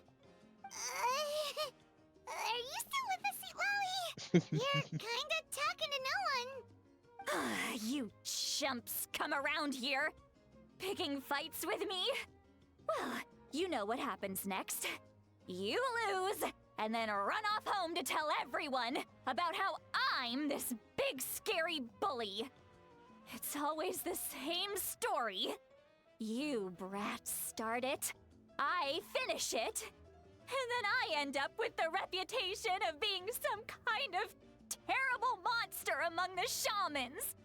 you still with us, Seat Lally? You're kinda talking to no one. You chumps come around here, picking fights with me? Well, you know what happens next. You lose, and then run off home to tell everyone about how I'm this big scary bully. It's always the same story. You brats start it, I finish it, and then I end up with the reputation of being some kind of terrible monster among the shamans.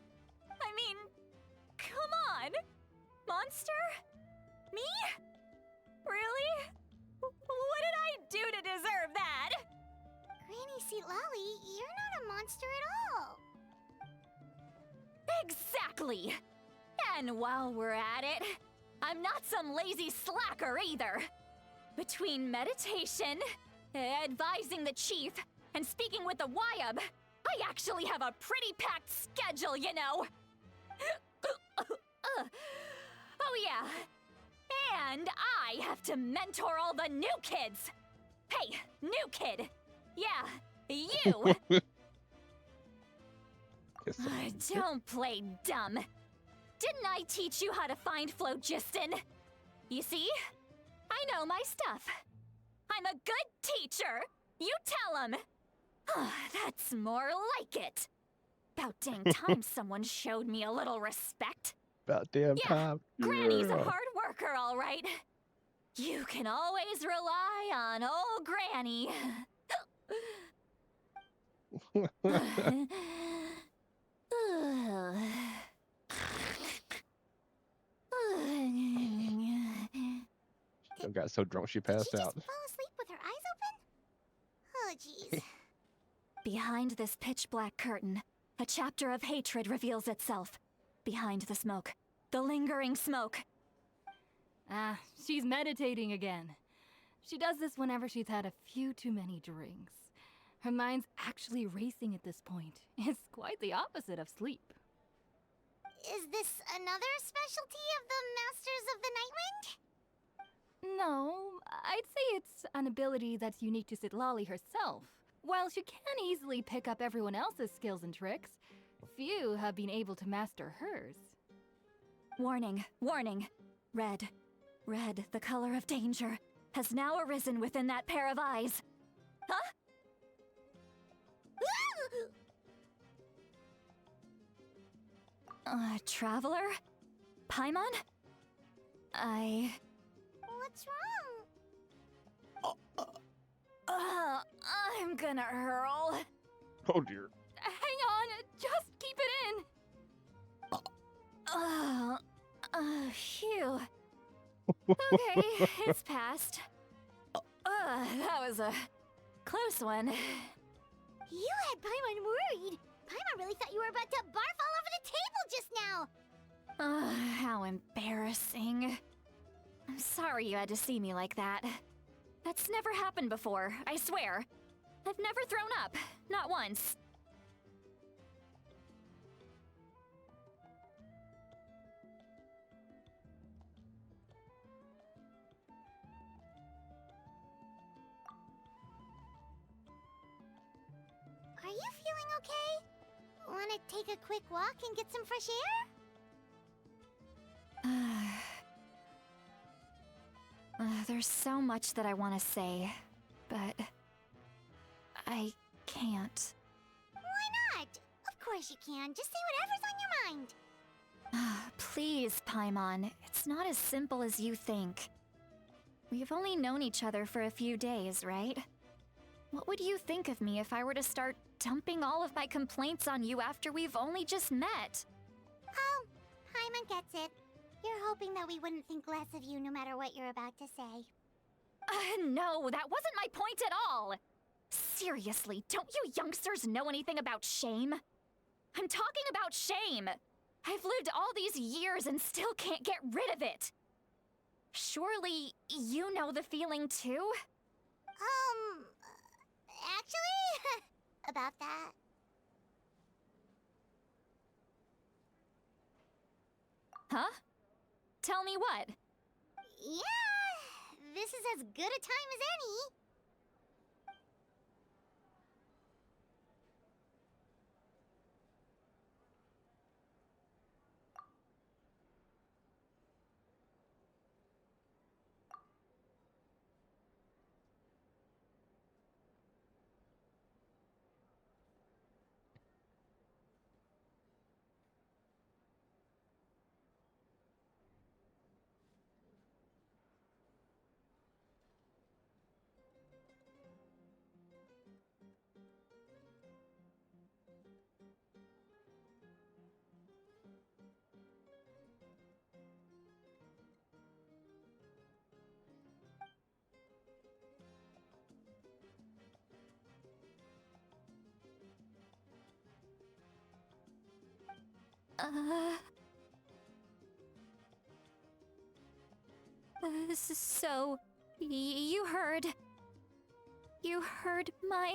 I mean, come on. Monster? Me? Really? What did I do to deserve that? Granny Seat Lally, you're not a monster at all. Exactly! And while we're at it, I'm not some lazy slacker either. Between meditation, advising the chief, and speaking with the Wyab, I actually have a pretty packed schedule, you know! Oh yeah, and I have to mentor all the new kids! Hey, new kid! Yeah, you! Don't play dumb. Didn't I teach you how to find phlogiston? You see? I know my stuff. I'm a good teacher. You tell him. That's more like it. About dang time someone showed me a little respect. About damn Yeah, time. Granny's a hard worker, all right. You can always rely on old Granny. She got so drunk she passed Did she out. just fall asleep with her eyes open? Oh, jeez. Behind this pitch-black curtain, a chapter of hatred reveals itself. Behind the smoke, the lingering smoke. Ah, she's meditating again. She does this whenever she's had a few too many drinks. Her mind's actually racing at this point. It's quite the opposite of sleep. Is this another specialty of the Masters of the Nightwind? No, I'd say it's an ability that's unique to Sitlali herself. While she can easily pick up everyone else's skills and tricks, few have been able to master hers. Warning, warning. Red, red, the color of danger, has now arisen within that pair of eyes. Huh? Traveler? Paimon? What's wrong? I'm gonna hurl. Oh dear. Hang on, just keep it in. Phew. Okay, it's passed. That was a close one. You had Paimon worried. Paimon really thought you were about to barf all over the table just now. How embarrassing. I'm sorry you had to see me like that. That's never happened before, I swear. I've never thrown up, not once. Are you feeling okay? Want to take a quick walk and get some fresh air? There's so much that I want to say, but I can't. Why not? course you can. Just say whatever's on your mind. Please, Paimon, it's not as simple as you think. We've only known each other for a few days, right? What would you think of me if I were to start dumping all of my complaints on you after we've only just met? Oh, Paimon gets it. You're hoping that we wouldn't think less of you no matter what you're about to say. No, that wasn't my point at all! Seriously, don't you youngsters know anything about shame? I'm talking about shame! I've lived all these years and still can't get rid of it! Surely, you know the feeling too? Actually, about that. Huh? Tell me what? Yeah, this is as good a time as any. So, you heard... You heard my...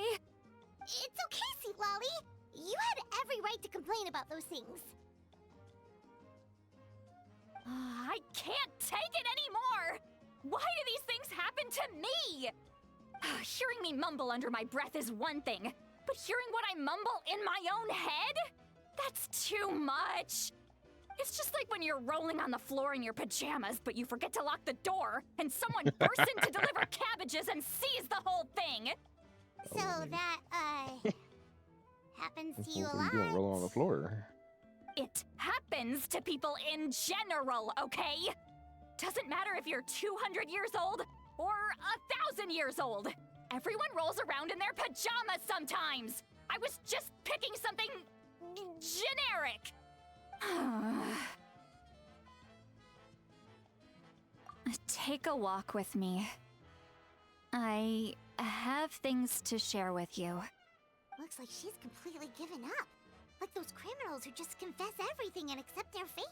It's okay, Sweet Lolly. You had every right to complain about those things. I can't take it anymore! Why do these things happen to me? Hearing me mumble under my breath is one thing, but hearing what I mumble in my own head? That's too much! It's just like when you're rolling on the floor in your pajamas, but you forget to lock the door, and someone bursts in to deliver cabbages and sees the whole thing! So that, happens to you a What are you doing, lot. rolling on the floor? It happens to people in general, okay? Doesn't matter if you're 200 years old or 1,000 years old. Everyone rolls around in their pajamas sometimes. I was just picking something generic. Take a walk with me. I have things to share with you. Looks like she's completely given up. Like those criminals who just confess everything and accept their fate.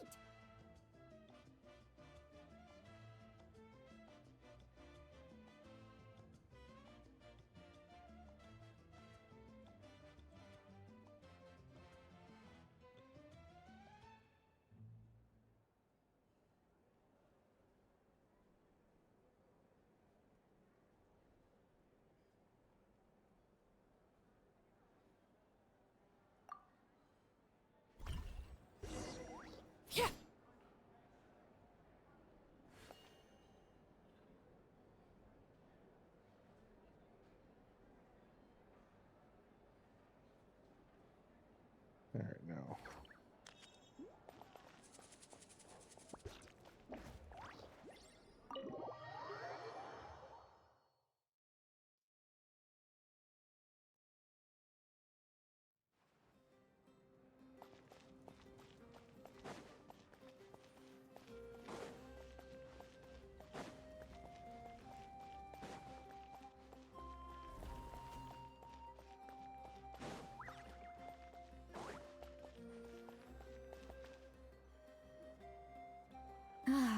All right, now.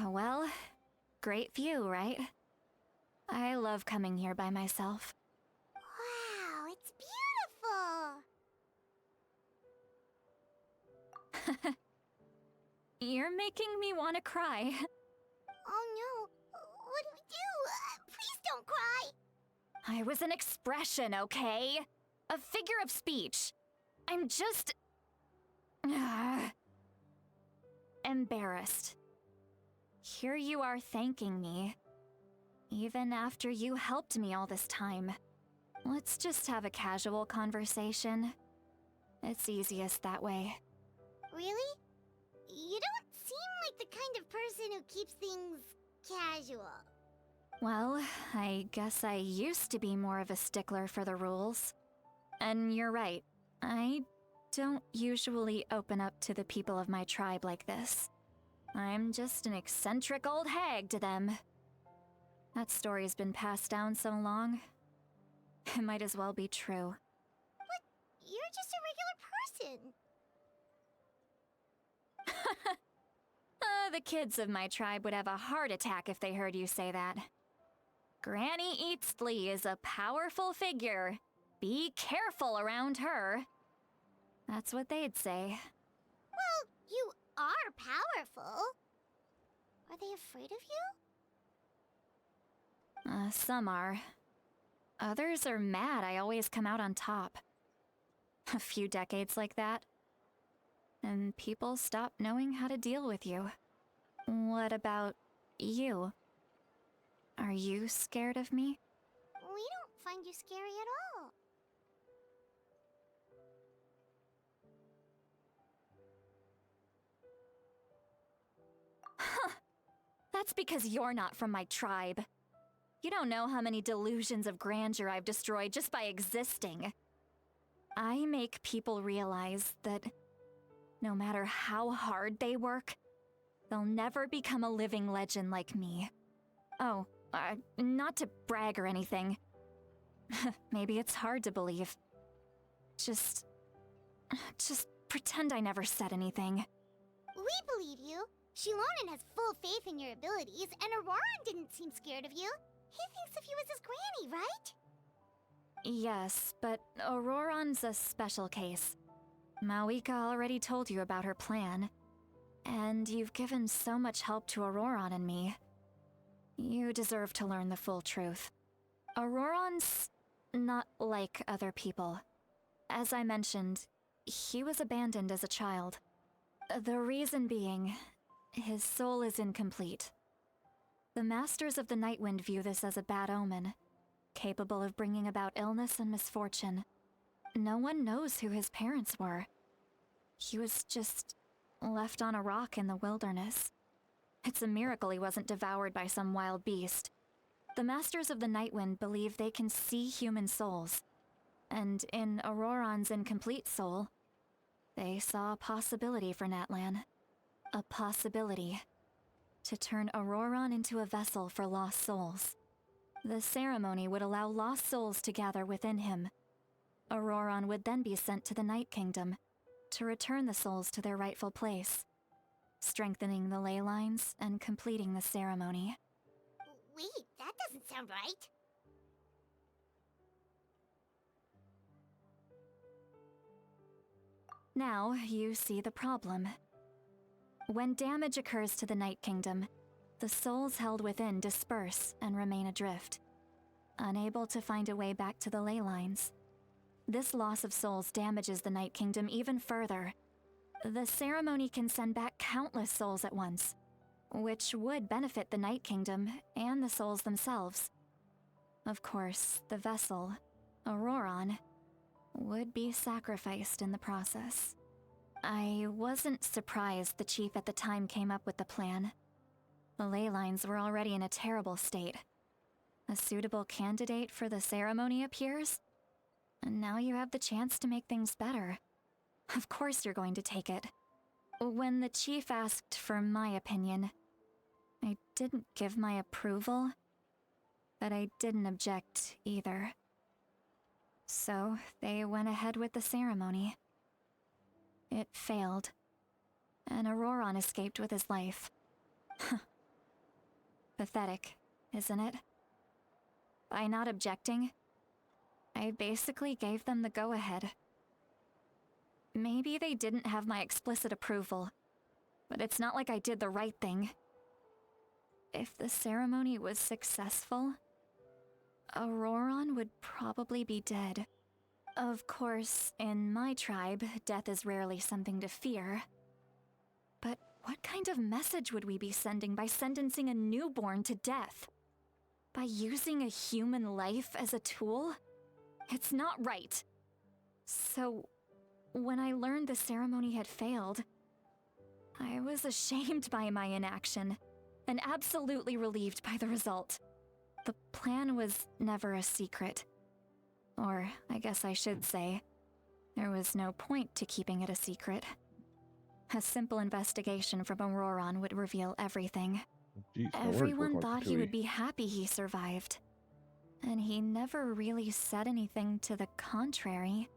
Well, great view, right? I love coming here by myself. Wow, it's beautiful! You're making me want to cry. Oh no, what do we do? Please don't cry! I was an expression, okay? A figure of speech. I'm just... embarrassed. Here you are thanking me. Even after you helped me all this time. Let's just have a casual conversation. It's easiest that way. Really? You don't seem like the kind of person who keeps things casual. Well, I guess I used to be more of a stickler for the rules. And you're right, I don't usually open up to the people of my tribe like this. I'm just an eccentric old hag to them. That story's been passed down so long, it might as well be true. But you're just a regular person. The kids of my tribe would have a heart attack if they heard you say that. Granny Eastley is a powerful figure. Be careful around her. That's what they'd say. Well, you are powerful. Are they afraid of you? Some are. Others are mad I always come out on top. A few decades like that, and people stop knowing how to deal with you. What about you? Are you scared of me? We don't find you scary at all. Huh. That's because you're not from my tribe. You don't know how many delusions of grandeur I've destroyed just by existing. I make people realize that no matter how hard they work, they'll never become a living legend like me. Oh, not to brag or anything. Maybe it's hard to believe. Just pretend I never said anything. We believe you. Shilonen has full faith in your abilities, and Auroran didn't seem scared of you. He thinks of you as his granny, right? Yes, but Auroran's a special case. Mawika already told you about her plan. And you've given so much help to Auroran and me. You deserve to learn the full truth. Auroran's not like other people. As I mentioned, he was abandoned as a child. The reason being, his soul is incomplete. The Masters of the Nightwind view this as a bad omen, capable of bringing about illness and misfortune. No one knows who his parents were. He was just left on a rock in the wilderness. It's a miracle he wasn't devoured by some wild beast. The Masters of the Nightwind believe they can see human souls, and in Auroran's incomplete soul, they saw a possibility for Natlan. A possibility to turn Auroran into a vessel for lost souls. The ceremony would allow lost souls to gather within him. Auroran would then be sent to the Night Kingdom to return the souls to their rightful place, strengthening the ley lines and completing the ceremony. Wait, that doesn't sound right. Now you see the problem. When damage occurs to the Night Kingdom, the souls held within disperse and remain adrift, unable to find a way back to the ley lines. This loss of souls damages the Night Kingdom even further. The ceremony can send back countless souls at once, which would benefit the Night Kingdom and the souls themselves. Of course, the vessel, Auroran, would be sacrificed in the process. I wasn't surprised the chief at the time came up with the plan. The ley lines were already in a terrible state. A suitable candidate for the ceremony appears, and now you have the chance to make things better. Of course you're going to take it. When the chief asked for my opinion, I didn't give my approval, but I didn't object either. So they went ahead with the ceremony. It failed, and Auroran escaped with his life. Pathetic, isn't it? By not objecting, I basically gave them the go-ahead. Maybe they didn't have my explicit approval, but it's not like I did the right thing. If the ceremony was successful, Auroran would probably be dead. Of course, in my tribe, death is rarely something to fear. But what kind of message would we be sending by sentencing a newborn to death? By using a human life as a tool? It's not right. So, when I learned the ceremony had failed, I was ashamed by my inaction, and absolutely relieved by the result. The plan was never a secret. Or, I guess I should say, there was no point to keeping it a secret. A simple investigation from Auroron would reveal everything. Jeez, no wonder he's Everyone working with thought he would Fatui. be happy he survived. And he never really said anything to the contrary.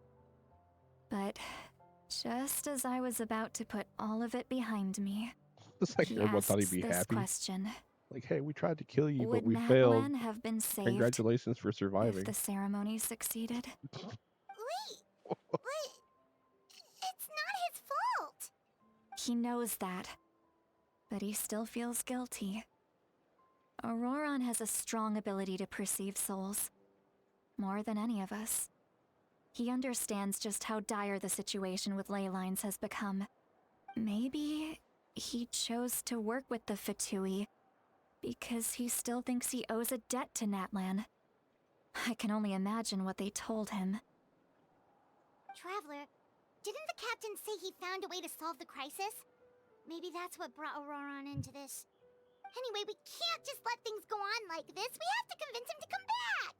But just as I was about to put all of it behind me, It's like he everyone thought he'd asked be this happy. question. Like, hey, we tried to kill you, but Would we failed. Natlan have been saved Congratulations for if surviving. the ceremony succeeded? Wait, but it's not his fault. He knows that, but he still feels guilty. Auroron has a strong ability to perceive souls, more than any of us. He understands just how dire the situation with ley lines has become. Maybe he chose to work with the Fatui because he still thinks he owes a debt to Natlan. I can only imagine what they told him. Traveler, didn't the captain say he found a way to solve the crisis? Maybe that's what brought Auroron into this. Anyway, we can't just let things go on like this. We have to convince him to come back.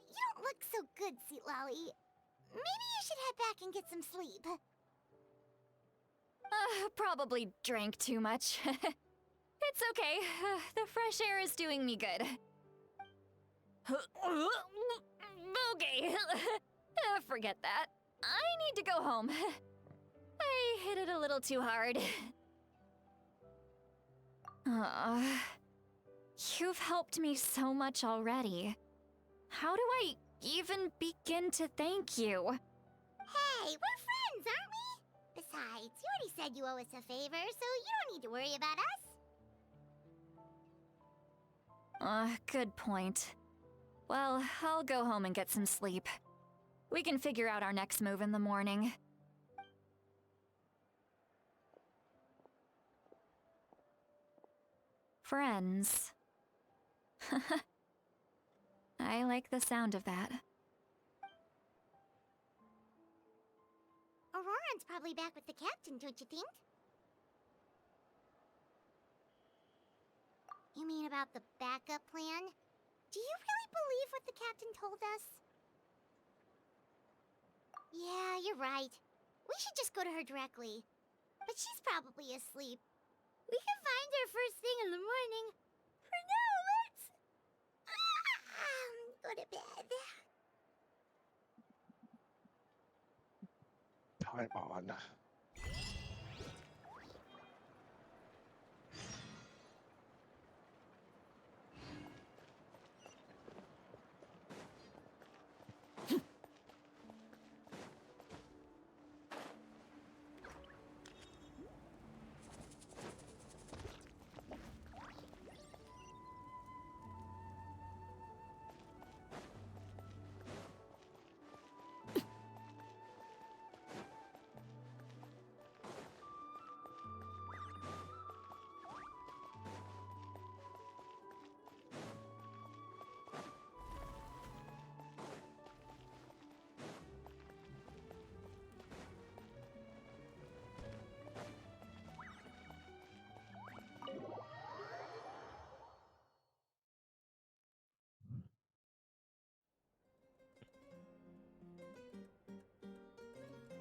You don't look so good, Lolly. Maybe you should head back and get some sleep. Probably drank too much. It's okay. The fresh air is doing me good. Okay. Forget that. I need to go home. I hit it a little too hard. You've helped me so much already. How do I even begin to thank you? Hey, we're friends, aren't we? Besides, you already said you owe us a favor, so you don't need to worry about us. Good point. Well, I'll go home and get some sleep. We can figure out our next move in the morning. Friends. I like the sound of that. Auroron's probably back with the captain, don't you think? You mean about the backup plan? Do you really believe what the captain told us? Yeah, you're right. We should just go to her directly. But she's probably asleep. We can find her first thing in the morning. For now, let's... go to bed. Time on.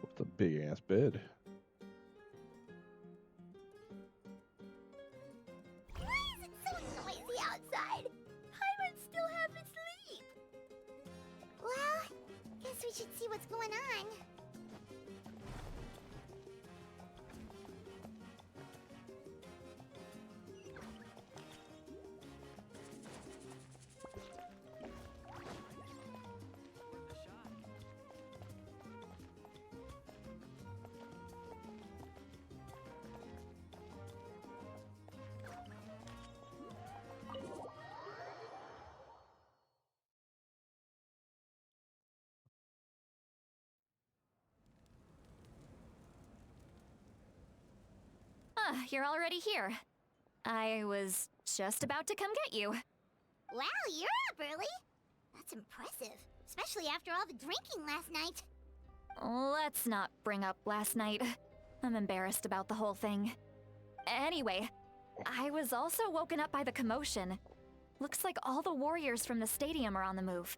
What's a big ass bed? Why is it so noisy outside? Hyman's still half asleep. Well, guess we should see what's going on. You're already here. I was just about to come get you. Wow, you're up early. That's impressive, especially after all the drinking last night. Let's not bring up last night. I'm embarrassed about the whole thing. Anyway, I was also woken up by the commotion. Looks like all the warriors from the stadium are on the move.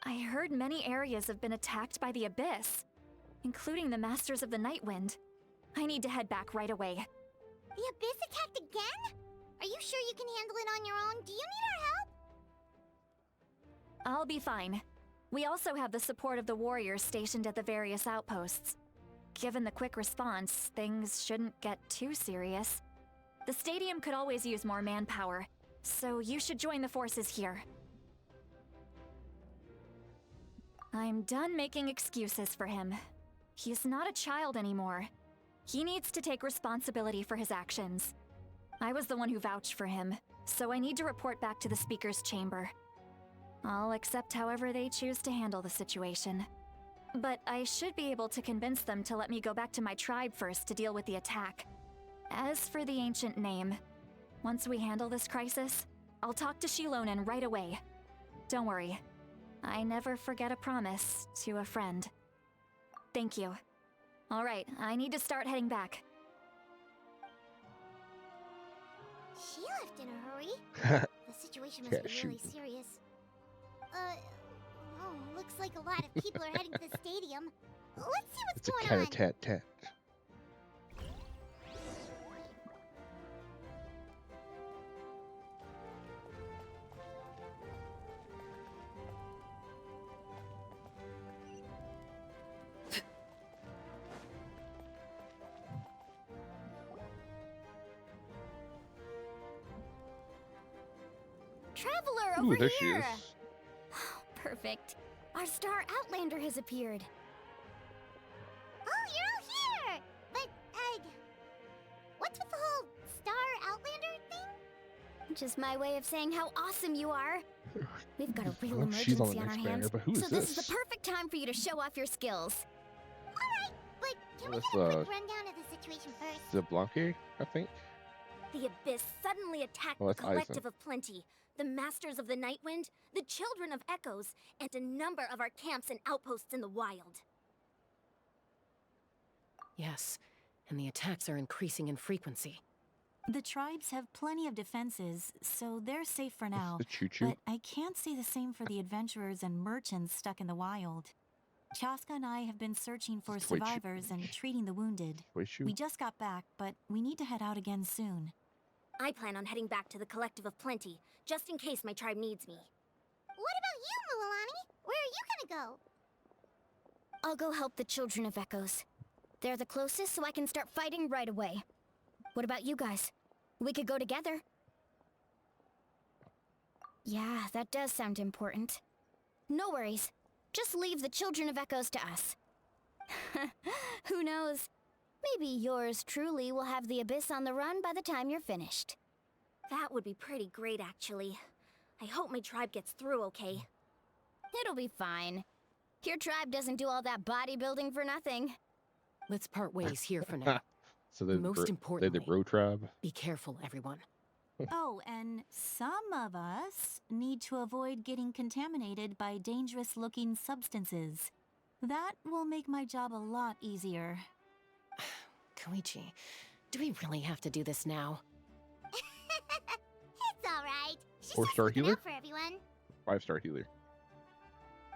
I heard many areas have been attacked by the Abyss, including the Masters of the Nightwind. I need to head back right away. The Abyss attacked again? Are you sure you can handle it on your own? Do you need our help? I'll be fine. We also have the support of the warriors stationed at the various outposts. Given the quick response, things shouldn't get too serious. The stadium could always use more manpower, so you should join the forces here. I'm done making excuses for him. He's not a child anymore. He needs to take responsibility for his actions. I was the one who vouched for him, so I need to report back to the Speaker's chamber. I'll accept however they choose to handle the situation. But I should be able to convince them to let me go back to my tribe first to deal with the attack. As for the ancient name, once we handle this crisis, I'll talk to Shilonen right away. Don't worry. I never forget a promise to a friend. Thank you. All right, I need to start heading back. She left in a hurry. The situation must be really serious. Looks like a lot of people are heading to the stadium. Let's see what's going on. It's a cat-a-tat-tat. Traveler, Ooh, over there she here! is. Perfect. Our star outlander has appeared. Oh, you're all here! But, what's with the whole Star Outlander thing? Just my way of saying how awesome you are. We've got a real Well, she's on emergency the on our next banner, hands, but who is so this is this? the perfect time for you to show off your skills. Alright, but can we That's, get a quick rundown of the situation first? The Blanque, I think. The Abyss suddenly attacked Oh, the that's Collective Eisen. of Plenty, the Masters of the Nightwind, the Children of Echoes, and a number of our camps and outposts in the wild. Yes, and the attacks are increasing in frequency. The tribes have plenty of defenses, so they're safe for now. The choo-choo. But I can't say the same for the adventurers and merchants stuck in the wild. Chaska and I have been searching for Wait, survivors and treating the wounded. Wait, We just got back, but we need to head out again soon. I plan on heading back to the Collective of Plenty, just in case my tribe needs me. What about you, Mualani? Where are you gonna go? I'll go help the Children of Echoes. They're the closest, so I can start fighting right away. What about you guys? We could go together. Yeah, that does sound important. No worries. Just leave the Children of Echoes to us. Who knows? Maybe yours truly will have the Abyss on the run by the time you're finished. That would be pretty great, actually. I hope my tribe gets through okay. It'll be fine. Your tribe doesn't do all that bodybuilding for nothing. Let's part ways here for now. So they're Most they're importantly, the bro tribe. be careful, everyone. Oh, and some of us need to avoid getting contaminated by dangerous-looking substances. That will make my job a lot easier. Koichi, do we really have to do this now? It's alright. She's 4-star looking healer? out for everyone. 5-star healer.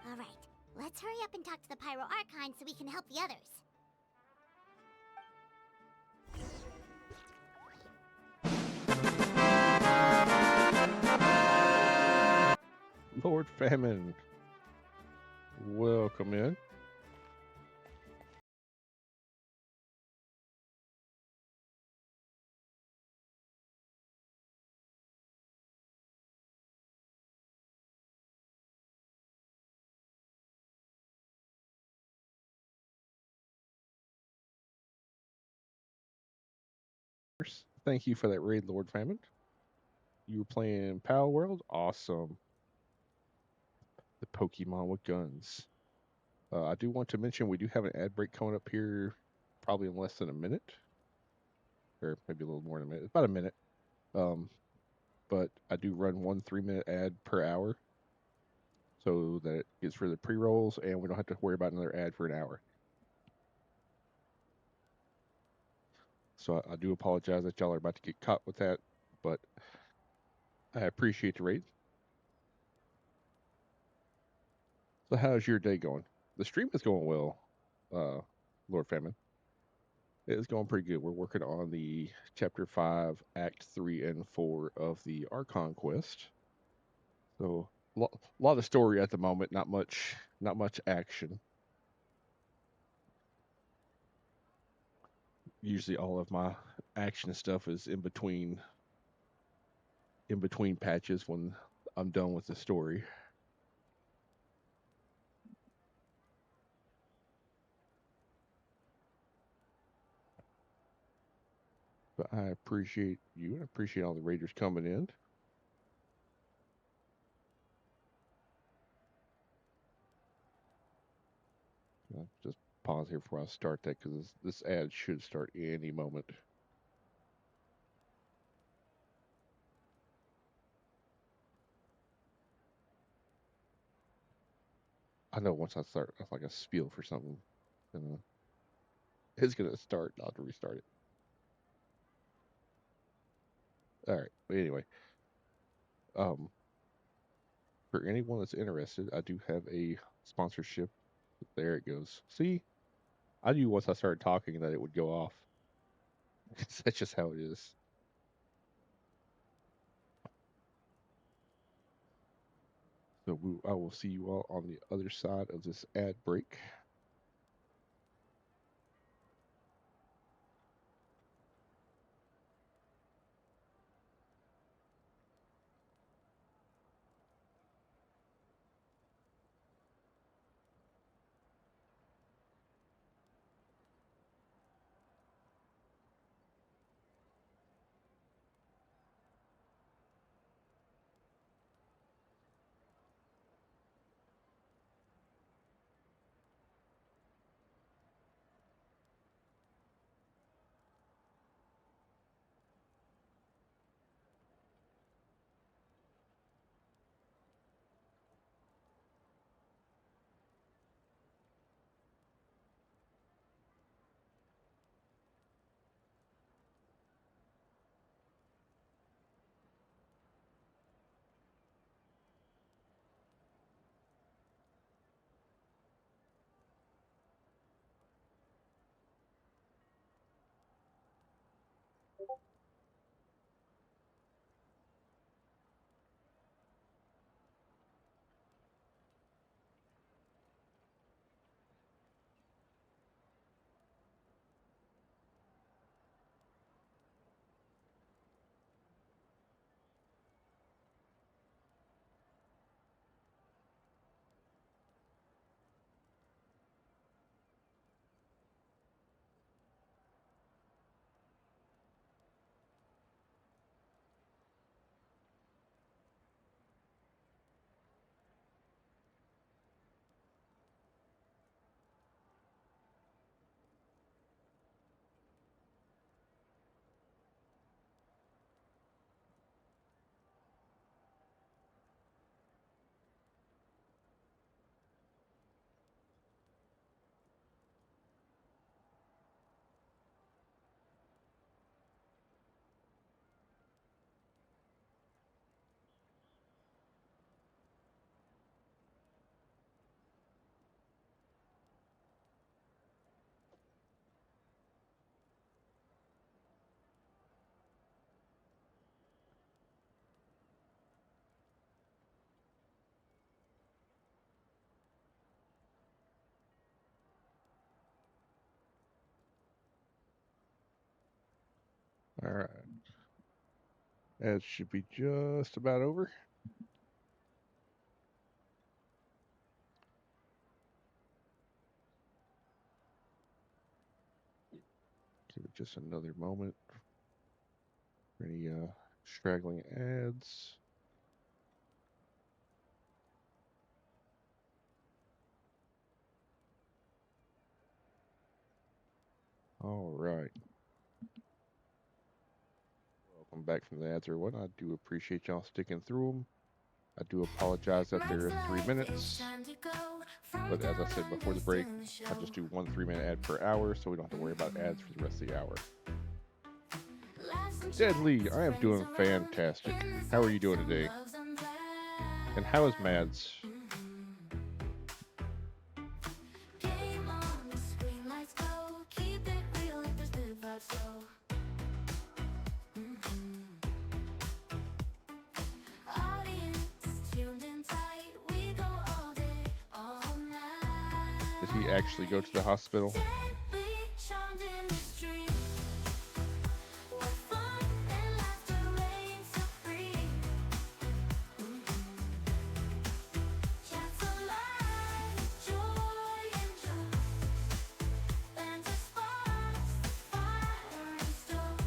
Alright, let's hurry up and talk to the Pyro Archon so we can help the others. Lord Famine. Welcome in. Thank you for that raid, Lord Famine. You were playing Power World? Awesome. The Pokemon with guns. I do want to mention we do have an ad break coming up here probably in less than a minute. Or maybe a little more than a minute. About a minute. But I do run 1 3-minute ad per hour. So that it gets rid of the pre-rolls and we don't have to worry about another ad for an hour. So I do apologize that y'all are about to get caught with that, but I appreciate the raid. So how's your day going? The stream is going well, Lord Famine. It is going pretty good. We're working on the Chapter 5, Act 3 and 4 of the Archon quest. So a lot of story at the moment, not much action. Usually all of my action stuff is in between patches when I'm done with the story. But I appreciate you and I appreciate all the raiders coming in. Just pause here before I start that because this ad should start any moment. I know once I start like a spiel for something, it's gonna start. I'll have to restart it. All right. But anyway, for anyone that's interested, I do have a sponsorship. There it goes. See, I knew once I started talking that it would go off. That's just how it is. So I will see you all on the other side of this ad break. All right. Ads should be just about over. Give it just another moment for any straggling ads. All right. Welcome back from the ads, everyone. I do appreciate y'all sticking through them. I do apologize that they're 3 minutes. But as I said before the break, I just do 1 3-minute ad per hour, so we don't have to worry about ads for the rest of the hour. Deadly, I am doing fantastic. How are you doing today? And how is Mads? Game on the screen, let's go. Keep it real if there's good vibes flow. Audience tuned in tight. We go all day, all night. Did he actually go to the hospital? Deadly charmed in the street. Where fun and laughter reign supreme. Chats alive, joy and joy. Bands of sparks, fire and stars.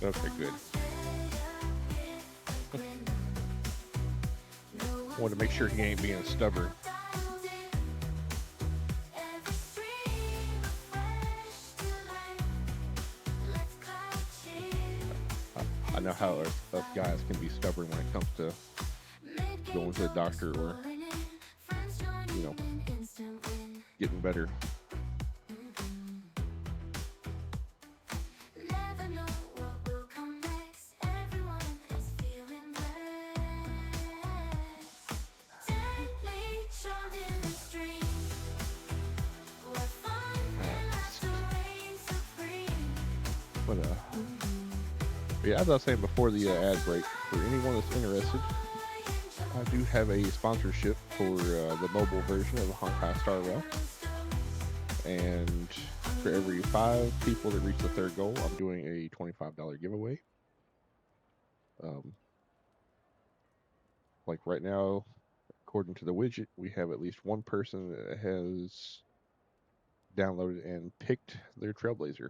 Okay, good. I want to make sure he ain't being stubborn. I know how us guys can be stubborn when it comes to going to the doctor or, you know, getting better. Never know what will come next. Everyone is feeling blessed. Gently charmed in the stream. Where fun and laughter reign supreme. But yeah, as I was saying before the ad break, for anyone that's interested, I do have a sponsorship for the mobile version of Honkai Star Rail. And for every 5 people that reach the 3rd goal, I'm doing a $25 giveaway. Like right now, according to the widget, we have at least one person that has downloaded and picked their Trailblazer.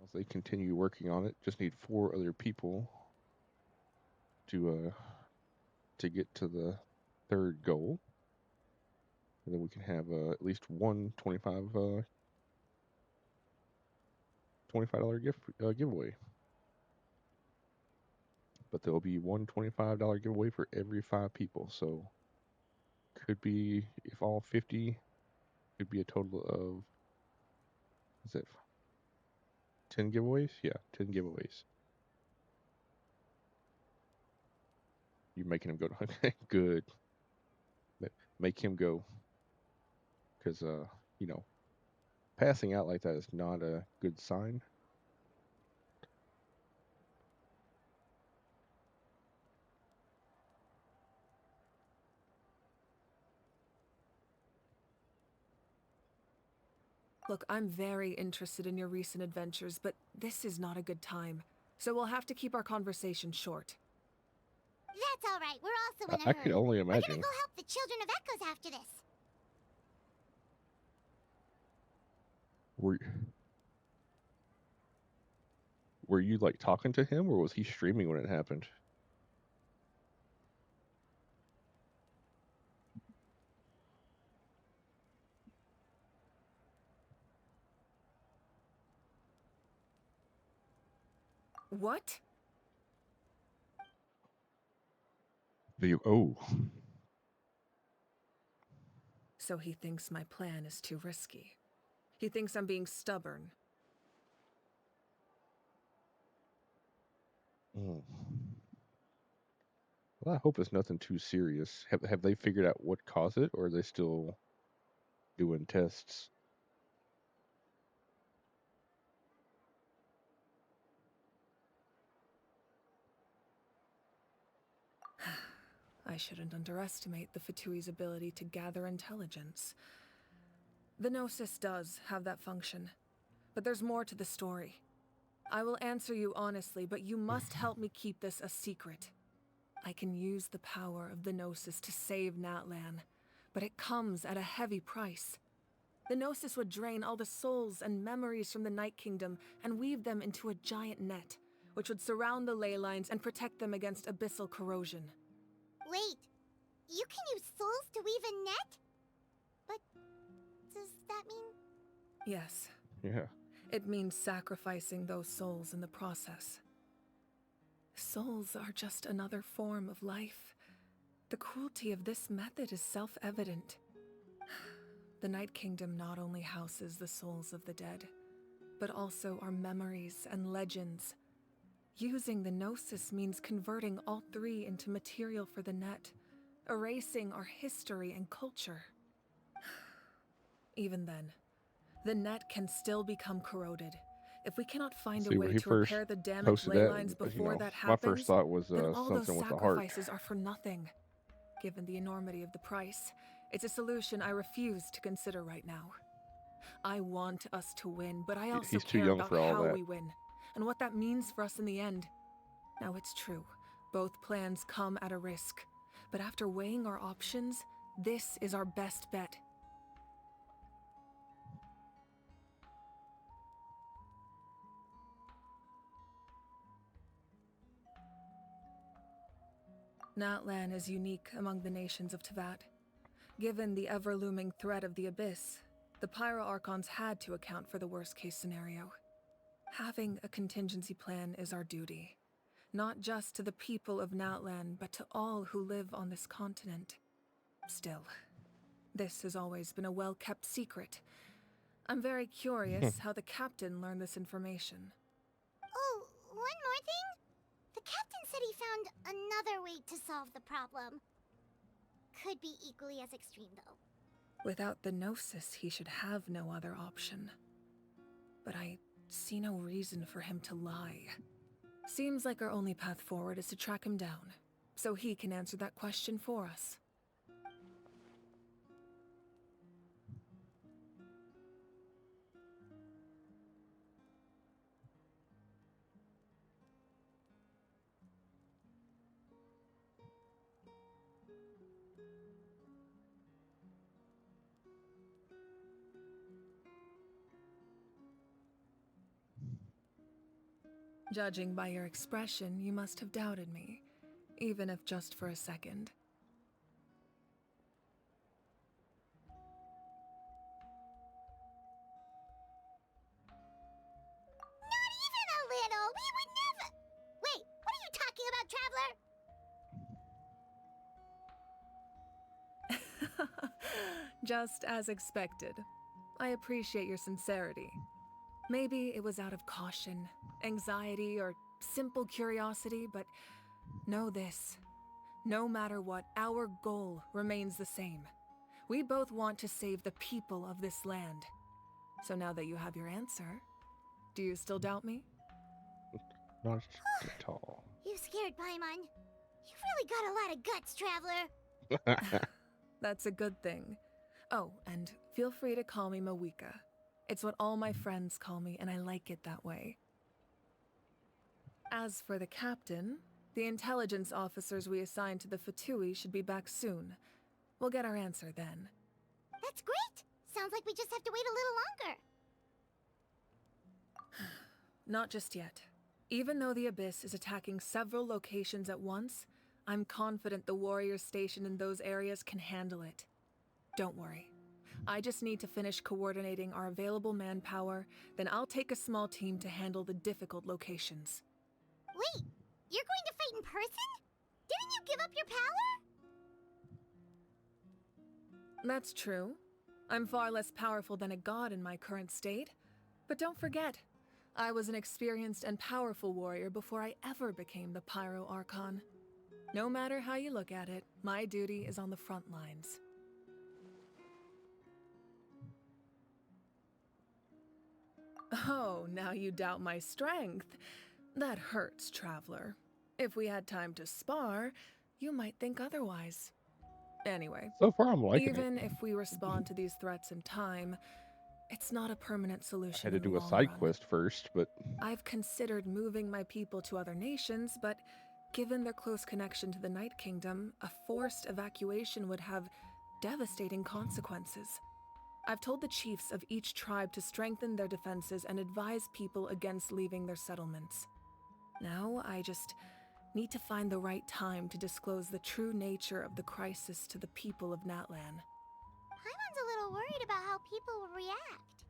As they continue working on it, just need 4 other people to get to the 3rd goal, and then we can have at least one $25 giveaway. But there will be one $25 giveaway for every 5 people. So could be, if all 50, could be a total of, is it 10 giveaways? Yeah, 10 giveaways. You're making him go to good. Make him go, because you know, passing out like that is not a good sign. Look, I'm very interested in your recent adventures, but this is not a good time. So we'll have to keep our conversation short. That's all right. We're also in a I hurry. could only We're gonna imagine. go help the Children of Echoes after this. Were you like talking to him, or was he streaming when it happened? What? Oh. So he thinks my plan is too risky. He thinks I'm being stubborn. Mm. Well, I hope it's nothing too serious. Have they figured out what caused it, or are they still doing tests? I shouldn't underestimate the Fatui's ability to gather intelligence. The Gnosis does have that function, but there's more to the story. I will answer you honestly, but you must help me keep this a secret. I can use the power of the Gnosis to save Natlan, but it comes at a heavy price. The Gnosis would drain all the souls and memories from the Night Kingdom and weave them into a giant net, which would surround the ley lines and protect them against abyssal corrosion. Wait, you can use souls to weave a net? But does that mean... Yes. Yeah. It means sacrificing those souls in the process. Souls are just another form of life. The cruelty of this method is self-evident. The Night Kingdom not only houses the souls of the dead, but also our memories and legends. Using the Gnosis means converting all three into material for the net, erasing our history and culture. Even then, the net can still become corroded. If we cannot find a See, where way he to first repair the damaged posted ley that, lines you before know, that my first happens, thought was then all those something with the heart. sacrifices are for nothing. Given the enormity of the price, it's a solution I refuse to consider right now. I want us to win, but I also He's too care young about for all how that. we win, and what that means for us in the end. Now, it's true, both plans come at a risk, but after weighing our options, this is our best bet. Natlan is unique among the nations of Teyvat. Given the ever-looming threat of the Abyss, the Pyro Archons had to account for the worst-case scenario. Having a contingency plan is our duty, not just to the people of Natlan, but to all who live on this continent. Still, this has always been a well-kept secret. I'm very curious how the captain learned this information. Oh, one more thing? The captain said he found another way to solve the problem. Could be equally as extreme, though. Without the Gnosis, he should have no other option. But I see no reason for him to lie. Seems like our only path forward is to track him down, so he can answer that question for us. Judging by your expression, you must have doubted me, even if just for a second. Not even a little! We would never— Wait, what are you talking about, Traveler? Just as expected. I appreciate your sincerity. Maybe it was out of caution, anxiety, or simple curiosity, but know this. No matter what, our goal remains the same. We both want to save the people of this land. So now that you have your answer, do you still doubt me? Not at all. You scared, Paimon. You've really got a lot of guts, Traveler. That's a good thing. Oh, and feel free to call me Mawika. It's what all my friends call me, and I like it that way. As for the captain, the intelligence officers we assigned to the Fatui should be back soon. We'll get our answer then. That's great! Sounds like we just have to wait a little longer. Not just yet. Even though the Abyss is attacking several locations at once, I'm confident the warriors stationed in those areas can handle it. Don't worry. I just need to finish coordinating our available manpower, then I'll take a small team to handle the difficult locations. Wait, you're going to fight in person? Didn't you give up your power? That's true. I'm far less powerful than a god in my current state. But don't forget, I was an experienced and powerful warrior before I ever became the Pyro Archon. No matter how you look at it, my duty is on the front lines. Oh, now you doubt my strength. That hurts, Traveler. If we had time to spar, you might think otherwise. Anyway, So far, I'm liking even it. if we respond to these threats in time, it's not a permanent I solution had to in the do a long side run. quest first, but I've considered moving my people to other nations, but given their close connection to the Night Kingdom, a forced evacuation would have devastating consequences. I've told the chiefs of each tribe to strengthen their defenses and advise people against leaving their settlements. Now, I just need to find the right time to disclose the true nature of the crisis to the people of Natlan. Paimon's a little worried about how people will react.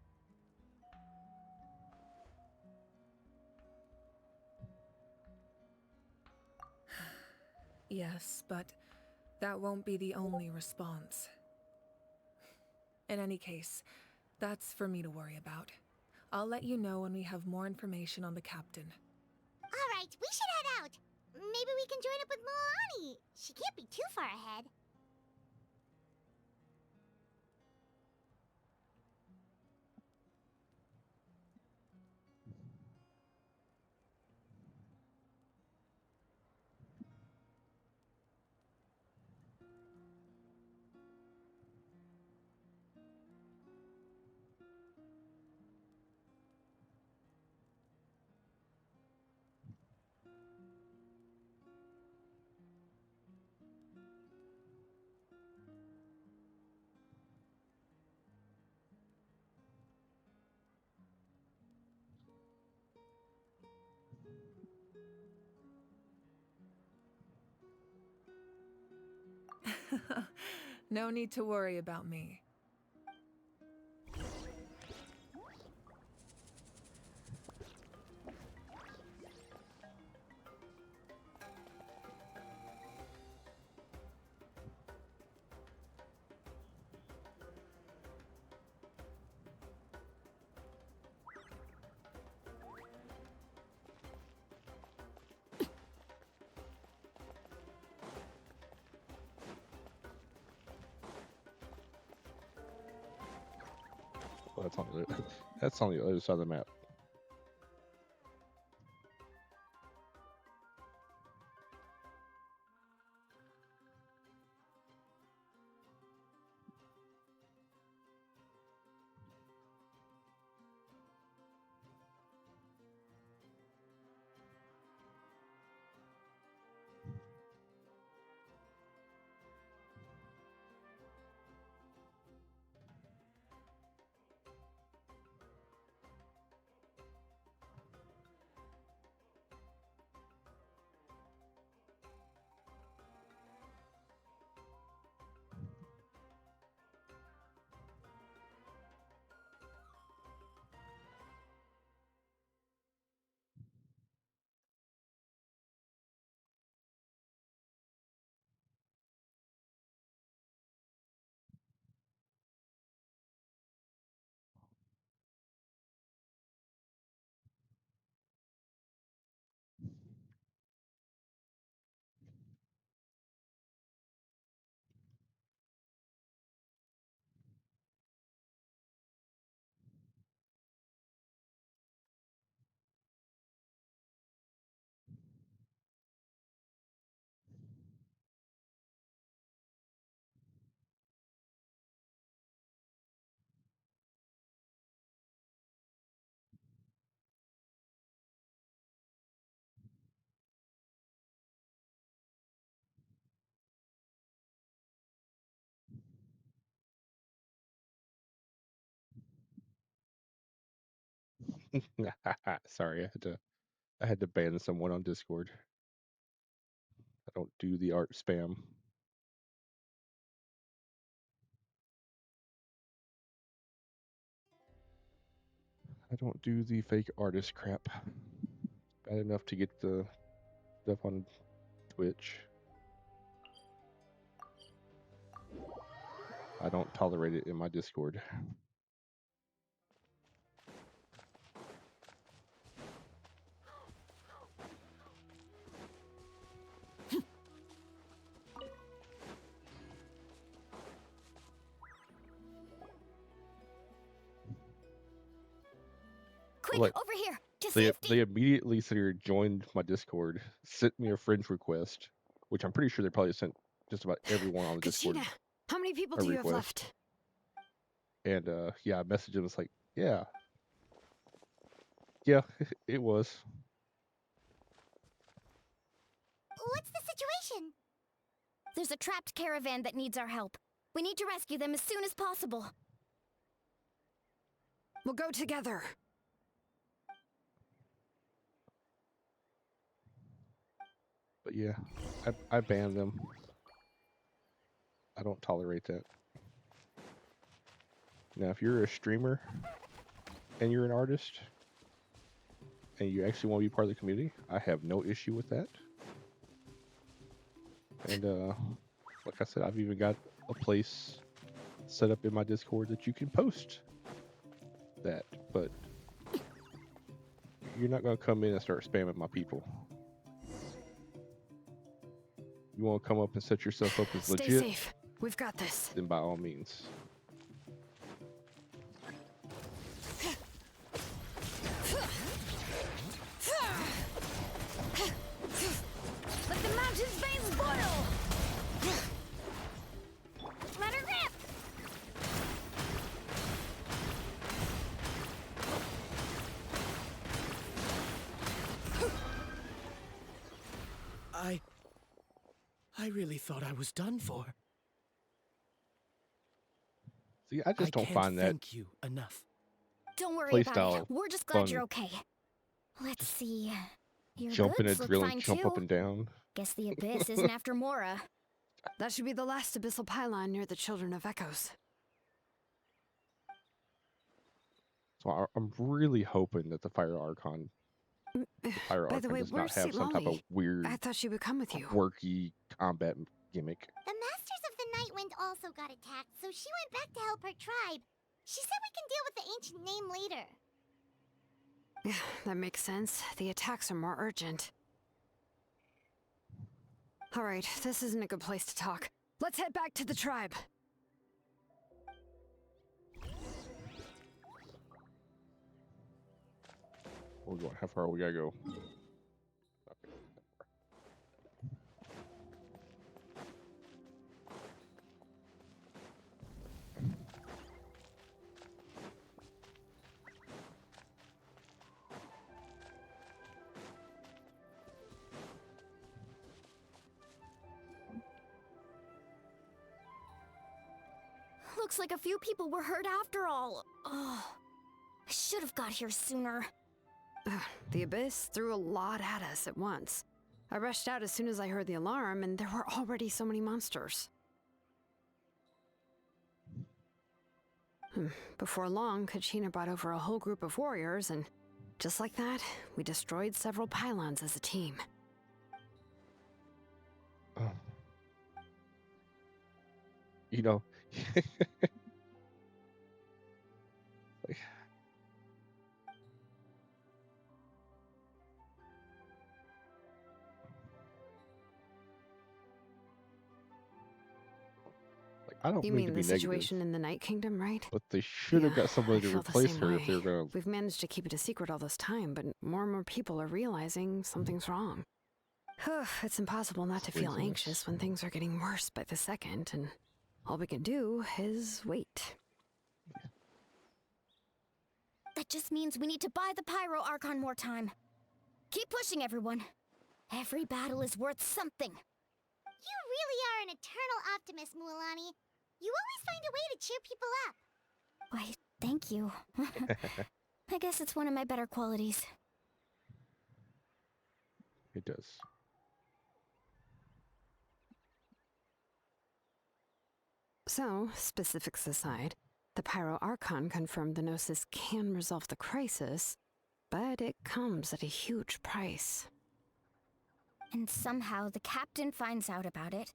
Yes, but that won't be the only response. In any case, that's for me to worry about. I'll let you know when we have more information on the captain. Alright, we should head out. Maybe we can join up with Milani. She can't be too far ahead. No need to worry about me. Well, that's on the other side of the map. Sorry, I had to ban someone on Discord. I don't do the art spam. I don't do the fake artist crap. Bad enough to get the stuff on Twitch. I don't tolerate it in my Discord. Quick, Like, over here! To they safety! immediately joined my Discord, sent me a friend's request, which I'm pretty sure they probably sent just about everyone on the Discord Kachina, how many people a do you have request. left? And yeah, I messaged him. It's like, yeah, it was. What's the situation? There's a trapped caravan that needs our help. We need to rescue them as soon as possible. We'll go together. But yeah, I banned them. I don't tolerate that. Now, if you're a streamer and you're an artist and you actually want to be part of the community, I have no issue with that. And like I said, I've even got a place set up in my Discord that you can post that. But you're not gonna come in and start spamming my people. You want to come up and set yourself up as Stay legit? safe. We've got this. Then by all means. Let the mountain's veins boil! Let her rip! I really thought I was done for. See, I just don't can't find that thank you enough. Don't worry play about style it. We're just glad fun. you're okay. Let's see. Your Jumping goods and look drilling, fine jump too. up and down. Guess the abyss isn't after Mora. That should be the last abyssal pylon near the Children of Echoes. So I'm really hoping that the Fire Archon, By the way, does not where's have some type of Lolly? weird, I thought she would come with you. quirky combat gimmick. The Masters of the Nightwind also got attacked, so she went back to help her tribe. She said we can deal with the ancient name later. Yeah, that makes sense. The attacks are more urgent. Alright, this isn't a good place to talk. Let's head back to the tribe. We're going. How far we gotta go? Okay. Looks like a few people were hurt after all. Oh, I should have got here sooner. The Abyss threw a lot at us at once. I rushed out as soon as I heard the alarm, and there were already so many monsters. Before long, Kachina brought over a whole group of warriors, and just like that, we destroyed several pylons as a team. You know, like, I don't You mean mean to the be negative, situation in the Night Kingdom, right? but they should have got somebody I to feel the replace same her way. if they were gonna. We've managed to keep it a secret all this time, but more and more people are realizing something's wrong. It's impossible not to feel Reasons. anxious when things are getting worse by the second, and all we can do is wait. That just means we need to buy the Pyro Archon more time. Keep pushing, everyone. Every battle is worth something. You really are an eternal optimist, Mualani. You always find a way to cheer people up. Why, thank you. I guess it's one of my better qualities. It does. So, specifics aside, the Pyro Archon confirmed the Gnosis can resolve the crisis, but it comes at a huge price. And somehow the captain finds out about it,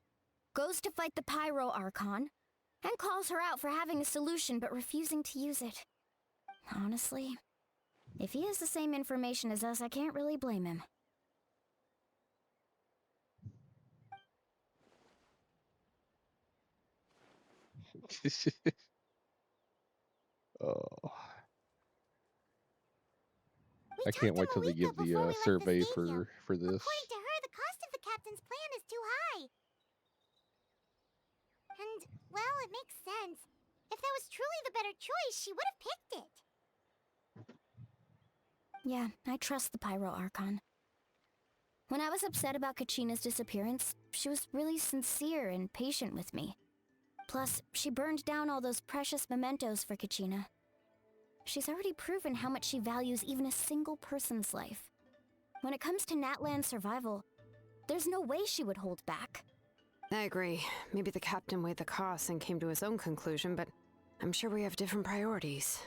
goes to fight the Pyro Archon, and calls her out for having a solution but refusing to use it. Honestly, if he has the same information as us, I can't really blame him. Oh. I can't wait till they give the survey for this. According to her, the cost of the captain's plan is too high. And, well, it makes sense. If that was truly the better choice, she would have picked it. Yeah, I trust the Pyro Archon. When I was upset about Kachina's disappearance, she was really sincere and patient with me. Plus, she burned down all those precious mementos for Kachina. She's already proven how much she values even a single person's life. When it comes to Natlan's survival, there's no way she would hold back. I agree. Maybe the captain weighed the costs and came to his own conclusion, but I'm sure we have different priorities.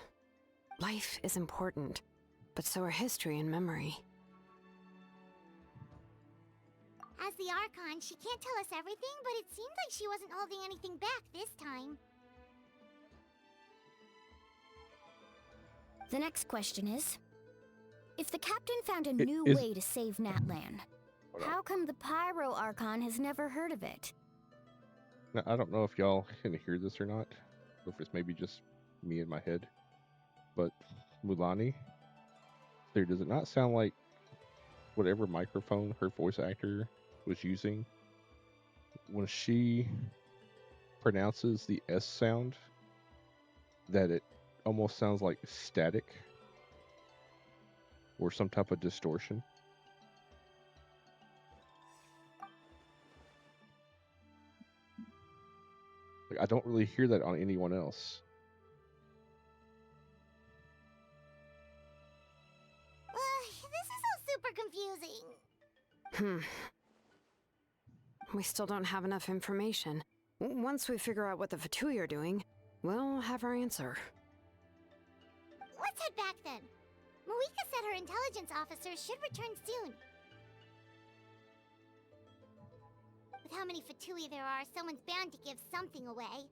Life is important, but so are history and memory. As the Archon, she can't tell us everything, but it seemed like she wasn't holding anything back this time. The next question is, If the captain found a new way to save Natlan, how come the Pyro Archon has never heard of it? Now, I don't know if y'all can hear this or not, or if it's maybe just me in my head, but Mulani, there, does it not sound like whatever microphone her voice actor was using when she pronounces the S sound, that it almost sounds like static or some type of distortion? Like, I don't really hear that on anyone else. This is all super confusing. We still don't have enough information. Once we figure out what the Fatui are doing, we'll have our answer. Let's head back then. Moika said her intelligence officer should return soon. With how many Fatui there are, someone's bound to give something away.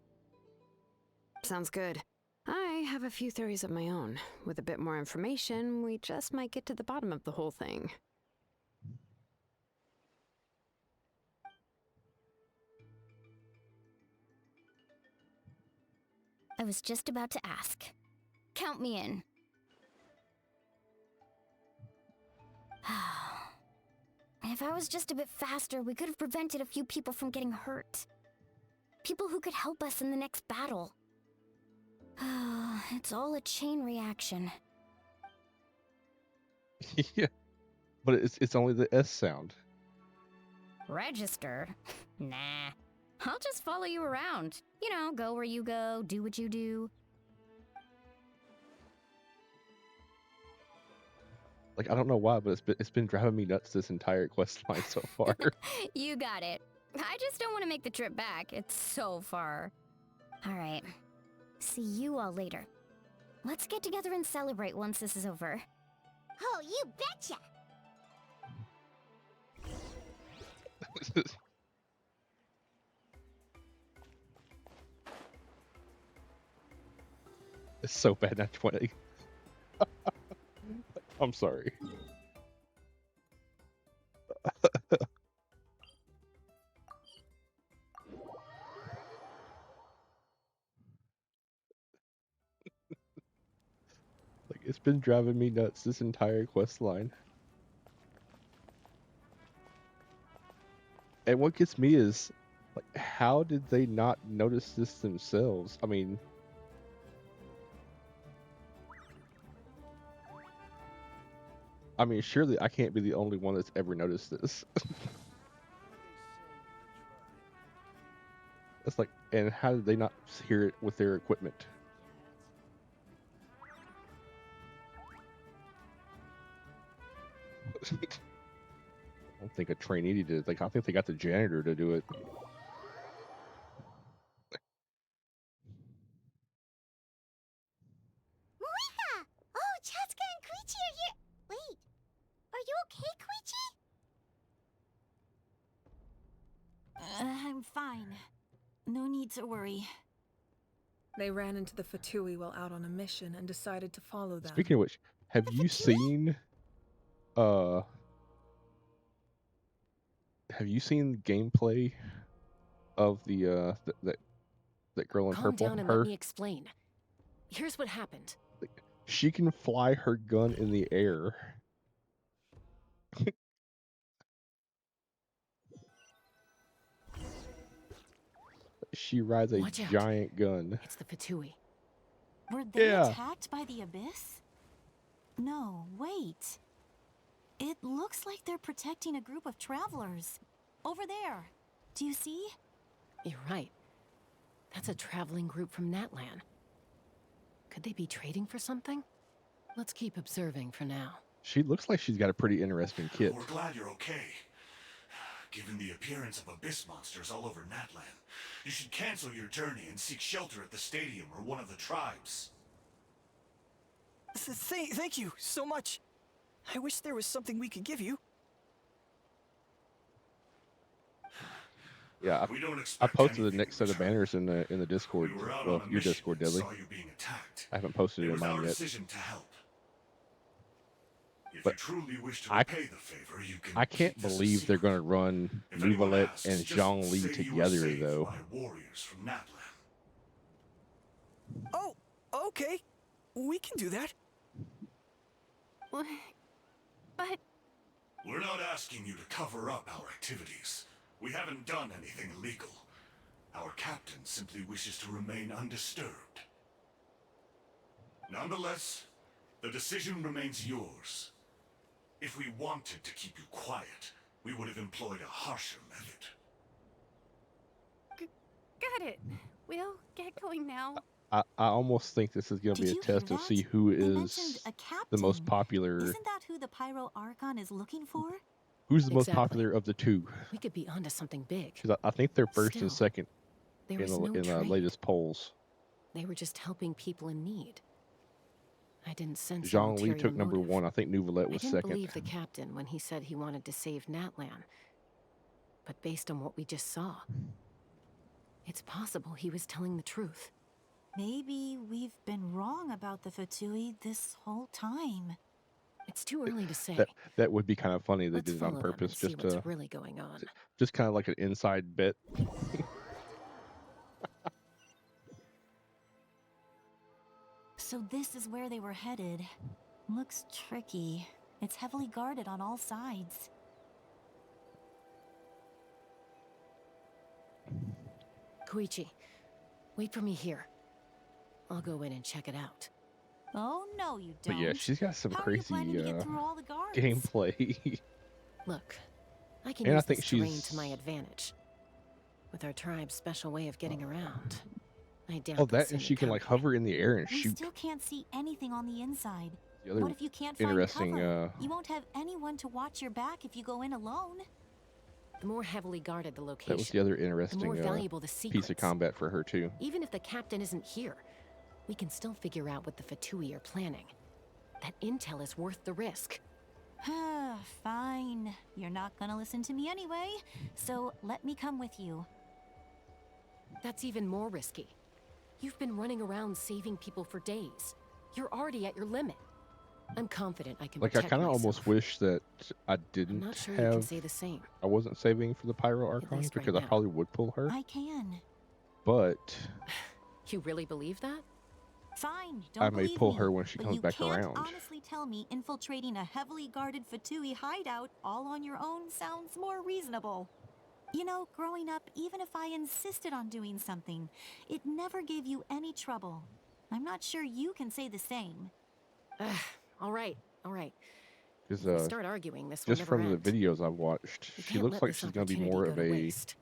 Sounds good. I have a few theories of my own. With a bit more information, we just might get to the bottom of the whole thing. I was just about to ask. Count me in. If I was just a bit faster, we could have prevented a few people from getting hurt. People who could help us in the next battle. It's all a chain reaction. Yeah, but it's only the S sound. Register? Nah. I'll just follow you around. You know, go where you go, do what you do. Like, I don't know why, but it's been driving me nuts this entire quest line so far. You got it. I just don't want to make the trip back. It's so far. All right. See you all later. Let's get together and celebrate once this is over. Oh, you betcha! It's so bad, not 20. I'm sorry. Like, it's been driving me nuts this entire quest line. And what gets me is, like, how did they not notice this themselves? I mean, surely I can't be the only one that's ever noticed this. It's like, and how did they not hear it with their equipment? I don't think a trainee did it. Like, I think they got the janitor to do it. Moika! Oh, Chaska and Koichi are here. Wait, are you okay, Koichi? I'm fine. No need to worry. They ran into the Fatui while out on a mission and decided to follow them. Speaking of which, have you seen gameplay of the that girl in Calm purple? down and let me explain. Here's what happened. She can fly her gun in the air. She rides a Watch out. giant gun. It's the Fatui. Were they Yeah. attacked by the Abyss? No, wait. It looks like they're protecting a group of travelers. Over there. Do you see? You're right. That's a traveling group from Natlan. Could they be trading for something? Let's keep observing for now. She looks like she's got a pretty interesting kit. We're glad you're okay. Given the appearance of abyss monsters all over Natlan, you should cancel your journey and seek shelter at the stadium or one of the tribes. Thank you so much. I wish there was something we could give you. Yeah, I posted the next set of banners in the Discord. Well, your Discord, Deadly. Saw you being attacked. I haven't posted it in It was our mine yet. decision to help. If But you truly wish to I repay the favor, you can can't keep this a believe they're secret. going to run If anyone Nuvalet asks, and just Zhang Li say you were together, saved though. by warriors from Natlan. Oh, okay. We can do that. But We're not asking you to cover up our activities. We haven't done anything illegal. Our captain simply wishes to remain undisturbed. Nonetheless, the decision remains yours. If we wanted to keep you quiet, we would have employed a harsher method. got it. We'll get going now. I almost think this is going to be a test to see who is the most popular. Isn't that who the Pyro Archon is looking for? Who's the most Exactly. popular of the two? We could be onto something big. Because I think they're first and Still, second there in was no the trade. latest polls. They were just helping people in need. I didn't sense a Zhang Li ulterior took number motive. one. I think Nuvalet I was didn't second. believe the captain when he said he wanted to save Natlan. But based on what we just saw, it's possible he was telling the truth. Maybe we've been wrong about the Fatui this whole time. It's too early to say. That would be kind of funny. They Let's did it on follow them purpose, and see just what's to really going on. just kind of like an inside bet. So this is where they were headed. Looks tricky. It's heavily guarded on all sides. Koichi, wait for me here. I'll go in and check it out. Oh, no, you don't. But yeah, she's got some How are you crazy planning to get through all the guards? gameplay. Look, I can And I use think this terrain she's- to my advantage. With our tribe's special way of getting around, I doubt Oh, they'll that see and me she can come like here. hover in the air and We shoot. still can't see anything on the inside. The other What if you can't find interesting, cover? You won't have anyone to watch your back if you go in alone. The more heavily guarded the location, That was the other the more interesting valuable the piece of secrets. combat for her too. Even if the captain isn't here, we can still figure out what the Fatui are planning. That intel is worth the risk. Fine. You're not gonna listen to me anyway, so let me come with you. That's even more risky. You've been running around saving people for days. You're already at your limit. I'm confident I can Like I protect kind of myself. almost wish that I I'm didn't not sure you can have. say the same. I wasn't saving for the Pyro Archon least right because I now. probably would pull her. I can. But You really believe that? Fine, don't I may believe pull me, her when she but comes you back can't around. honestly tell me infiltrating a heavily guarded Fatui hideout all on your own sounds more reasonable. You know, growing up, even if I insisted on doing something, it never gave you any trouble. I'm not sure you can say the same. All right, all right. Because If we start arguing, this will just never from end. the videos I've watched, We she can't looks let like this she's gonna be opportunity more go of to a waste.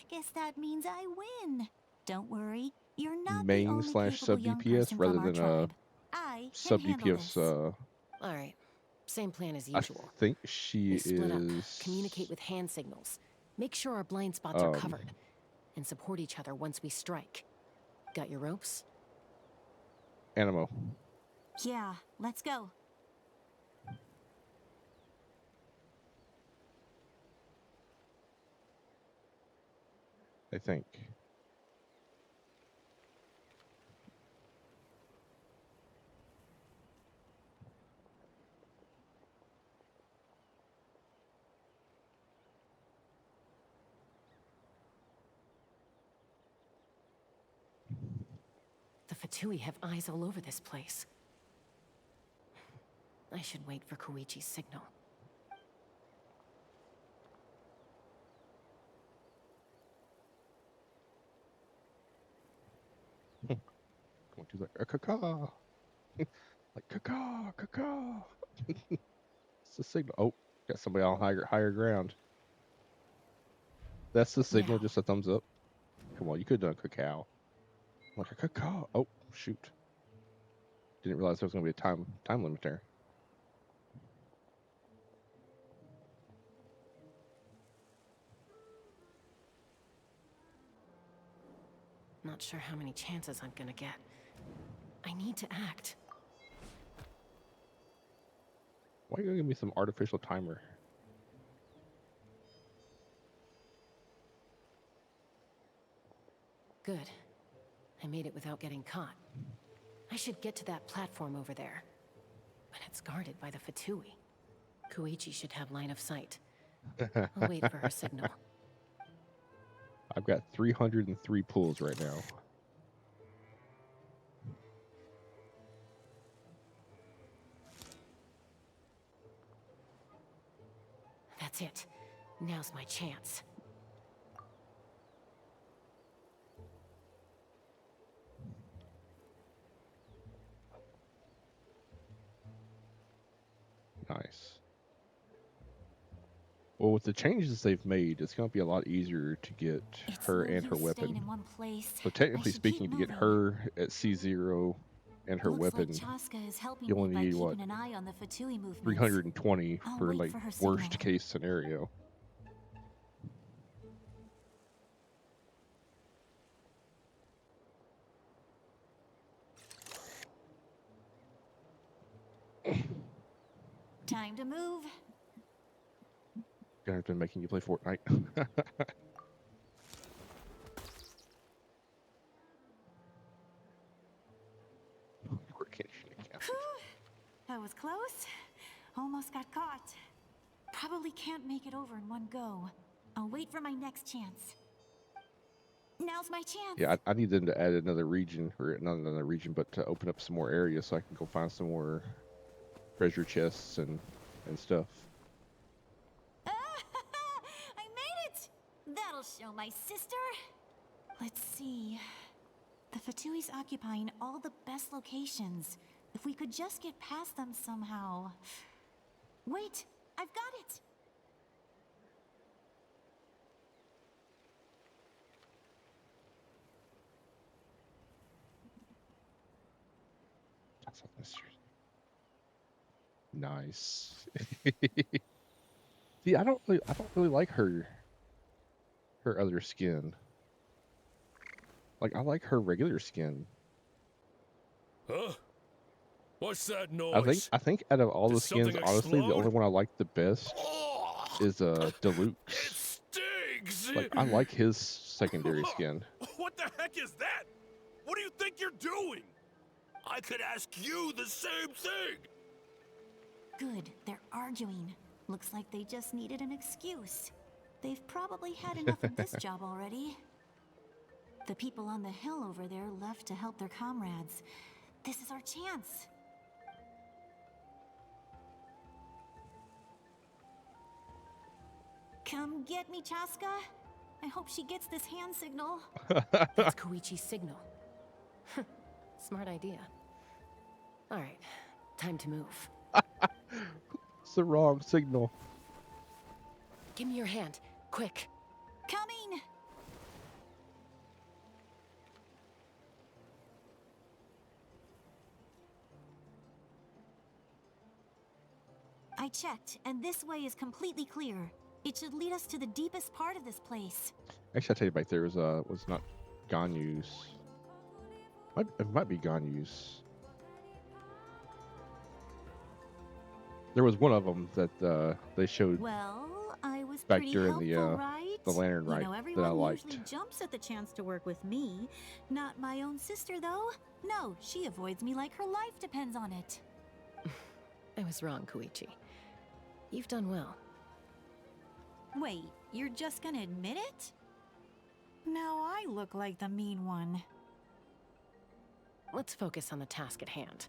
Guess that means I win. Don't worry, you're not the main only slash capable sub young DPS person rather from our than tribe. I can sub handle DPS. this. All right, same plan as I usual. think she We split up, is. communicate with hand signals, make sure our blind spots are Um, covered, and support each other once we strike. Got your ropes? Animo. Yeah, let's go. I think. The Fatui have eyes all over this place. I should wait for Koichi's signal. Going to like a caca. Like caca, caca. It's the signal. Oh, got somebody on higher ground. That's the signal, just a thumbs up. Come on, you could have done cacao. Like a cacao. Oh, shoot. Didn't realize there was going to be a time limit there. Not sure how many chances I'm gonna get. I need to act. Why are you going to give me some artificial timer? Good. I made it without getting caught. I should get to that platform over there. But it's guarded by the Fatui. Koichi should have line of sight. I'll wait for her signal. I've got 303 pulls right now. That's it. Now's my chance. Nice. Well, with the changes they've made, it's going to be a lot easier to get her and her weapon. In one place. So technically speaking, to get her at C0 and her weapon, you only need what? 320 for like worst case scenario. Time to move. Gonna have been making you play Fortnite. That was close. Almost got caught. Probably can't make it over in one go. I'll wait for my next chance. Now's my chance. Yeah, I need them to add another region, or not another region, but to open up some more areas so I can go find some more treasure chests and stuff. I made it! That'll show my sister. Let's see. The Fatui's occupying all the best locations. If we could just get past them somehow. Wait, I've got it! Nice. See, I don't really like her other skin. Like, I like her regular skin. Huh? What's that noise? I think out of all the skins, honestly, the only one I like the best is Deluxe. Like, I like his secondary skin. What the heck is that? What do you think you're doing? I could ask you the same thing. Good, they're arguing. Looks like they just needed an excuse. They've probably had enough of this job already. The people on the hill over there left to help their comrades. This is our chance. Come get me, Chaska. I hope she gets this hand signal. That's Koichi's signal. Smart idea. All right, time to move. It's the wrong signal. Give me your hand, quick. Coming! I checked, and this way is completely clear. It should lead us to the deepest part of this place. Actually, I'll tell you back there was not Ganyu's. It might be Ganyu's. There was one of them that they showed I was back pretty during helpful, right? the lantern rite that I liked. Usually jumps at the chance to work with me. Not my own sister, though. No, she avoids me like her life depends on it. I was wrong, Koichi. You've done well. Wait, you're just gonna admit it? Now I look like the mean one. Let's focus on the task at hand.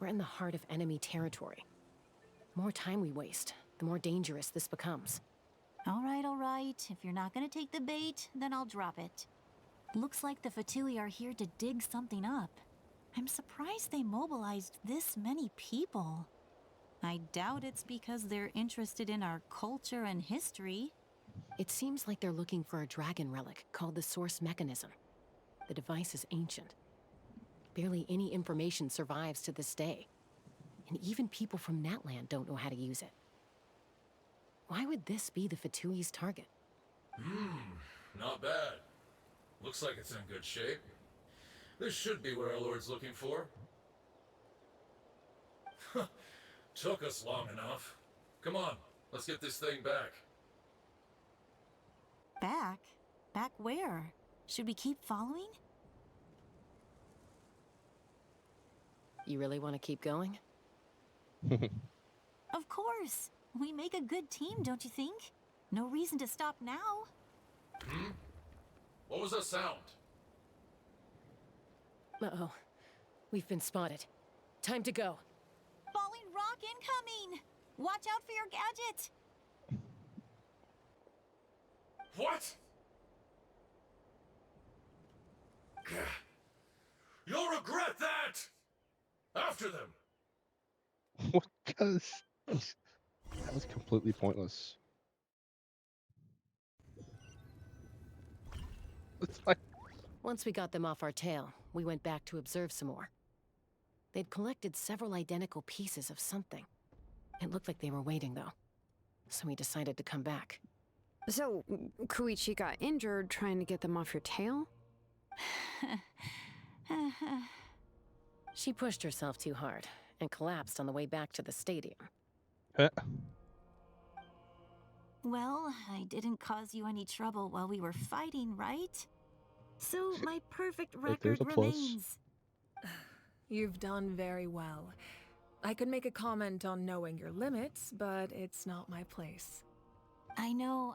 We're in the heart of enemy territory. The more time we waste, the more dangerous this becomes. All right. If you're not gonna take the bait, then I'll drop it. Looks like the Fatui are here to dig something up. I'm surprised they mobilized this many people. I doubt it's because they're interested in our culture and history. It seems like they're looking for a dragon relic called the Source Mechanism. The device is ancient. Barely any information survives to this day. And even people from Natland don't know how to use it. Why would this be the Fatui's target? Not bad. Looks like it's in good shape. This should be what our Lord's looking for. Took us long enough. Come on, let's get this thing back. Back? Back where? Should we keep following? You really want to keep going? Of course. We make a good team, don't you think? No reason to stop now. Hmm? What was that sound? Uh-oh. We've been spotted. Time to go. Falling rock incoming! Watch out for your gadget! What? You'll regret that! After them! What? Because that was completely pointless. It's like... Once we got them off our tail, we went back to observe some more. They'd collected several identical pieces of something. It looked like they were waiting, though. So we decided to come back. So, Koichi got injured trying to get them off your tail? She pushed herself too hard and collapsed on the way back to the stadium. Well, I didn't cause you any trouble while we were fighting, right? So my perfect record remains. You've done very well. I could make a comment on knowing your limits, but it's not my place. I know.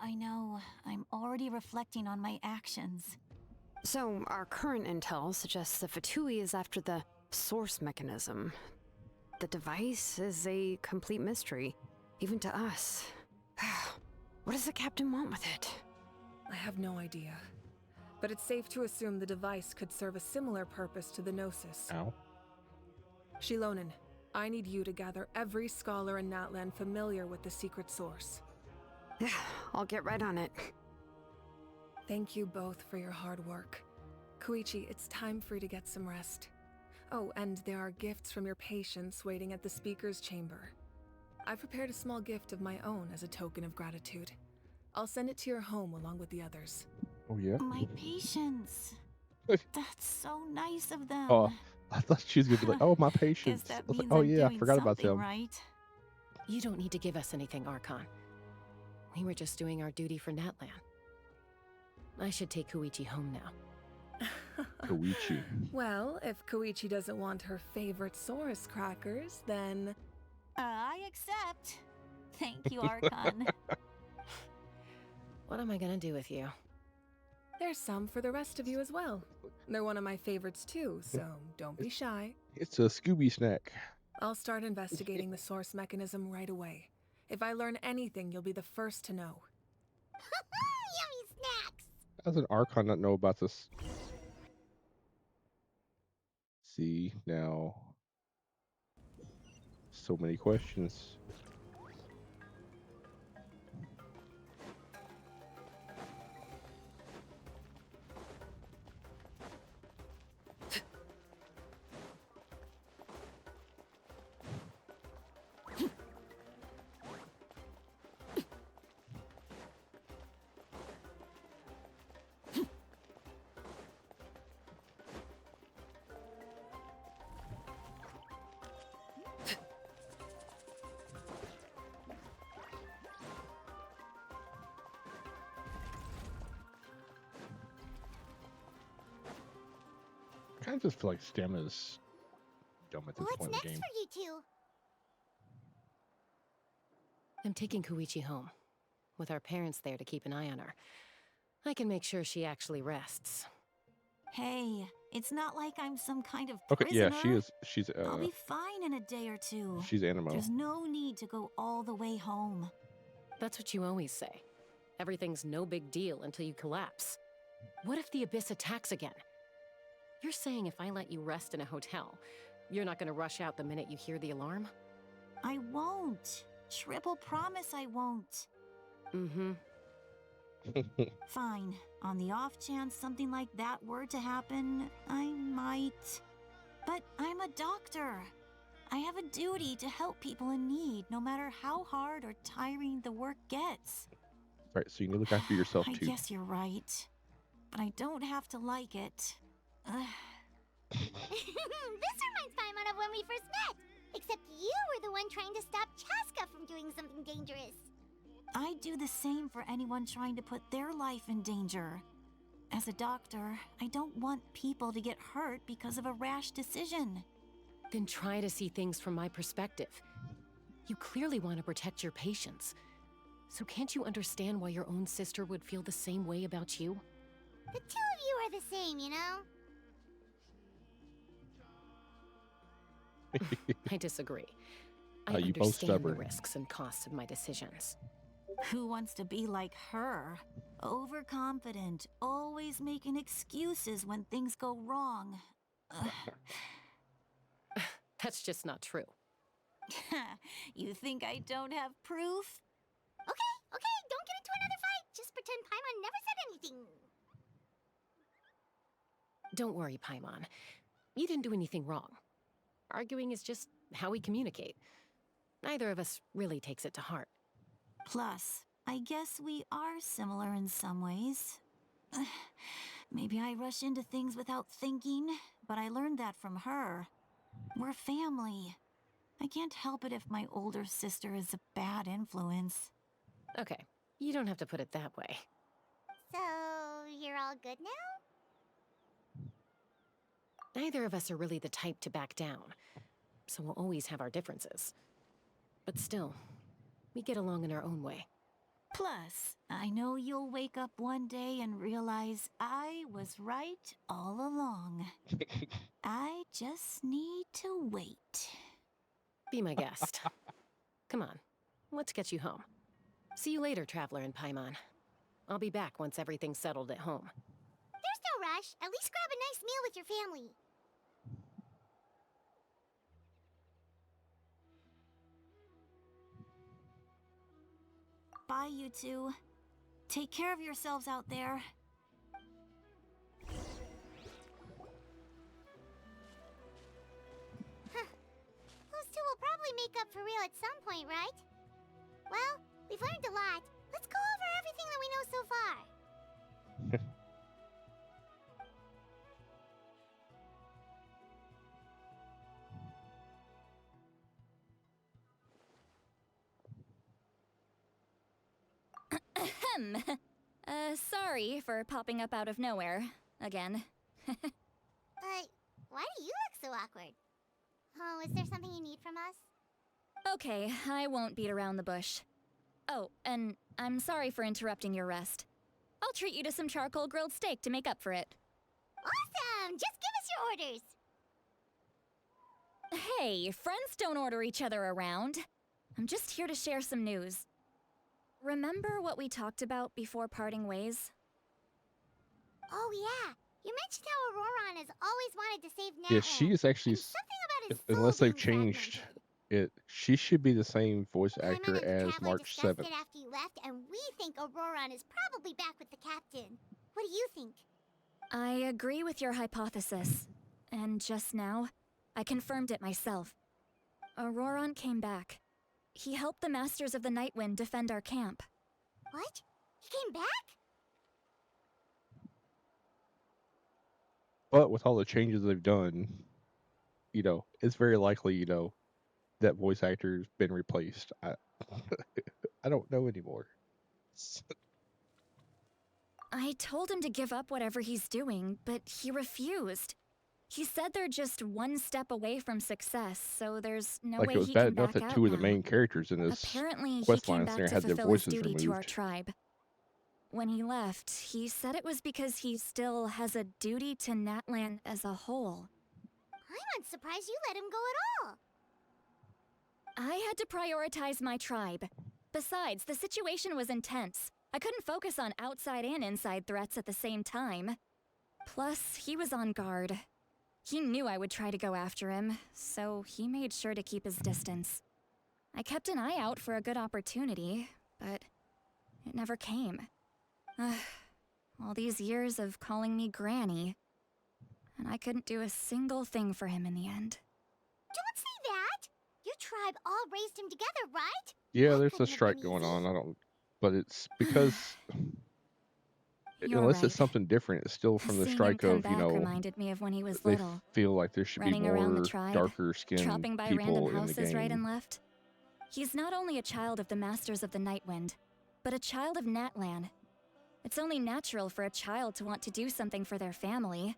I'm already reflecting on my actions. So, our current intel suggests the Fatui is after the source mechanism. The device is a complete mystery, even to us. What does the captain want with it? I have no idea. But it's safe to assume the device could serve a similar purpose to the Gnosis. Ow. Shilonen, I need you to gather every scholar in Natlan familiar with the secret source. Yeah, I'll get right on it. Thank you both for your hard work. Koichi, it's time for you to get some rest. Oh, and there are gifts from your patients waiting at the speaker's chamber. I've prepared a small gift of my own as a token of gratitude. I'll send it to your home along with the others. Oh, yeah? My patience. That's so nice of them. Oh, I thought she was going to be like, oh, my patience. Guess that I was like, means oh, I'm yeah, I doing forgot about something them. right. You don't need to give us anything, Archon. We were just doing our duty for Natlan. I should take Koichi home now. Koichi. Well, if Koichi doesn't want her favorite Saurus crackers, then... I accept. Thank you, Archon. What am I gonna do with you? There's some for the rest of you as well. They're one of my favorites too, so don't be shy. It's a Scooby snack. I'll start investigating the source mechanism right away. If I learn anything, you'll be the first to know. Yummy snacks! How does an Archon not know about this? See, now... So many questions. I kind of just feel like stamina's dumb at this What's point in next the game. for you two? I'm taking Koichi home. With our parents there to keep an eye on her. I can make sure she actually rests. Hey, it's not like I'm some kind of Okay, prisoner. yeah, she is. She's I'll be fine in a day or two. she's Animo. There's no need to go all the way home. That's what you always say. Everything's no big deal until you collapse. What if the Abyss attacks again? You're saying if I let you rest in a hotel, you're not gonna rush out the minute you hear the alarm? I won't. Triple promise I won't. Mm-hmm. Fine. On the off chance something like that were to happen, I might. But I'm a doctor. I have a duty to help people in need, no matter how hard or tiring the work gets. Right, so you need to look after yourself I too. guess you're right. But I don't have to like it. This reminds Paimon of when we first met. Except you were the one trying to stop Chaska from doing something dangerous. I do the same for anyone trying to put their life in danger. As a doctor, I don't want people to get hurt because of a rash decision. Then try to see things from my perspective. You clearly want to protect your patients. So can't you understand why your own sister would feel the same way about you? The two of you are the same, you know? I disagree. I You both understand the stubborn. risks and costs of my decisions. Who wants to be like her? Overconfident, always making excuses when things go wrong. That's just not true. You think I don't have proof? Okay, don't get into another fight. Just pretend Paimon never said anything. Don't worry, Paimon. You didn't do anything wrong. Arguing is just how we communicate. Neither of us really takes it to heart. Plus, I guess we are similar in some ways. Maybe I rush into things without thinking, but I learned that from her. We're family. I can't help it if my older sister is a bad influence. Okay, you don't have to put it that way. So, you're all good now? Neither of us are really the type to back down, so we'll always have our differences. But still, we get along in our own way. Plus, I know you'll wake up one day and realize I was right all along. I just need to wait. Be my guest. Come on, let's get you home. See you later, Traveler and Paimon. I'll be back once everything's settled at home. There's no rush. At least grab a nice meal with your family. Bye, you two. Take care of yourselves out there. Those two will probably make up for real at some point, right? Well, we've learned a lot. Let's go over everything that we know so far. Ahem. Sorry for popping up out of nowhere. Again. Why do you look so awkward? Oh, is there something you need from us? Okay, I won't beat around the bush. Oh, and I'm sorry for interrupting your rest. I'll treat you to some charcoal grilled steak to make up for it. Awesome! Just give us your orders! Hey, friends don't order each other around. I'm just here to share some news. Remember what we talked about before parting ways? Oh yeah, you mentioned how Auroron has always wanted to save Natlan. Yeah, she is actually, and something about his soul unless they've being changed fragmented. it, she should be the same voice actor Paimon and the as Traveler March discussed 7th. it after you left, and we think Auroron is probably back with the captain. What do you think? I agree with your hypothesis. And just now, I confirmed it myself. Auroron came back. He helped the Masters of the Nightwind defend our camp. What? He came back? But with all the changes they've done, it's very likely, that voice actor's been replaced. I don't know anymore. I told him to give up whatever he's doing, but he refused. He said they're just one step away from success, so there's no Like way it was he bad can enough back that out two of the now. main characters in this Apparently, he quest came line back there to had their fulfill his voices duty to our removed. tribe. When he left, he said it was because he still has a duty to Natlan as a whole. I'm surprised you let him go at all. I had to prioritize my tribe. Besides, the situation was intense. I couldn't focus on outside and inside threats at the same time. Plus, he was on guard. He knew I would try to go after him, so he made sure to keep his distance. I kept an eye out for a good opportunity, but it never came. All these years of calling me Granny, and I couldn't do a single thing for him in the end. Don't say that! Your tribe all raised him together, right? Yeah, That there's a couldn't have strike been going easy. on. But it's because You're unless right. it's something different, it's still from the Seeing him strike come of, back reminded me of when he was they little. feel like there should be Running around the more tribe, darker skinned dropping by random people in the houses right and game. left. He's not only a child of the Masters of the Nightwind, but a child of Natlan. It's only natural for a child to want to do something for their family.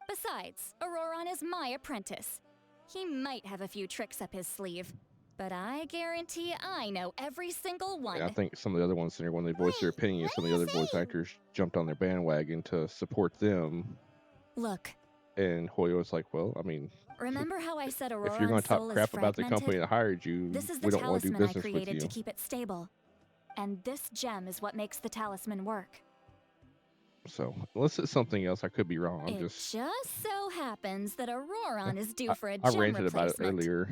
Besides, Auroron is my apprentice. He might have a few tricks up his sleeve. but I guarantee I know every single one. And I think some of the other ones in there, when they voiced their opinion, some of the other voice actors jumped on their bandwagon to support them. Look. And Hoyo was like, well, I mean, remember how I said if you're going Auroran's to talk soul is crap about the fragmented? company that hired you, This is we the don't want to do talisman I business with created you. to keep it stable. And this gem is what makes the talisman work. So, unless it's something else, I could be wrong. I'm it just so happens that Auroran is due for a I gem ranted about it replacement. earlier.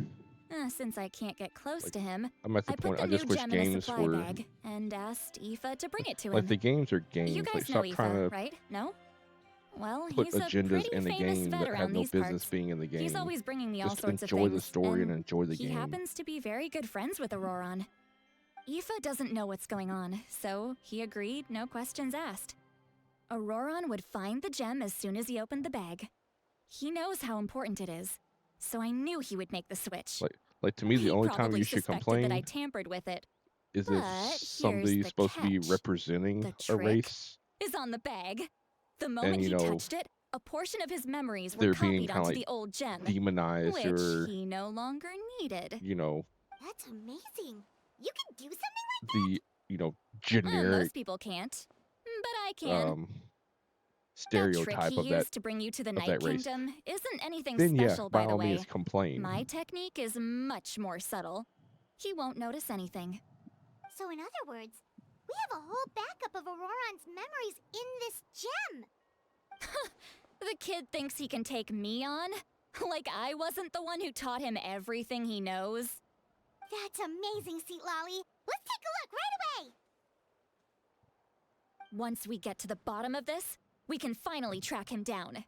Since I can't get close to him, I'm at the I point put the I new just wish gem in a games supply were bag and asked Aoife to bring it to him. like the games are games. You guys Like, know stop trying Aoife, to right? No? Well, put he's a agendas pretty in the famous game vet that around have no these business parts. being in the game. He's always bringing me all Just sorts of enjoy things. the story and enjoy the he game. happens to be very good friends with Auroran. Aoife doesn't know what's going on, so he agreed, no questions asked. Auroran would find the gem as soon as he opened the bag. He knows how important it is, so I knew he would make the switch. Like to me, the only time probably you should suspected complain that I tampered with it. is But if here's somebody's the supposed to be catch. representing The a trick race, is on the bag. The moment and he you know touched it, a portion of his memories were they're being copied kind of onto like the old gem, demonized, which or he no longer needed. you know That's amazing. You can do something like the generic Most people can't, but I can. That trick stereotype he of that used to bring you to the Night race. Kingdom isn't anything Then yeah, special, by by the all way. means complain. My technique is much more subtle. He won't notice anything. So in other words, we have a whole backup of Auroran's memories in this gem. The kid thinks he can take me on? Like I wasn't the one who taught him everything he knows? That's amazing, Seat Lolly. Let's take a look right away. Once we get to the bottom of this, we can finally track him down.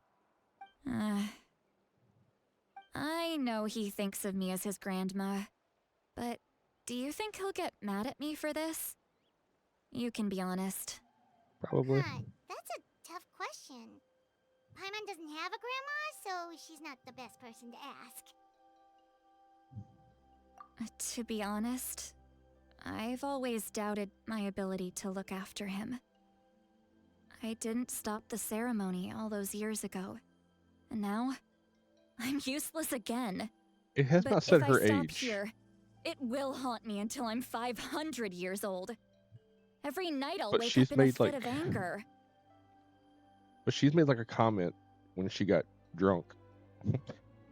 I know he thinks of me as his grandma, but do you think he'll get mad at me for this? You can be honest. Probably. That's a tough question. Paimon doesn't have a grandma, so she's not the best person to ask. To be honest, I've always doubted my ability to look after him. I didn't stop the ceremony all those years ago, and now I'm useless again. It has but not said if her I stop age. here, it will haunt me until I'm 500 years old. Every night I'll But wake she's up in a made, fit like- of anger. But she's made like a comment when she got drunk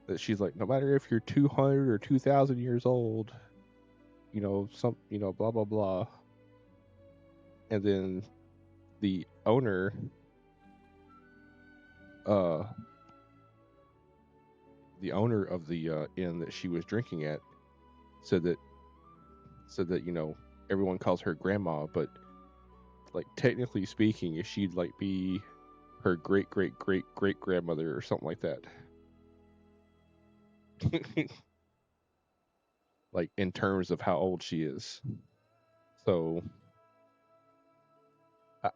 that she's like, no matter if you're 200 or 2,000 years old, blah blah blah. And then the owner, of the inn that she was drinking at, said that everyone calls her grandma, but like technically speaking, she'd like be her great great great great grandmother or something like that. Like in terms of how old she is. So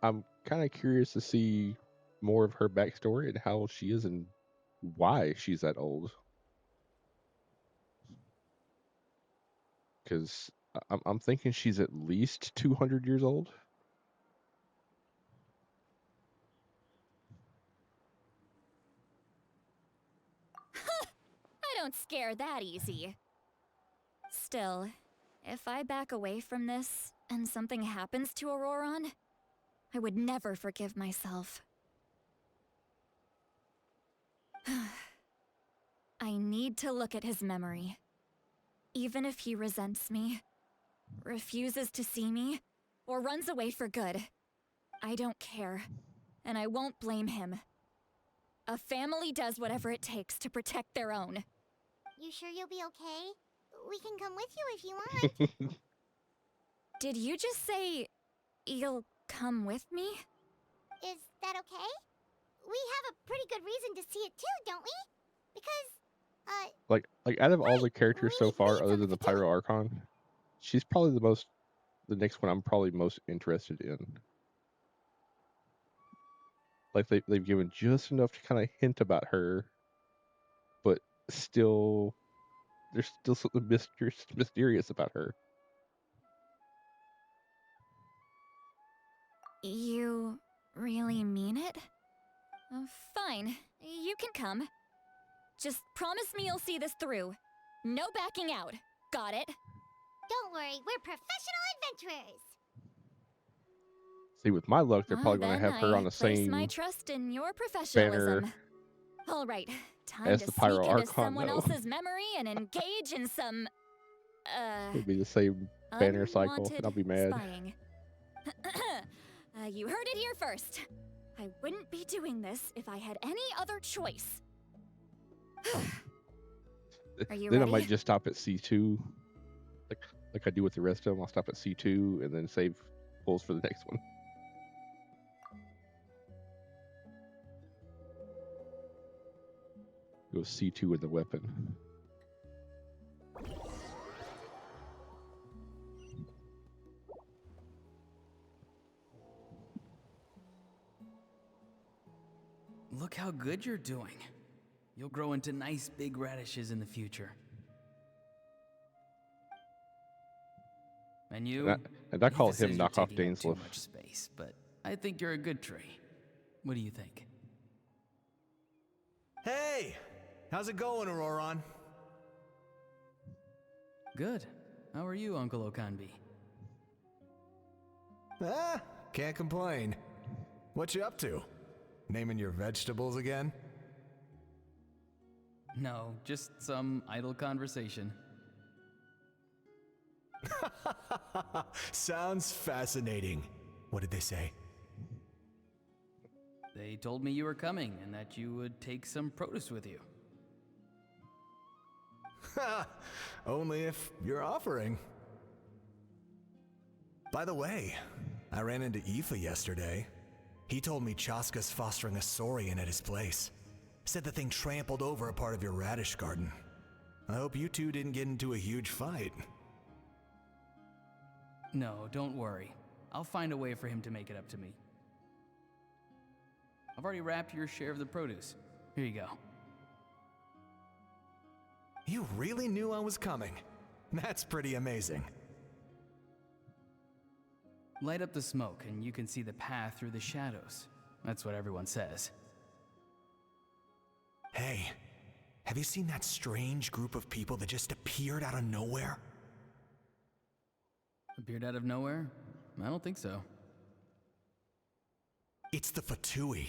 I'm kind of curious to see more of her backstory and how old she is and why she's that old. Because I'm thinking she's at least 200 years old. I don't scare that easy. Still, if I back away from this and something happens to Auroran, I would never forgive myself. I need to look at his memory. Even if he resents me, refuses to see me, or runs away for good, I don't care, and I won't blame him. A family does whatever it takes to protect their own. You sure you'll be okay? We can come with you if you want. Did you just say you'll come with me? Is that okay? We have a pretty good reason to see it too, don't we? Because, like out of all the characters so far, other than the Pyro Archon, she's probably the next one I'm probably most interested in. Like they've given just enough to kind of hint about her, but still, there's still something mysterious about her. You really mean it? Fine, you can come. Just promise me you'll see this through. No backing out. Got it? Don't worry, we're professional adventurers. See, with my luck, they're probably going to Then have her on I the place my same trust in your banner professionalism. All right, time as to the sneak Pyro into Archon, someone though. else's memory and engage in some It'll be the same banner cycle, and I'll be mad. spying. You heard it here first. I wouldn't be doing this if I had any other choice. Are you Then ready? I might just stop at C2, like I do with the rest of them. I'll stop at C2 and then save pulls for the next one. Go C2 with the weapon. Look how good you're doing. You'll grow into nice big radishes in the future. And you? And I call Ethan him says you're knockoff taking up too Dainsleif. much space, but I think you're a good tree. What do you think? Hey! How's it going, Auroron? Good. How are you, Uncle Okanbi? Can't complain. What you up to? Naming your vegetables again? No, just some idle conversation. Sounds fascinating. What did they say? They told me you were coming and that you would take some produce with you. Only if you're offering. By the way, I ran into Aoife yesterday. He told me Chaska's fostering a saurian at his place. Said the thing trampled over a part of your radish garden. I hope you two didn't get into a huge fight. No, don't worry. I'll find a way for him to make it up to me. I've already wrapped your share of the produce. Here you go. You really knew I was coming. That's pretty amazing. Light up the smoke and you can see the path through the shadows. That's what everyone says. Hey, have you seen that strange group of people that just appeared out of nowhere? Appeared out of nowhere? I don't think so. It's the Fatui.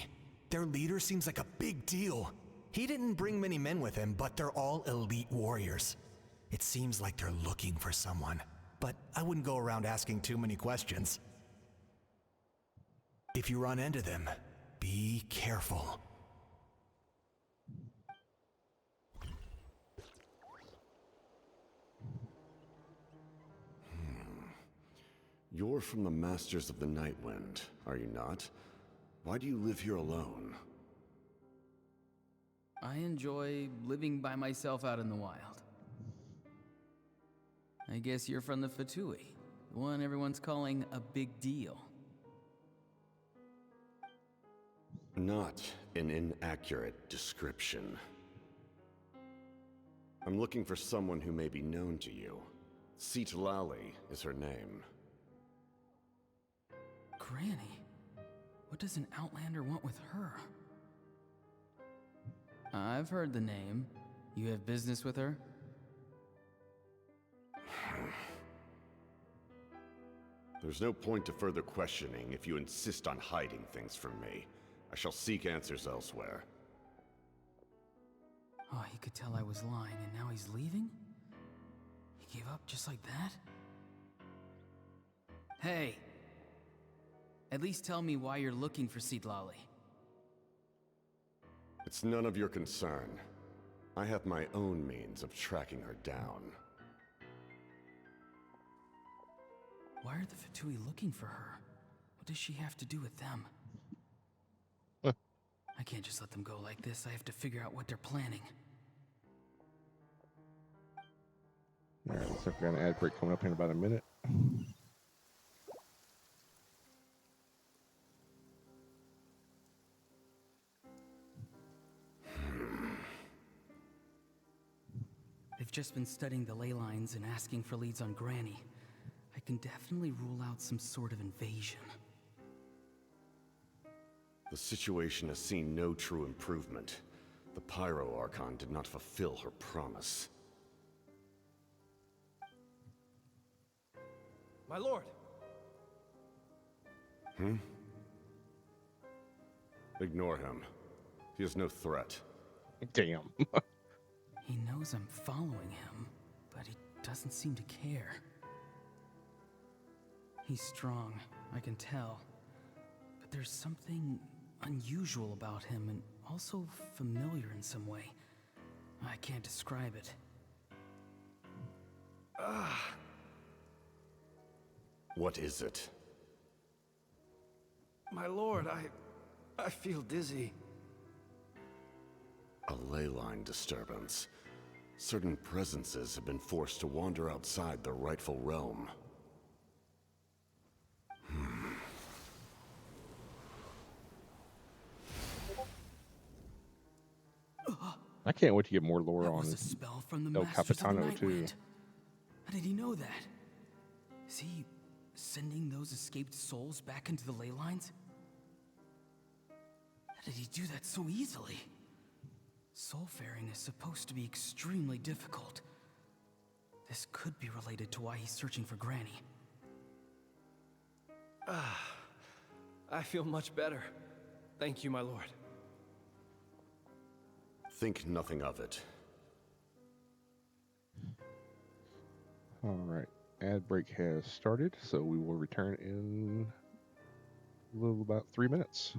Their leader seems like a big deal. He didn't bring many men with him, but they're all elite warriors. It seems like they're looking for someone, but I wouldn't go around asking too many questions. If you run into them, be careful. You're from the Masters of the Nightwind, are you not? Why do you live here alone? I enjoy living by myself out in the wild. I guess you're from the Fatui, the one everyone's calling a big deal. Not an inaccurate description. I'm looking for someone who may be known to you. Citlali is her name. Granny? What does an Outlander want with her? I've heard the name. You have business with her? There's no point to further questioning if you insist on hiding things from me. I shall seek answers elsewhere. Oh, he could tell I was lying and now he's leaving? He gave up just like that? Hey! At least tell me why you're looking for Citlali. It's none of your concern. I have my own means of tracking her down. Why are the Fatui looking for her? What does she have to do with them? I can't just let them go like this. I have to figure out what they're planning. Alright, looks like we're gonna ad break coming up in about a minute. They've just been studying the ley lines and asking for leads on Granny. I can definitely rule out some sort of invasion. The situation has seen no true improvement. The Pyro Archon did not fulfill her promise. My lord! Hmm? Ignore him. He is no threat. Damn. He knows I'm following him, but he doesn't seem to care. He's strong, I can tell. But there's something unusual about him and also familiar in some way. I can't describe it. What is it? My lord, I feel dizzy. A ley line disturbance. Certain presences have been forced to wander outside their rightful realm. I can't wait to get more lore That on was a spell from the El Masters of the Capitano too. Nightwind. How did he know that? Is he sending those escaped souls back into the ley lines? How did he do that so easily? Soulfaring is supposed to be extremely difficult. This could be related to why he's searching for Granny. I feel much better. Thank you, my lord. Think nothing of it. All right. Ad break has started, so we will return in a little about 3 minutes.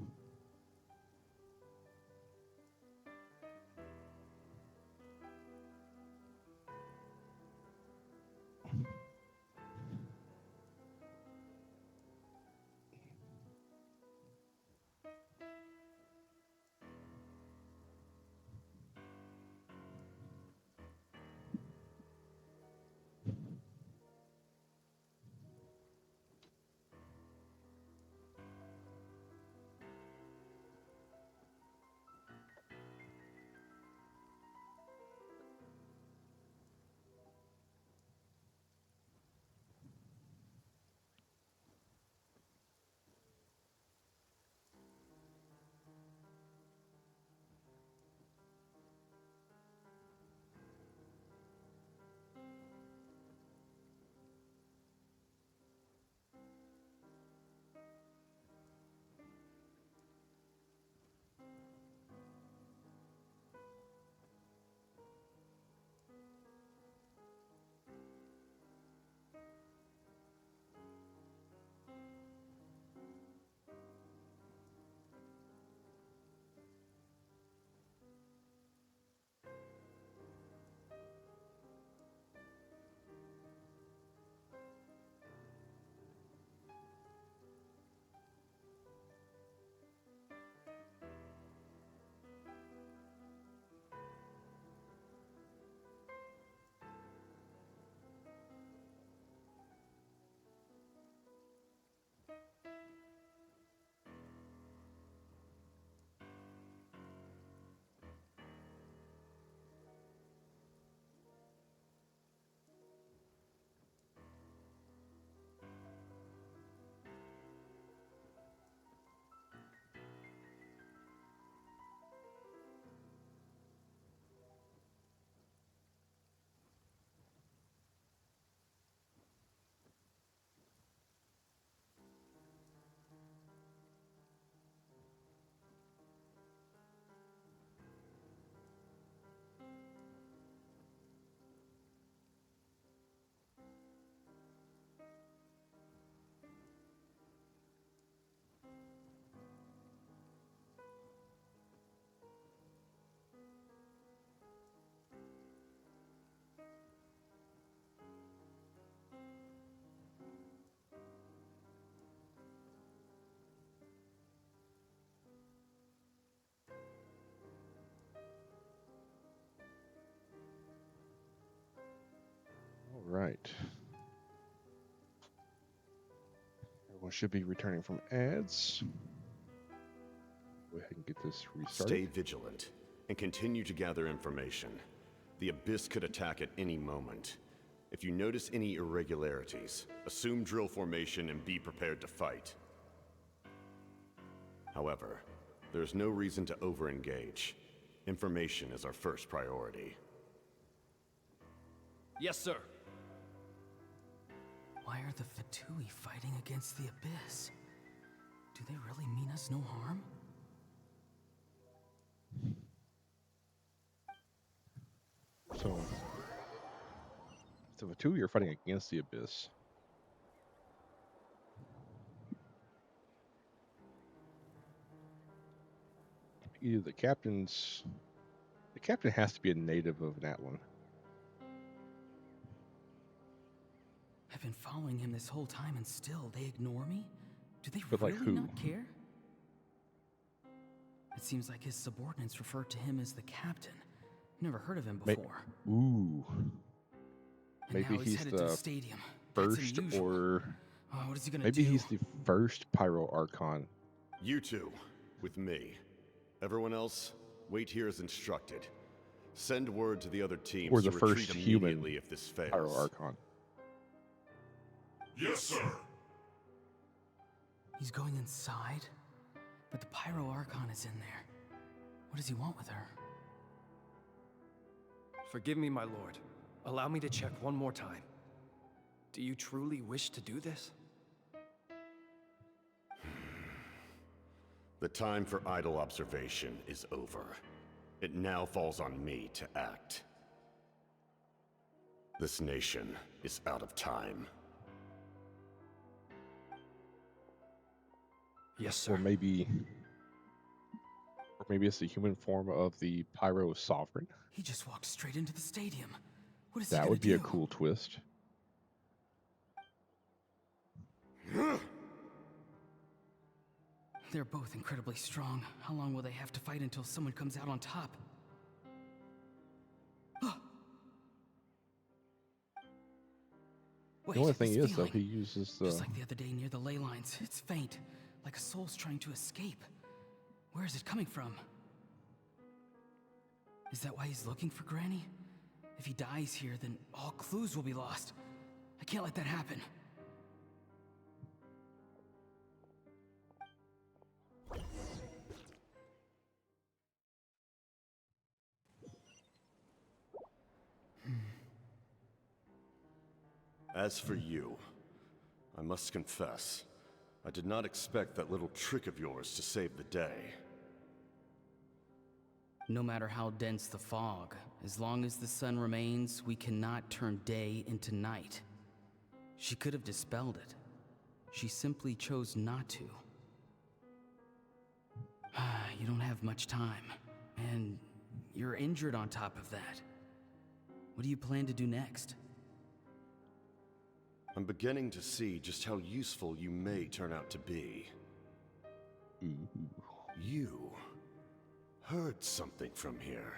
All right. Everyone should be returning from ads. Go ahead and get this restarted. Stay vigilant and continue to gather information. The Abyss could attack at any moment. If you notice any irregularities, assume drill formation and be prepared to fight. However, there's no reason to over-engage. Information is our first priority. Yes, sir. Why are the Fatui fighting against the Abyss? Do they really mean us no harm? So the Fatui are fighting against the Abyss. Either the captain has to be a native of Natlan. I've been following him this whole time and still they ignore me? Do they But like really who? not care? It seems like his subordinates refer to him as the captain. Never heard of him before. Ooh. And Maybe now he's he's headed to the the stadium. That's first, unusual. or Oh, what is he gonna maybe do? he's the first Pyro Archon. You two, with me. Everyone else, wait here as instructed. Send word to the other teams Or the to retreat first human immediately if this fails. Pyro Archon. Yes, sir. He's going inside? But the Pyro Archon is in there. What does he want with her? Forgive me, my lord. Allow me to check one more time. Do you truly wish to do this? The time for idle observation is over. It now falls on me to act. This nation is out of time. Yes, sir. Or maybe it's the human form of the Pyro Sovereign. He just walked straight into the stadium. What is he That gonna would be do? a cool twist. They're both incredibly strong. How long will they have to fight until someone comes out on top? Wait, The only thing this is, though, feeling. he uses the... Just like the other day near the ley lines. It's faint, like a soul's trying to escape. Where is it coming from? Is that why he's looking for Granny? If he dies here, then all clues will be lost. I can't let that happen. As for you, I must confess, I did not expect that little trick of yours to save the day. No matter how dense the fog, as long as the sun remains, we cannot turn day into night. She could have dispelled it. She simply chose not to. You don't have much time, and you're injured on top of that. What do you plan to do next? I'm beginning to see just how useful you may turn out to be. You heard something from here,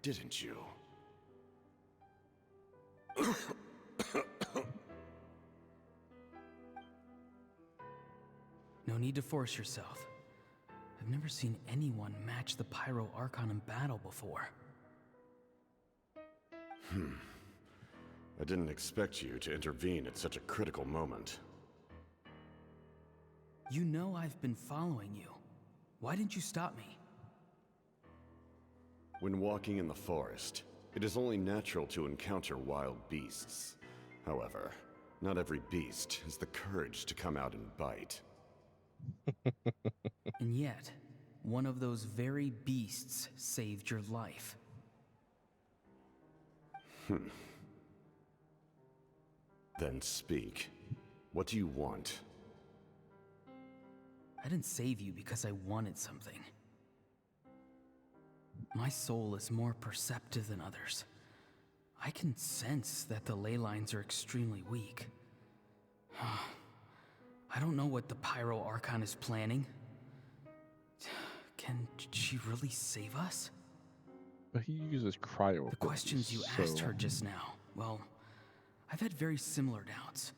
didn't you? No need to force yourself. I've never seen anyone match the Pyro Archon in battle before. I didn't expect you to intervene at such a critical moment. You know I've been following you. Why didn't you stop me? When walking in the forest, it is only natural to encounter wild beasts. However, not every beast has the courage to come out and bite. And yet, one of those very beasts saved your life. Then speak. What do you want? I didn't save you because I wanted something. My soul is more perceptive than others. I can sense that the ley lines are extremely weak. I don't know what the Pyro Archon is planning. Can she really save us? But he uses cryo. The questions you asked her just now, well, I've had very similar doubts.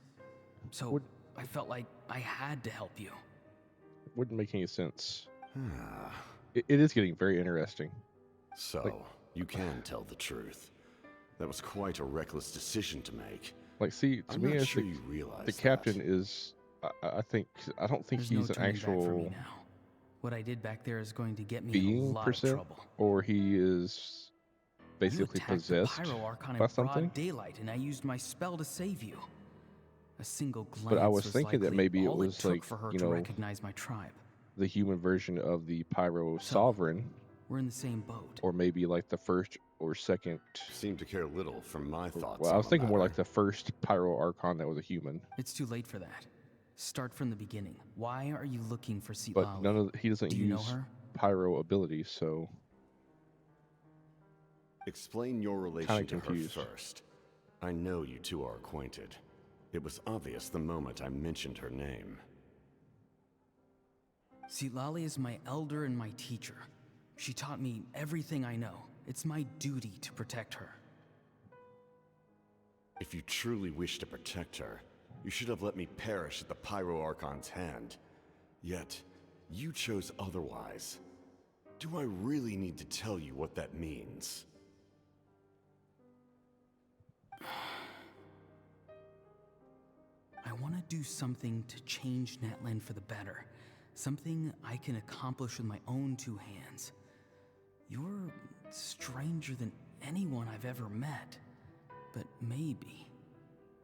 So I felt like I had to help you. Wouldn't make any sense. It is getting very interesting. So, you can tell the truth. That was quite a reckless decision to make. Like, see, to me, not as sure the, you realize the that. captain is, I don't think There's he's no an turning back for me actual now. What I did back there is going to get me in a being lot per of se, trouble. or he is basically You attacked the possessed Pyro Archon by in something. broad daylight, and I used my spell to save you. A single glance But I was was thinking that likely maybe it all it was took like, for her you to know, recognize my tribe. the human version of the Pyro So, Sovereign, We're in the same boat. or maybe like the first or second. Seem to care little for my thoughts Well, I on was the thinking more matter. like the first Pyro Archon that was a human. It's too late for that. Start from the beginning. Why are you looking for But Sitlali? he doesn't Do you know use her? Pyro abilities, so Explain your relation to her confused. first. I know you two are acquainted. It was obvious the moment I mentioned her name. Sitlali is my elder and my teacher. She taught me everything I know. It's my duty to protect her. If you truly wish to protect her, you should have let me perish at the Pyro Archon's hand. Yet, you chose otherwise. Do I really need to tell you what that means? I want to do something to change Natlan for the better. Something I can accomplish with my own two hands. You're stranger than anyone I've ever met. But maybe,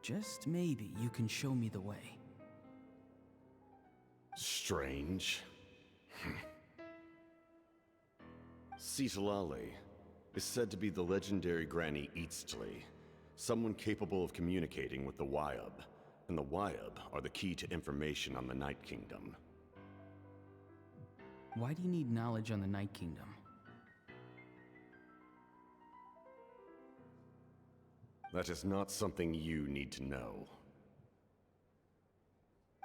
just maybe, you can show me the way. Strange. Sitlali is said to be the legendary Granny Eastli, someone capable of communicating with the Wyub, and the Wyub are the key to information on the Night Kingdom. Why do you need knowledge on the Night Kingdom? That is not something you need to know.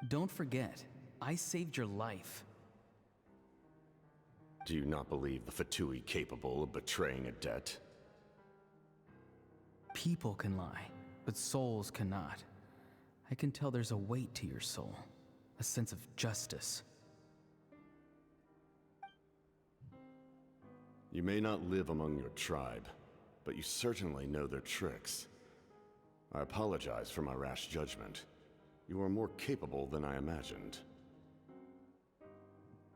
Don't forget, I saved your life. Do you not believe the Fatui capable of betraying a debt? People can lie, but souls cannot. I can tell there's a weight to your soul, a sense of justice. You may not live among your tribe, but you certainly know their tricks. I apologize for my rash judgment. You are more capable than I imagined.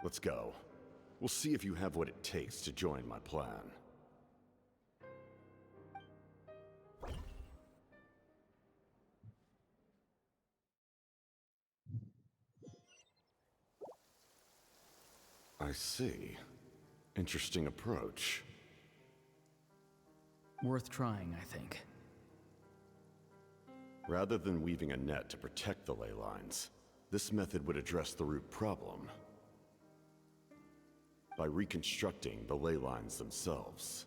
Let's go. We'll see if you have what it takes to join my plan. I see. Interesting approach. Worth trying, I think. Rather than weaving a net to protect the ley lines, this method would address the root problem by reconstructing the ley lines themselves.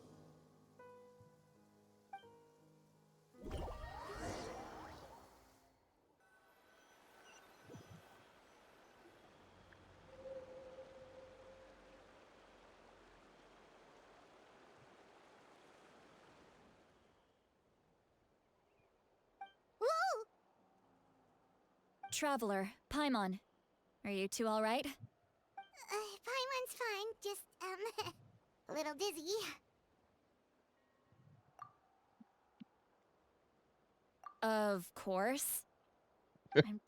Traveler, Paimon. Are you two alright? Paimon's fine, just, a little dizzy. Of course. I'm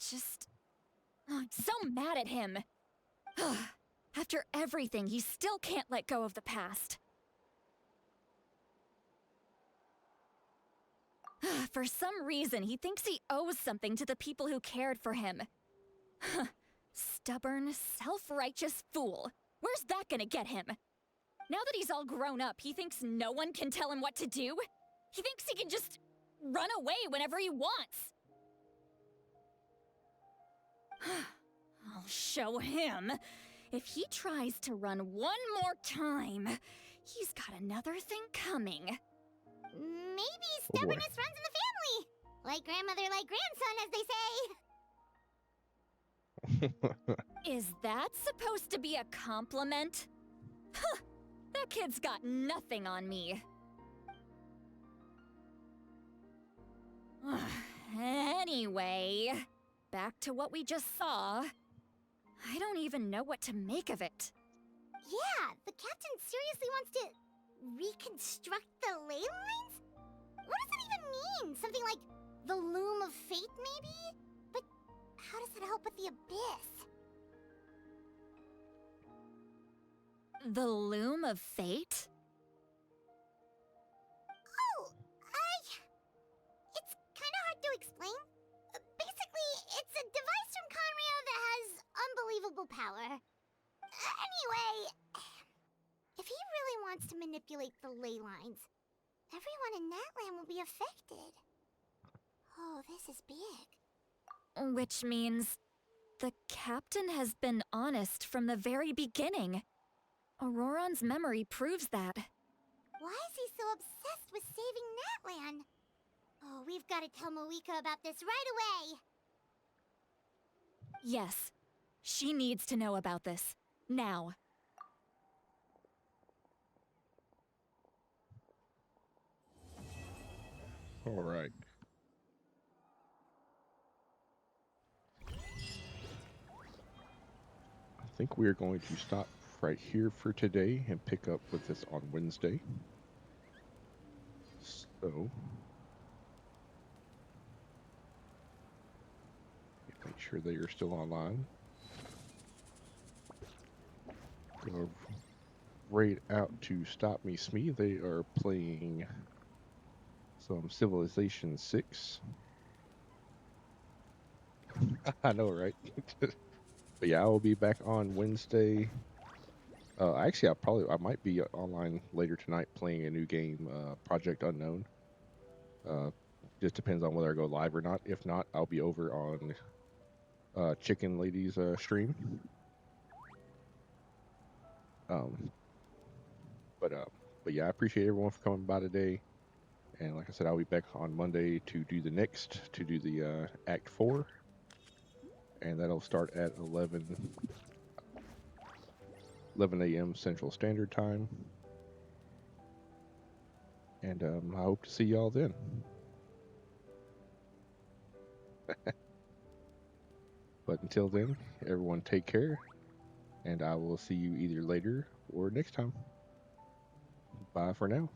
so mad at him. After everything, he still can't let go of the past. For some reason, he thinks he owes something to the people who cared for him. Stubborn, self-righteous fool. Where's that gonna get him? Now that he's all grown up, he thinks no one can tell him what to do? He thinks he can just run away whenever he wants. I'll show him. If he tries to run one more time, he's got another thing coming. Maybe stubbornness runs in the family. Like grandmother, like grandson, as they say. Is that supposed to be a compliment? Huh, that kid's got nothing on me. Anyway, back to what we just saw. I don't even know what to make of it. Yeah, the captain seriously wants to reconstruct the ley lines? What does that even mean? Something like the loom of fate, maybe? But how does that help with the abyss? The loom of fate? Oh, it's kind of hard to explain. Basically, power. Anyway, if he really wants to manipulate the ley lines, everyone in Natlan will be affected. Oh, this is big. Which means the captain has been honest from the very beginning. Auroron's memory proves that. Why is he so obsessed with saving Natlan? Oh, we've got to tell Moeka about this right away. Yes, she needs to know about this. Now. All right. I think we are going to stop right here for today and pick up with this on Wednesday. So, make sure they are still online. Go right out to Stop Me Smee. They are playing some Civilization 6. I know, right? But yeah, I will be back on Wednesday. Actually, I might be online later tonight playing a new game, Project Unknown. Just depends on whether I go live or not. If not, I'll be over on Chicken Lady's stream. But yeah, I appreciate everyone for coming by today. And like I said, I'll be back on Monday to do the Act 4. And that'll start at 11 a.m. Central Standard Time. And I hope to see y'all then. But until then, everyone take care. And I will see you either later or next time. Bye for now.